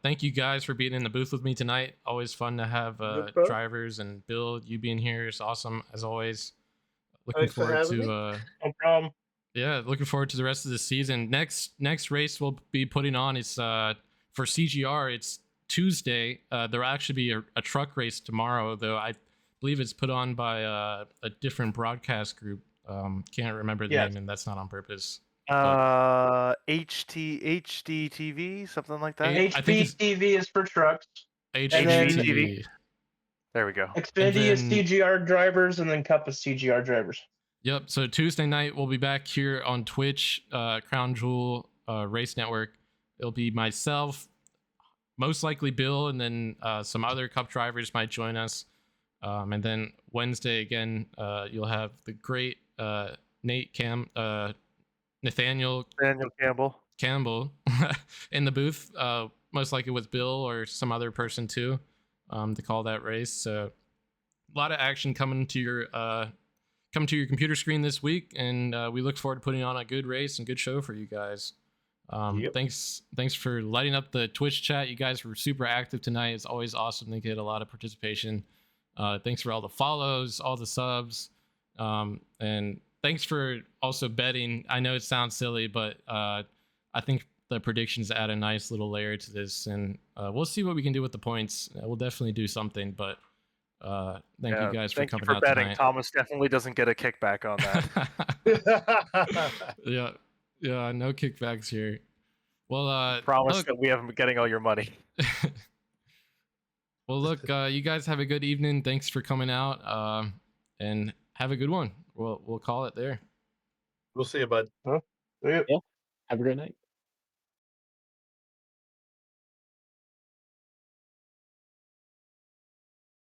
Thank you guys for being in the booth with me tonight. Always fun to have drivers, and Bill, you being here is awesome as always. Looking forward to no problem. Yeah, looking forward to the rest of the season. Next race we'll be putting on is for CGR. It's Tuesday. There'll actually be a truck race tomorrow, though I believe it's put on by a different broadcast group. Can't remember the name, and that's not on purpose. HDTV, something like that. HBTV is for trucks. HDTV. There we go. Xfinity is CGR drivers, and then Cup is CGR drivers. Yep. So Tuesday night we'll be back here on Twitch, Crown Jewel Race Network. It'll be myself, most likely Bill, and then some other Cup drivers might join us. And then Wednesday again, you'll have the great Nathaniel Campbell in the booth, most likely with Bill or some other person too, to call that race. So a lot of action coming to your computer screen this week, and we look forward to putting on a good race and good show for you guys. Thanks for lighting up the Twitch chat. You guys were super active tonight. It's always awesome to get a lot of participation. Thanks for all the follows, all the subs, and thanks for also betting. I know it sounds silly, but I think the predictions add a nice little layer to this, and we'll see what we can do with the points. We'll definitely do something, but thank you guys for coming out betting. tonight. Thomas definitely doesn't get a kickback on that. Yeah, no kickbacks here. Well, promise that we haven't been getting all your money. Well, look, you guys have a good evening. Thanks for coming out, and have a good one. We'll call it there. We'll see you, bud. Yeah. Have a great night.